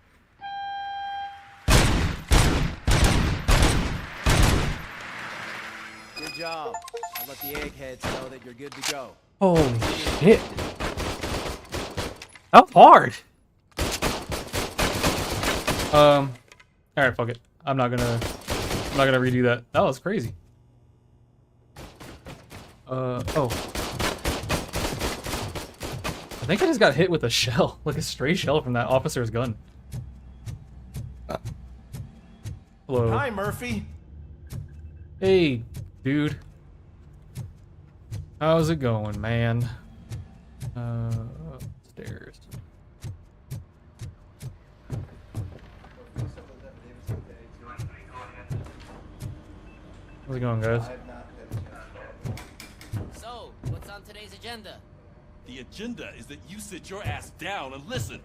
Good job. I'll let the eggheads know that you're good to go. Holy shit. That was hard. Alright, fuck it. I'm not gonna redo that. That was crazy. Oh. I think I just got hit with a shell, like a stray shell from that officer's gun. Hello. Hi, Murphy. Hey, dude. How's it going, man? Upstairs. How's it going, guys? So, what's on today's agenda? The agenda is that you sit your ass down and listen.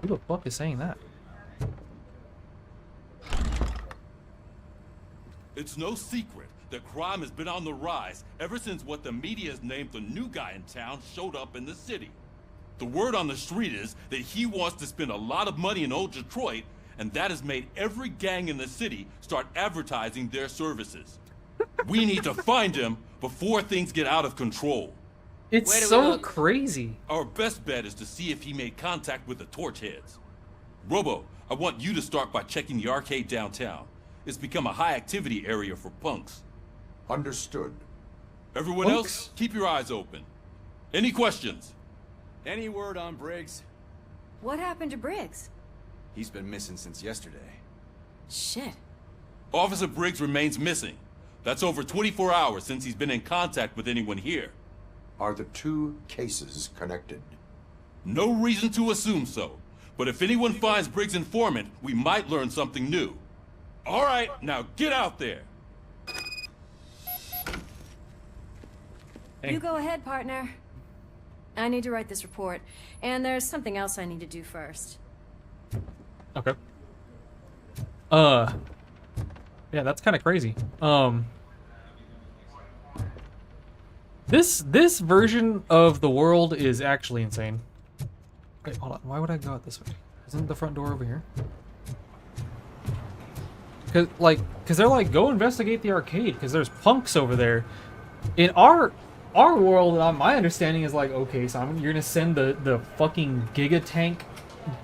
Who the fuck is saying that? It's no secret that crime has been on the rise ever since what the media has named the new guy in town showed up in the city. The word on the street is that he wants to spend a lot of money in old Detroit, and that has made every gang in the city start advertising their services. We need to find him before things get out of control. It's so crazy. Our best bet is to see if he made contact with the torch heads. Robo, I want you to start by checking the arcade downtown. It's become a high-activity area for punks. Understood. Everyone else, keep your eyes open. Any questions? Any word on Briggs? What happened to Briggs? He's been missing since yesterday. Shit. Officer Briggs remains missing. That's over 24 hours since he's been in contact with anyone here. Are the two cases connected? No reason to assume so. But if anyone finds Briggs' informant, we might learn something new. All right, now get out there. You go ahead, partner. I need to write this report, and there's something else I need to do first. Okay. Yeah, that's kind of crazy. This version of the world is actually insane. Wait, hold on. Why would I go out this way? Isn't the front door over here? Cause they're like, go investigate the arcade because there's punks over there. In our world, my understanding is like, okay, so you're gonna send the fucking Giga Tank,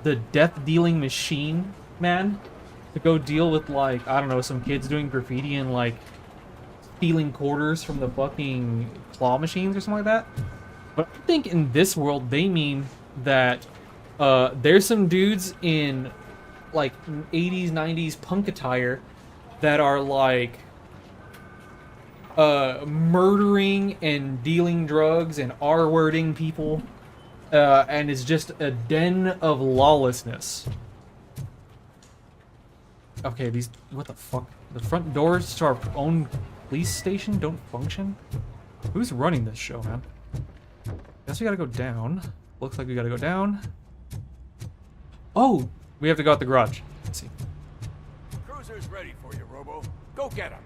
the death dealing machine man, to go deal with, like, I don't know, some kids doing graffiti and like stealing quarters from the fucking claw machines or something like that. But I think in this world they mean that there's some dudes in like 80s 90s punk attire that are like, murdering and dealing drugs and R-wording people, and is just a den of lawlessness. Okay, these... What the fuck? The front doors to our own police station don't function? Who's running this show, man? Guess we gotta go down. Looks like we gotta go down. Oh! We have to go out the garage. Let's see. Cruiser's ready for you, Robo. Go get him.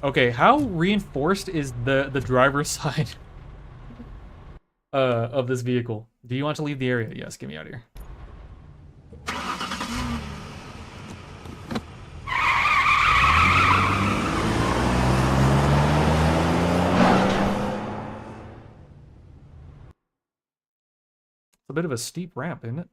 Okay, how reinforced is the driver's side of this vehicle? Do you want to leave the area? Yes, get me out of here. It's a bit of a steep ramp, isn't it?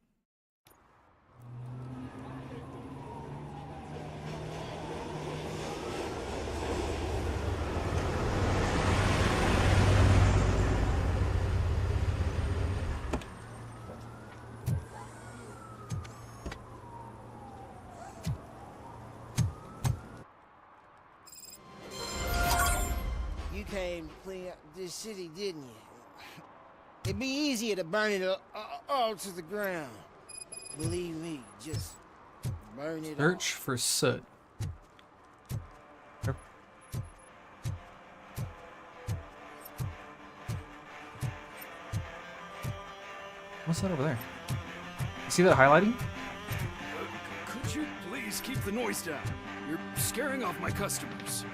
You came to clean up this city, didn't you? It'd be easier to burn it all to the ground. Believe me, just burn it Search for soot. Yep. What's that over there? You see that highlighting? Could you please keep the noise down? You're scaring off my customers.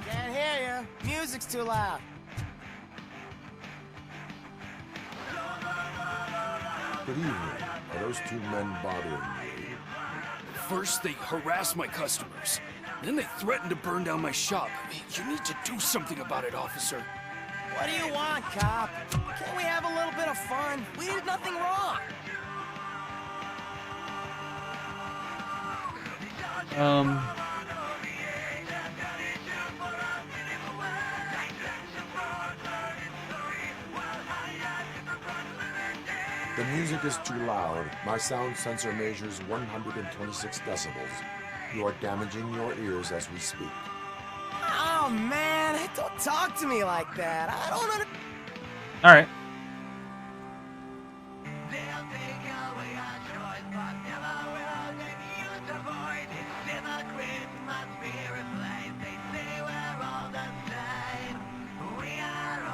Can't hear you. Music's too loud. Good evening. Are those two men bothering you? First, they harass my customers. Then they threaten to burn down my shop. You need to do something about it, officer. What do you want, cop? Can't we have a little bit of fun? We did nothing wrong. The music is too loud. My sound sensor measures 126 decibels. You are damaging your ears as we speak. Oh, man. Don't talk to me like that. I don't under... All right.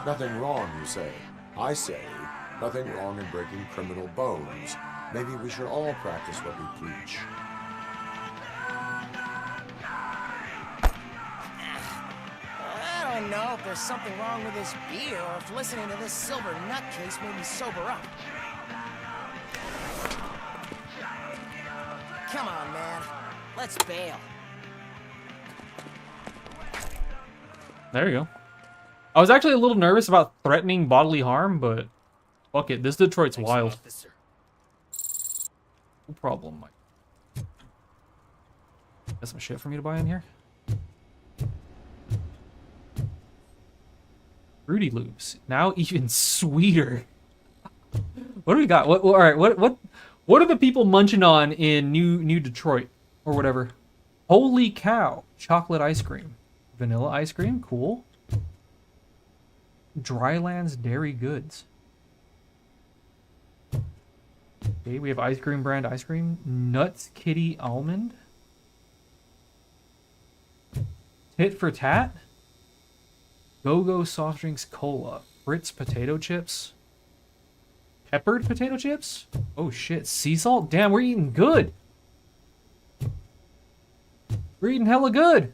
Nothing wrong, you say. I say, nothing wrong in breaking criminal bones. Maybe we should all practice what we preach. I don't know if there's something wrong with this beer or if listening to this silver nutcase made me sober up. Come on, man. Let's bail. There you go. I was actually a little nervous about threatening bodily harm, but fuck it. This Detroit's wild. No problem, Mike. Got some shit for me to buy in here? Fruity Loops. Now even sweeter. What do we got? All right, what are the people munching on in New Detroit or whatever? Holy cow! Chocolate ice cream, vanilla ice cream, cool. Drylands Dairy Goods. Okay, we have ice cream brand ice cream. Nuts Kitty Almond. Tit for Tat. Go-Go Soft Drinks Cola. Fritz Potato Chips. Peppered potato chips? Oh shit, sea salt? Damn, we're eating good. We're eating hella good.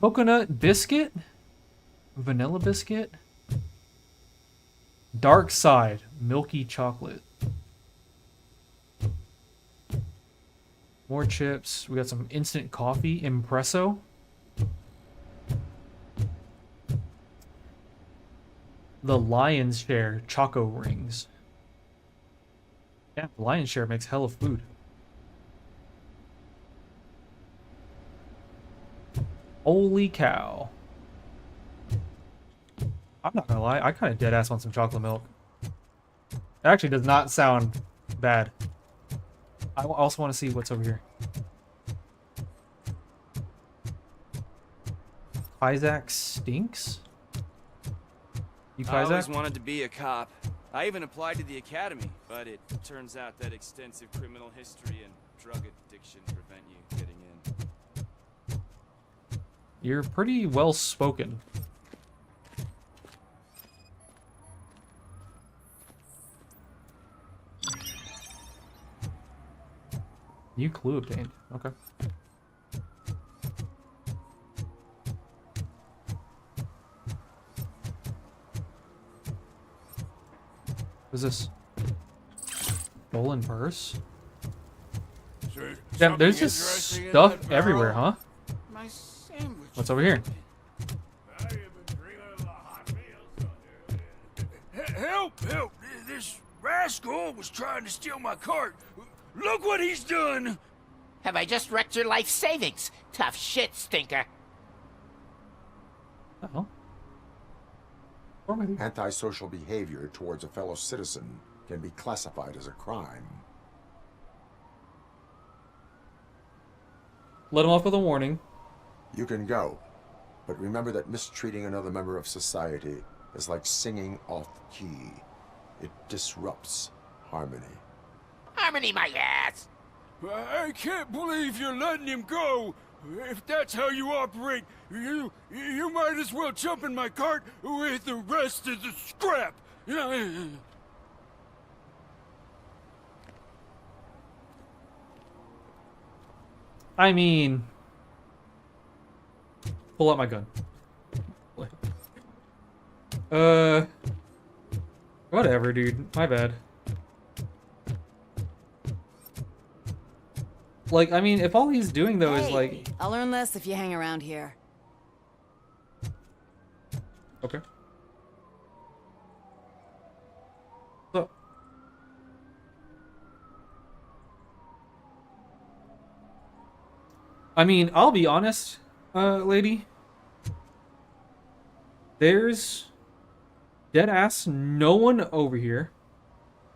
Coconut biscuit? Vanilla biscuit? Dark Side, milky chocolate. More chips. We got some instant coffee, Impresso. The Lion's Share Choco Rings. Yeah, Lion's Share makes hella food. Holy cow. I'm not gonna lie, I kind of dead-ass want some chocolate milk. It actually does not sound bad. I also want to see what's over here. Isaac stinks? You I always Isaac? wanted to be a cop. I even applied to the academy, but it turns out that extensive criminal history and drug addiction prevent you getting in. You're pretty well spoken. New clue obtained. Okay. What's this? Stolen purse? Damn, there's just stuff everywhere, huh? My sandwich. What's over here? Help! Help! This rascal was trying to steal my cart. Look what he's done! Have I just wrecked your life savings? Tough shit, stinker. Uh-oh. Antisocial behavior towards a fellow citizen can be classified as a crime. Let him off with a warning. You can go, but remember that mistreating another member of society is like singing off key. It disrupts harmony. Harmony, my ass! I can't believe you're letting him go. If that's how you operate, you might as well jump in my cart with the rest of the scrap. I mean, pull out my gun. Whatever, dude. My bad. Like, I mean, if all he's doing though is like, I'll learn less if you hang around here. okay. So, I mean, I'll be honest, lady. There's dead ass no one over here.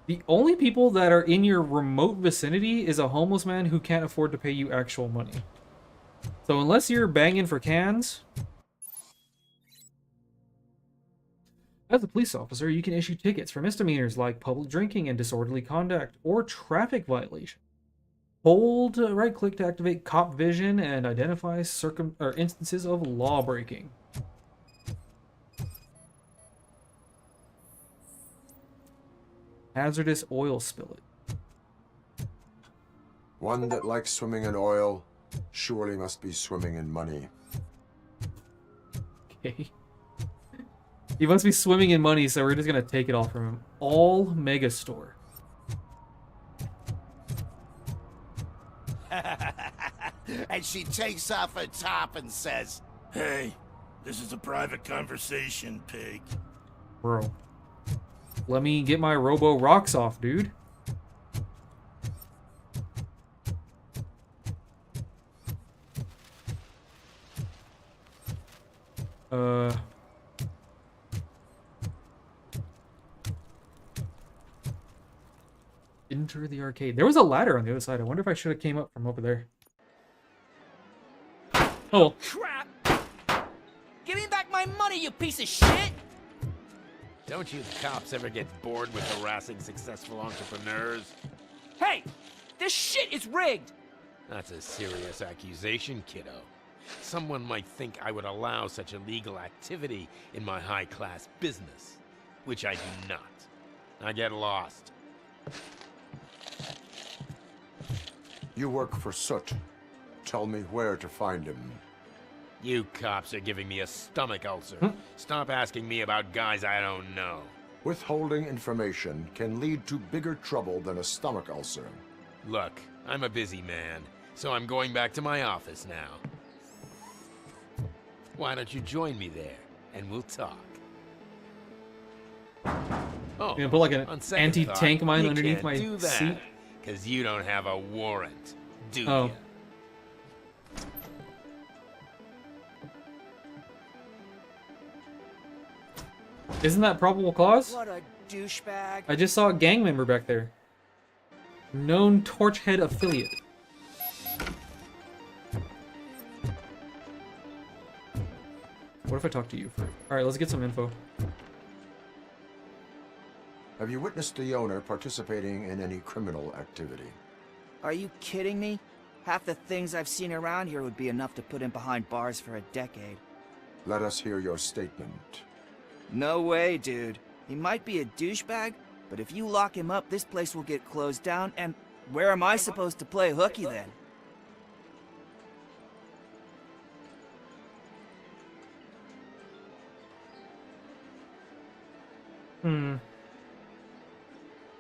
The only people that are in your remote vicinity is a homeless man who can't afford to pay you actual money. So unless you're banging for cans, as a police officer, you can issue tickets for misdemeanors like public drinking and disorderly conduct or traffic violation. Hold right click to activate cop vision and identify instances of law breaking. Hazardous oil spillage. One that likes swimming in oil surely must be swimming in money. Okay. He must be swimming in money, so we're just gonna take it all from him. All mega store. And she takes off her top and says, Hey, this is a private conversation, pig. Bro. Let me get my Robo rocks off, dude. Enter the arcade. There was a ladder on the other side. I wonder if I should have came up from over there. Oh. Crap! Give me back my money, you piece of shit! Don't you cops ever get bored with harassing successful entrepreneurs? Hey! This shit is rigged! That's a serious accusation, kiddo. Someone might think I would allow such illegal activity in my high-class business, which I do not. I get lost. You work for Soot. Tell me where to find him. You cops are giving me a stomach ulcer. Stop asking me about guys I don't know. Withholding information can lead to bigger trouble than a stomach ulcer. Look, I'm a busy man, so I'm going back to my office now. Why don't you join me there, and we'll talk. Oh, You gonna put like an anti-tank mine underneath my seat? Because you don't have a warrant, do Oh. you? Isn't that probable cause? What a douchebag. I just saw a gang member back there. Known Torchhead affiliate. What if I talk to you first? Alright, let's get some info. Have you witnessed the owner participating in any criminal activity? Are you kidding me? Half the things I've seen around here would be enough to put him behind bars for a decade. Let us hear your statement. No way, dude. He might be a douchebag, but if you lock him up, this place will get closed down, and where am I supposed to play hooky then?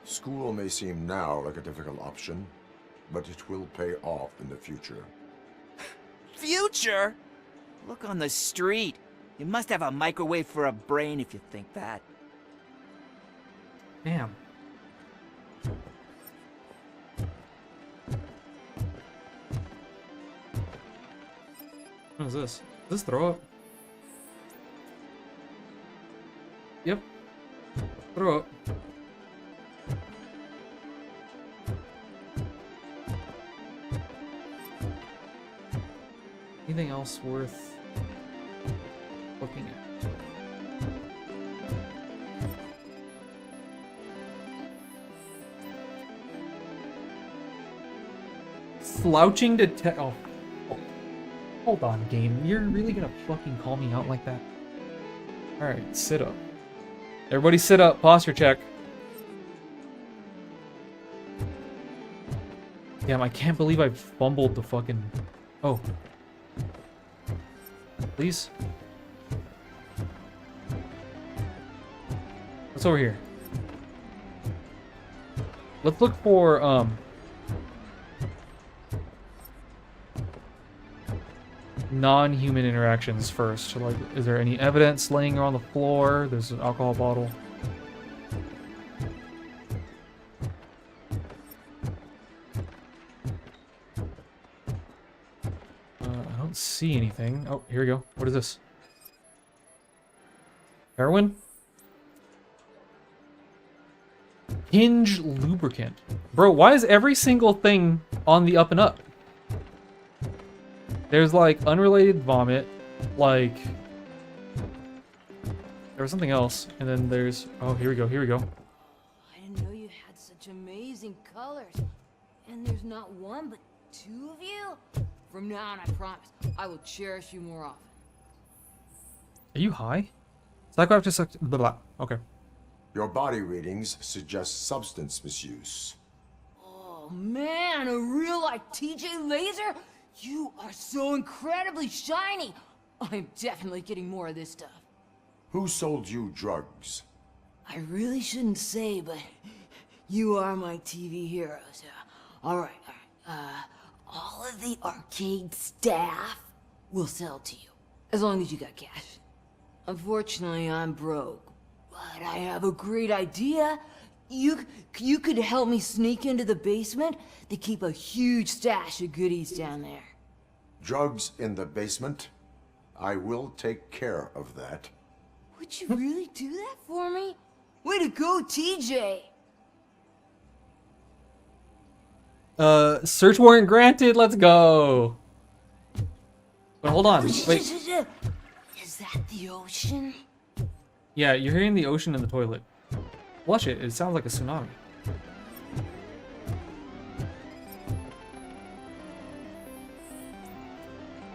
School may seem now like a difficult option, but it will pay off in the future. Future? Look on the street. You must have a microwave for a brain if you think that. Damn. What is this? Is this throw up? Yep. Throw up. Anything else worth looking at? Slouching oh. Hold on, game. You're really gonna fucking call me out like that? Alright, sit up. Everybody sit up. Posture check. Damn, I can't believe I fumbled the fucking... Oh. Please? What's over here? Let's look for, non-human interactions first. Like, is there any evidence laying around the floor? There's an alcohol bottle. I don't see anything. Oh, here we go. What is this? Heroin? Hinge lubricant. Bro, why is every single thing on the up and up? There's like unrelated vomit, like there was something else, and then there's oh here we go. I didn't know you had such amazing colors. And there's not one but two of you? From now on, I promise, I will cherish you more often. Are you high? Psychoactive blah blah. Okay. Your body readings suggest substance misuse. Oh man, a real like TJ Laser? You are so incredibly shiny! I'm definitely getting more of this stuff. Who sold you drugs? I really shouldn't say, but you are my TV heroes. Alright. All of the arcade staff will sell to you, as long as you got cash. Unfortunately, I'm broke, but I have a great idea. You could help me sneak into the basement. They keep a huge stash of goodies down there. Drugs in the basement? I will take care of that. Would you really do that for me? Way to go, TJ! Search warrant granted, let's go! But hold on, wait. Is that the ocean? Yeah, you're hearing the ocean in the toilet. Flush it, it sounds like a tsunami.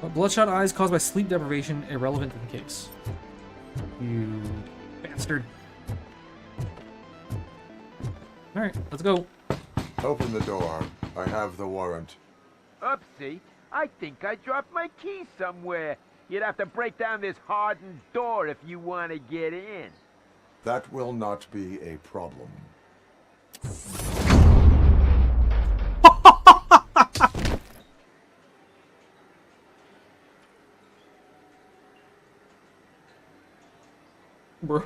But bloodshot eyes caused by sleep deprivation, irrelevant to the case. You bastard. Alright, let's go. Open the door. I have the warrant. Oopsie, I think I dropped my keys somewhere. You'd have to break down this hardened door if you want to get in. That will not be a problem. Bro.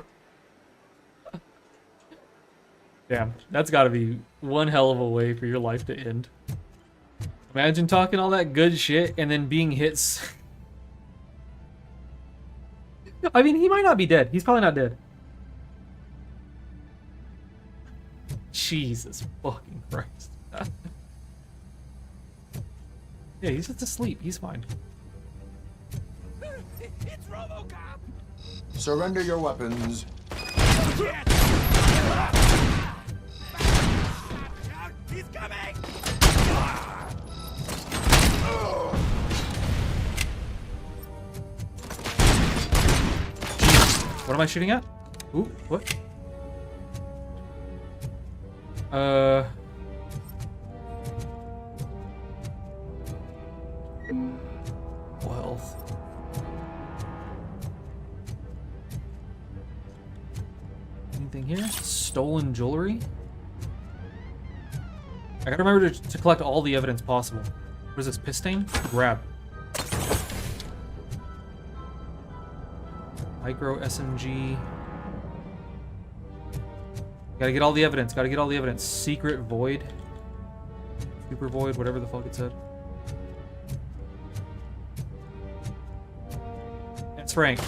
Damn, that's gotta be one hell of a way for your life to end. Imagine talking all that good shit and then being hit. I mean, he might not be dead. He's probably not dead. Jesus fucking Christ. Yeah, he's just asleep. He's fine. It's RoboCop! Surrender your weapons. He's coming! What am I shooting at? Ooh, what? Wealth. Anything here? Stolen jewelry? I gotta remember to collect all the evidence possible. What is this? Piss stain? Grab. Micro SMG. Gotta get all the evidence. Gotta get all the evidence. Secret void. Super void, whatever the fuck it said. That's Frank.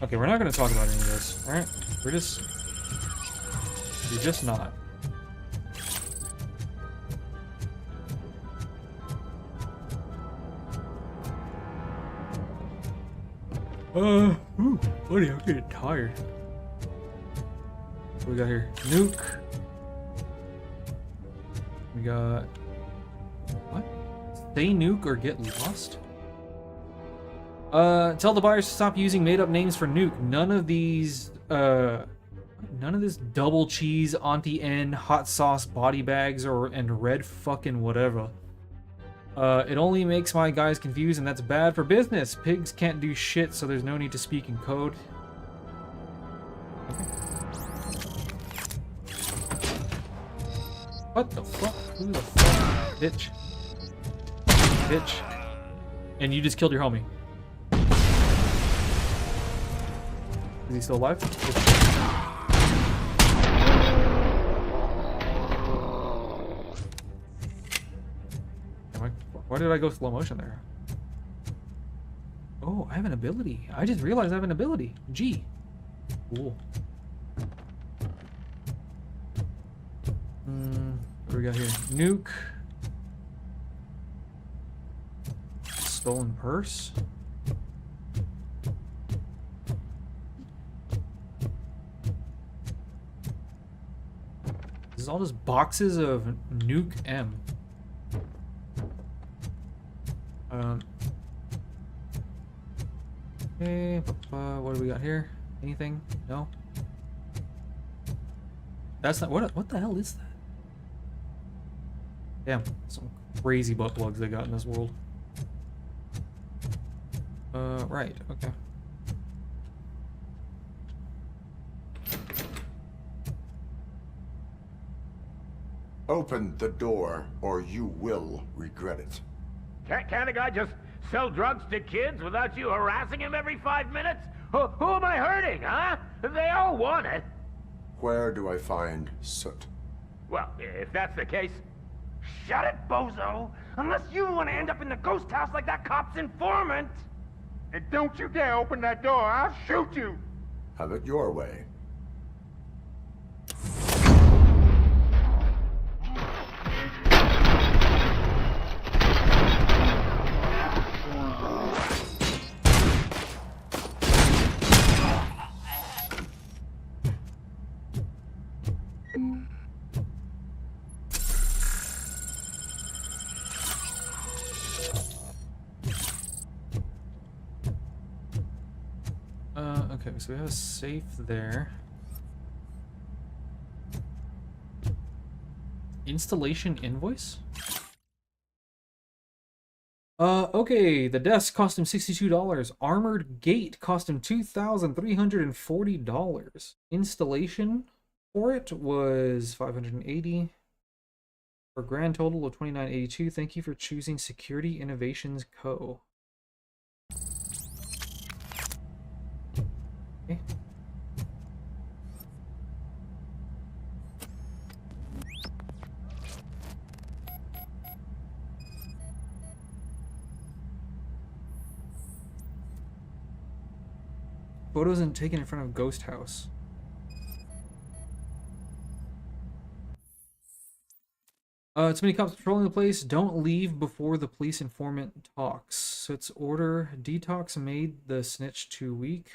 Okay, we're not gonna talk about any of this, alright? We're just not. Ooh, buddy, I'm getting tired. What we got here? Nuke. We got... What? Stay nuke or get lost? Tell the buyers to stop using made-up names for nuke. None of these, none of this double cheese, Auntie N, hot sauce body bags, and red fucking whatever. It only makes my guys confused, and that's bad for business. Pigs can't do shit, so there's no need to speak in code. Okay. What the fuck? Who the fuck? Bitch. Bitch. And you just killed your homie. Is he still alive? Why did I go slow motion there? Oh, I have an ability. I just realized I have an ability. G. Cool. What do we got here? Nuke. Stolen purse. This is all just boxes of Nuke M. Okay, what do we got here? Anything? No? That's not... What the hell is that? Damn, some crazy butt plugs they got in this world. Right, okay. Open the door, or you will regret it. Can't a guy just sell drugs to kids without you harassing him every 5 minutes? Who am I hurting, huh? They all want it. Where do I find soot? Well, if that's the case, shut it, bozo! Unless you want to end up in the ghost house like that cop's informant! And don't you dare open that door, I'll shoot you! Have it your way. Okay, so we have a safe there. Installation invoice? Okay, the desk cost him $62. Armored gate cost him $2,340. Installation for it was $580. For a grand total of $29.82. Thank you for choosing Security Innovations Co. Okay. Photos and taken in front of ghost house. Too many cops patrolling the place. Don't leave before the police informant talks. So it's order. Detox made the snitch too weak.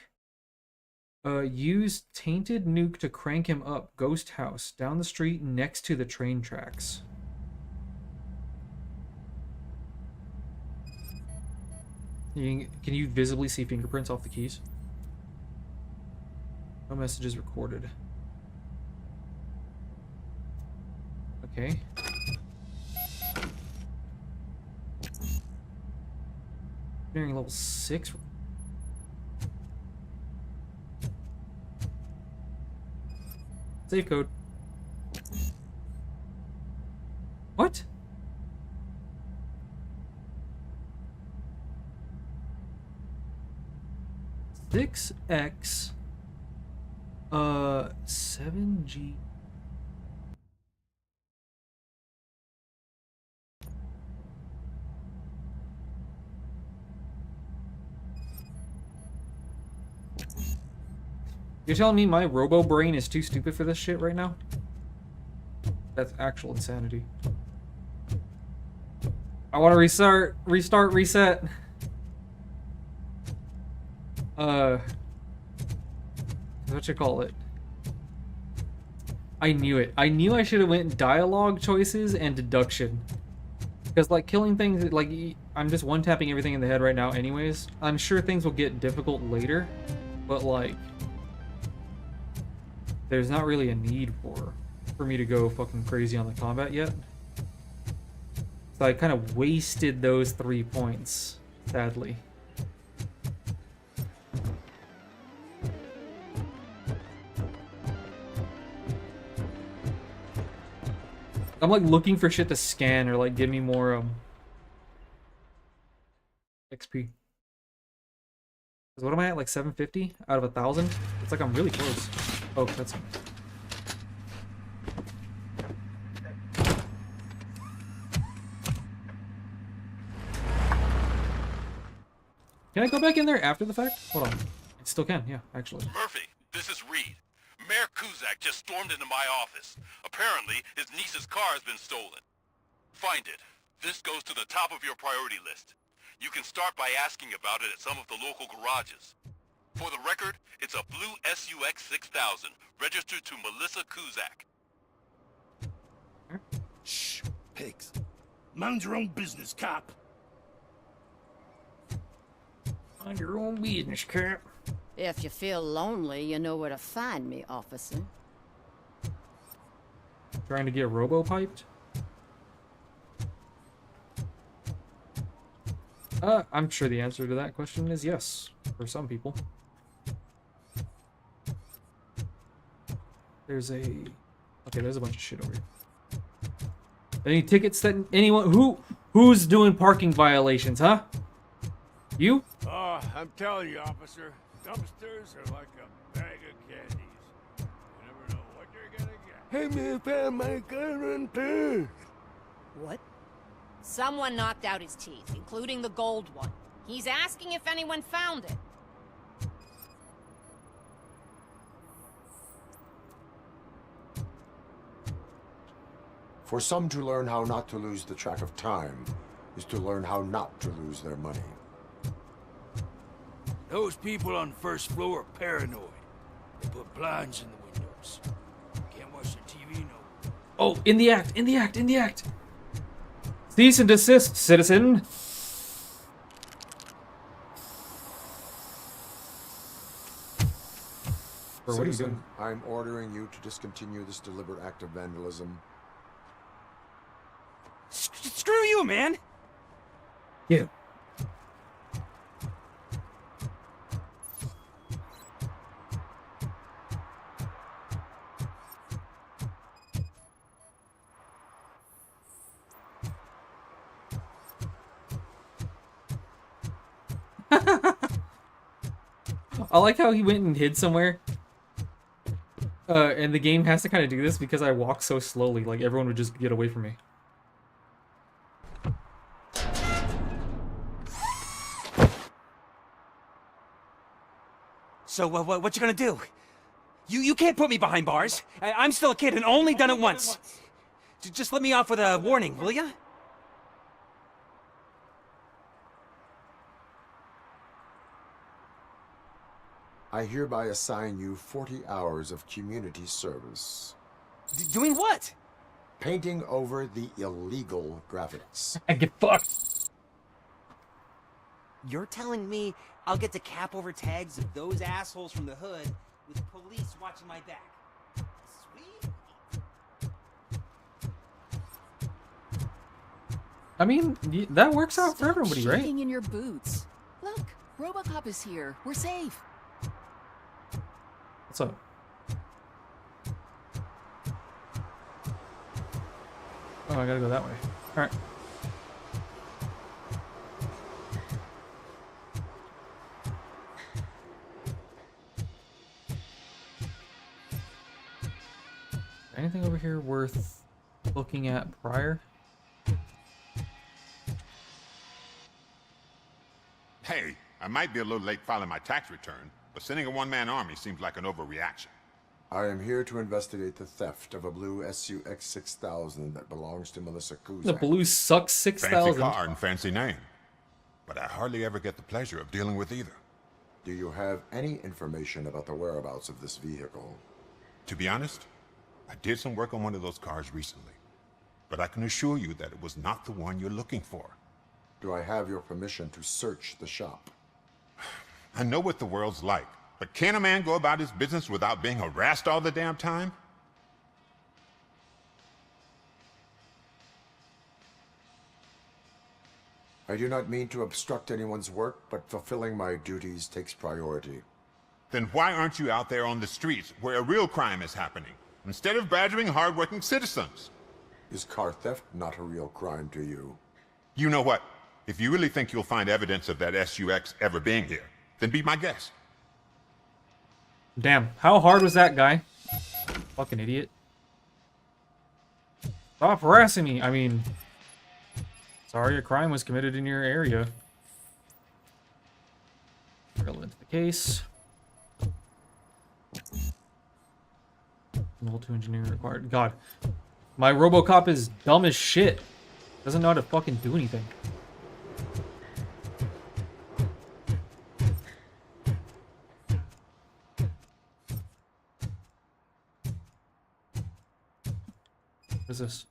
Use tainted nuke to crank him up. Ghost house. Down the street next to the train tracks. Can you visibly see fingerprints off the keys? No messages recorded. Okay. Engineering level 6. Save code. What? Six X 7G. You're telling me my robo brain is too stupid for this shit right now? That's actual insanity. I want to restart, reset. What you call it? I knew it. I knew I should have went dialogue choices and deduction. Because, like, killing things, like, I'm just one-tapping everything in the head right now anyways. I'm sure things will get difficult later, but, like, there's not really a need for me to go fucking crazy on the combat yet. So I kind of wasted those 3 points, sadly. I'm like looking for shit to scan or like give me more XP. What am I at? Like 750 out of 1,000? It's like I'm really close. Oh, that's. Can I go back in there after the fact? Hold on. I still can, yeah, actually. Murphy, this is Reed. Mayor Kuzak just stormed into my office. Apparently, his niece's car has been stolen. Find it. This goes to the top of your priority list. You can start by asking about it at some of the local garages. For the record, it's a blue SUX 6000, registered to Melissa Kuzak. Shh, pigs. Mind your own business, cop. Mind your own business, cop. If you feel lonely, you know where to find me, officer. Trying to get robo-piped? I'm sure the answer to that question is yes, for some people. There's a... Okay, there's a bunch of shit over here. Any tickets that anyone... Who's doing parking violations, huh? You? Oh, I'm telling you, officer. Dumpsters are like a bag of candies. You never know what you're gonna get. Hey, man, found my gun on purse. What? Someone knocked out his teeth, including the gold one. He's asking if anyone found it. For some to learn how not to lose the track of time is to learn how not to lose their money. Those people on the first floor are paranoid. They put blinds in the windows. Can't watch the TV no. Oh, in the act, in the act, in the act. Cease and desist, citizen. What are you doing? I'm ordering you to discontinue this deliberate act of vandalism. Screw you, man! Yeah. I like how he went and hid somewhere. And the game has to kind of do this because I walk so slowly, like everyone would just get away from me. So, what you gonna do? You can't put me behind bars. I'm still a kid and only done it once. Just let me off with a warning, will ya? I hereby assign you 40 hours of community service. Doing what? Painting over the illegal graphics. I get fucked. You're telling me I'll get to cap over tags of those assholes from the hood with police watching my back? Sweet. I mean, that works out for everybody, Stop right? shaking in your boots. Look, RoboCop is here. We're safe. What's up? Oh, I gotta go that way. Alright. Anything over here worth looking at prior? Hey, I might be a little late filing my tax return, but sending a one-man army seems like an overreaction. I am here to investigate the theft of a blue SUX 6000 that belongs to Melissa Kuzak. The blue sucks 6000. Fancy car and fancy name. But I hardly ever get the pleasure of dealing with either. Do you have any information about the whereabouts of this vehicle? To be honest, I did some work on one of those cars recently. But I can assure you that it was not the one you're looking for. Do I have your permission to search the shop? I know what the world's like, but can a man go about his business without being harassed all the damn time? I do not mean to obstruct anyone's work, but fulfilling my duties takes priority. Then why aren't you out there on the streets where a real crime is happening, instead of badgering hardworking citizens? Is car theft not a real crime to you? You know what? If you really think you'll find evidence of that SUX ever being here, then be my guest. Damn, how hard was that guy? Fucking idiot. Stop harassing me. I mean, sorry a crime was committed in your area. Relevant to the case. Level 2 engineering required. God, my RoboCop is dumb as shit. Doesn't know how to fucking do anything. What is this?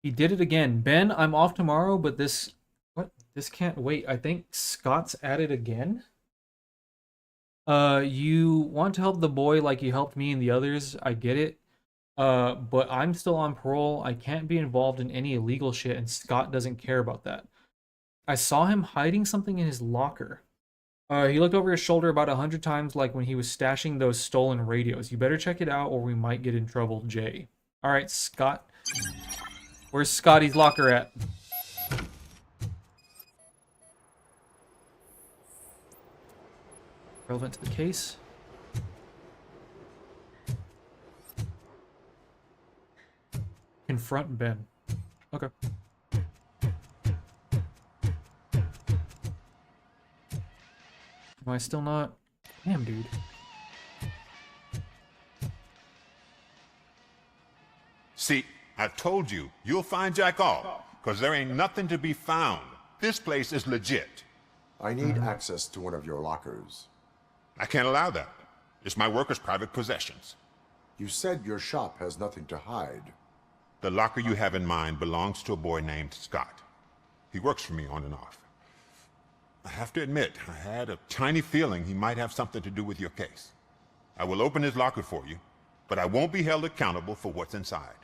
He did it again. Ben, I'm off tomorrow, but this... What? This can't wait. I think Scott's at it again? You want to help the boy like you helped me and the others. I get it. But I'm still on parole. I can't be involved in any illegal shit, and Scott doesn't care about that. I saw him hiding something in his locker. He looked over his shoulder about 100 times like when he was stashing those stolen radios. You better check it out or we might get in trouble, Jay. Alright, Scott. Where's Scotty's locker at? Relevant to the case. Confront Ben. Okay. Am I still not? Damn, dude. See, I told you, you'll find Jack off, because there ain't nothing to be found. This place is legit. I need access to one of your lockers. I can't allow that. It's my workers' private possessions. You said your shop has nothing to hide. The locker you have in mind belongs to a boy named Scott. He works for me on and off. I have to admit, I had a tiny feeling he might have something to do with your case. I will open his locker for you, but I won't be held accountable for what's inside.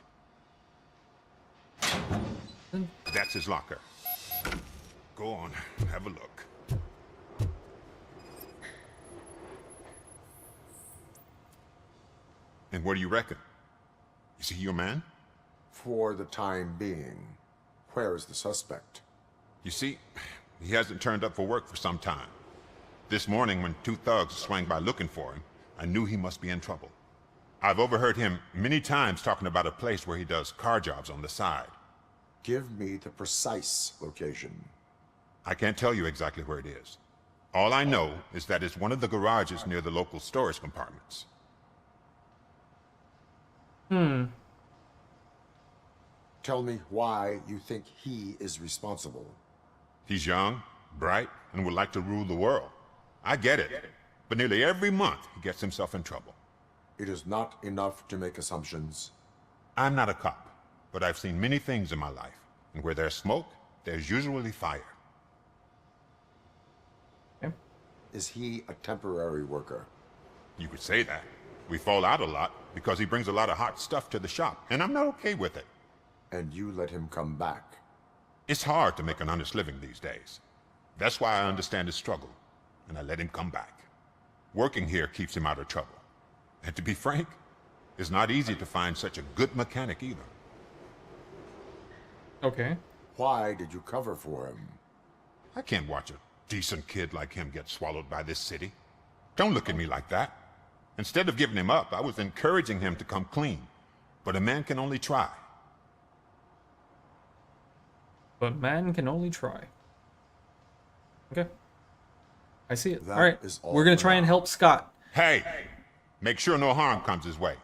That's his locker. Go on, have a look. And what do you reckon? Is he your man? For the time being. Where is the suspect? You see, he hasn't turned up for work for some time. This morning, when two thugs swang by looking for him, I knew he must be in trouble. I've overheard him many times talking about a place where he does car jobs on the side. Give me the precise location. I can't tell you exactly where it is. All I know is that it's one of the garages near the local storage compartments. Tell me why you think he is responsible. He's young, bright, and would like to rule the world. I get it. But nearly every month, he gets himself in trouble. It is not enough to make assumptions. I'm not a cop, but I've seen many things in my life. And where there's smoke, there's usually fire. Is he a temporary worker? You could say that. We fall out a lot because he brings a lot of hot stuff to the shop, and I'm not okay with it. And you let him come back? It's hard to make an honest living these days. That's why I understand his struggle, and I let him come back. Working here keeps him out of trouble. And to be frank, it's not easy to find such a good mechanic either. Okay. Why did you cover for him? I can't watch a decent kid like him get swallowed by this city. Don't look at me like that. Instead of giving him up, I was encouraging him to come clean. But a man can only try. But man can only try. Okay. I see it. That All right. is all We're going to for try and help Scott. Hey! Make sure no harm comes his way.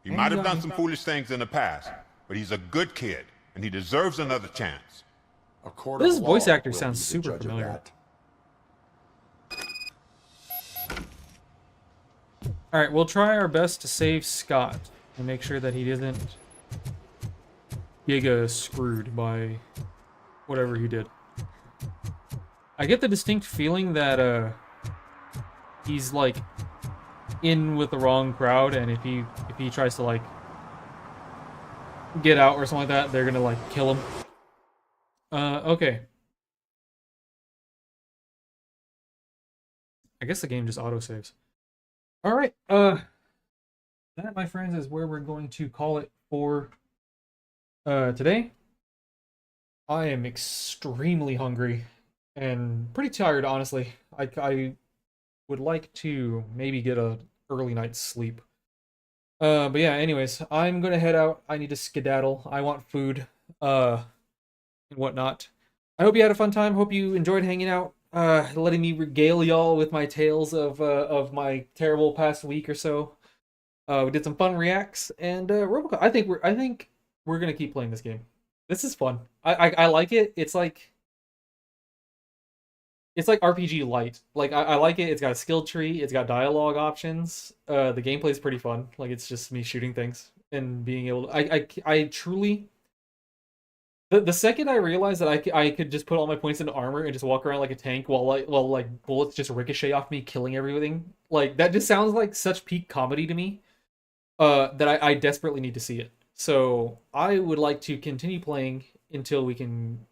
He might have done some foolish things in the past, but he's a good kid, and he deserves another chance. This voice actor sounds super familiar. Alright, we'll try our best to save Scott and make sure that he doesn't giga screwed by whatever he did. I get the distinct feeling that he's like in with the wrong crowd, and if he tries to like get out or something like that, they're gonna like kill him. Okay. I guess the game just autosaves. Alright, that, my friends, is where we're going to call it for today. I am extremely hungry and pretty tired, honestly. I would like to maybe get a early night's sleep. But yeah, anyways, I'm gonna head out. I need to skedaddle. I want food, and whatnot. I hope you had a fun time. Hope you enjoyed hanging out, letting me regale y'all with my tales of my terrible past week or so. We did some fun reacts, and RoboCop. I think we're gonna keep playing this game. This is fun. I like it. It's like RPG light. Like I like it. It's got a skill tree. It's got dialogue options. The gameplay is pretty fun. Like it's just me shooting things and being able to. I truly. The second I realized that I could just put all my points into armor and just walk around like a tank while like bullets just ricochet off me, killing everything. Like that just sounds like such peak comedy to me. That I desperately need to see it. So I would like to continue playing until we can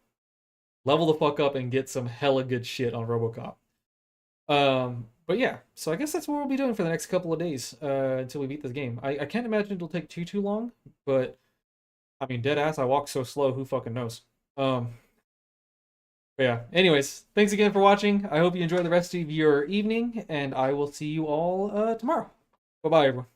level the fuck up and get some hella good shit on RoboCop. But yeah, so I guess that's what we'll be doing for the next couple of days until we beat this game. I can't imagine it'll take too long, but I mean, dead ass, I walk so slow, who fucking knows? But yeah, anyways, thanks again for watching. I hope you enjoy the rest of your evening, and I will see you all tomorrow. Bye-bye, everyone.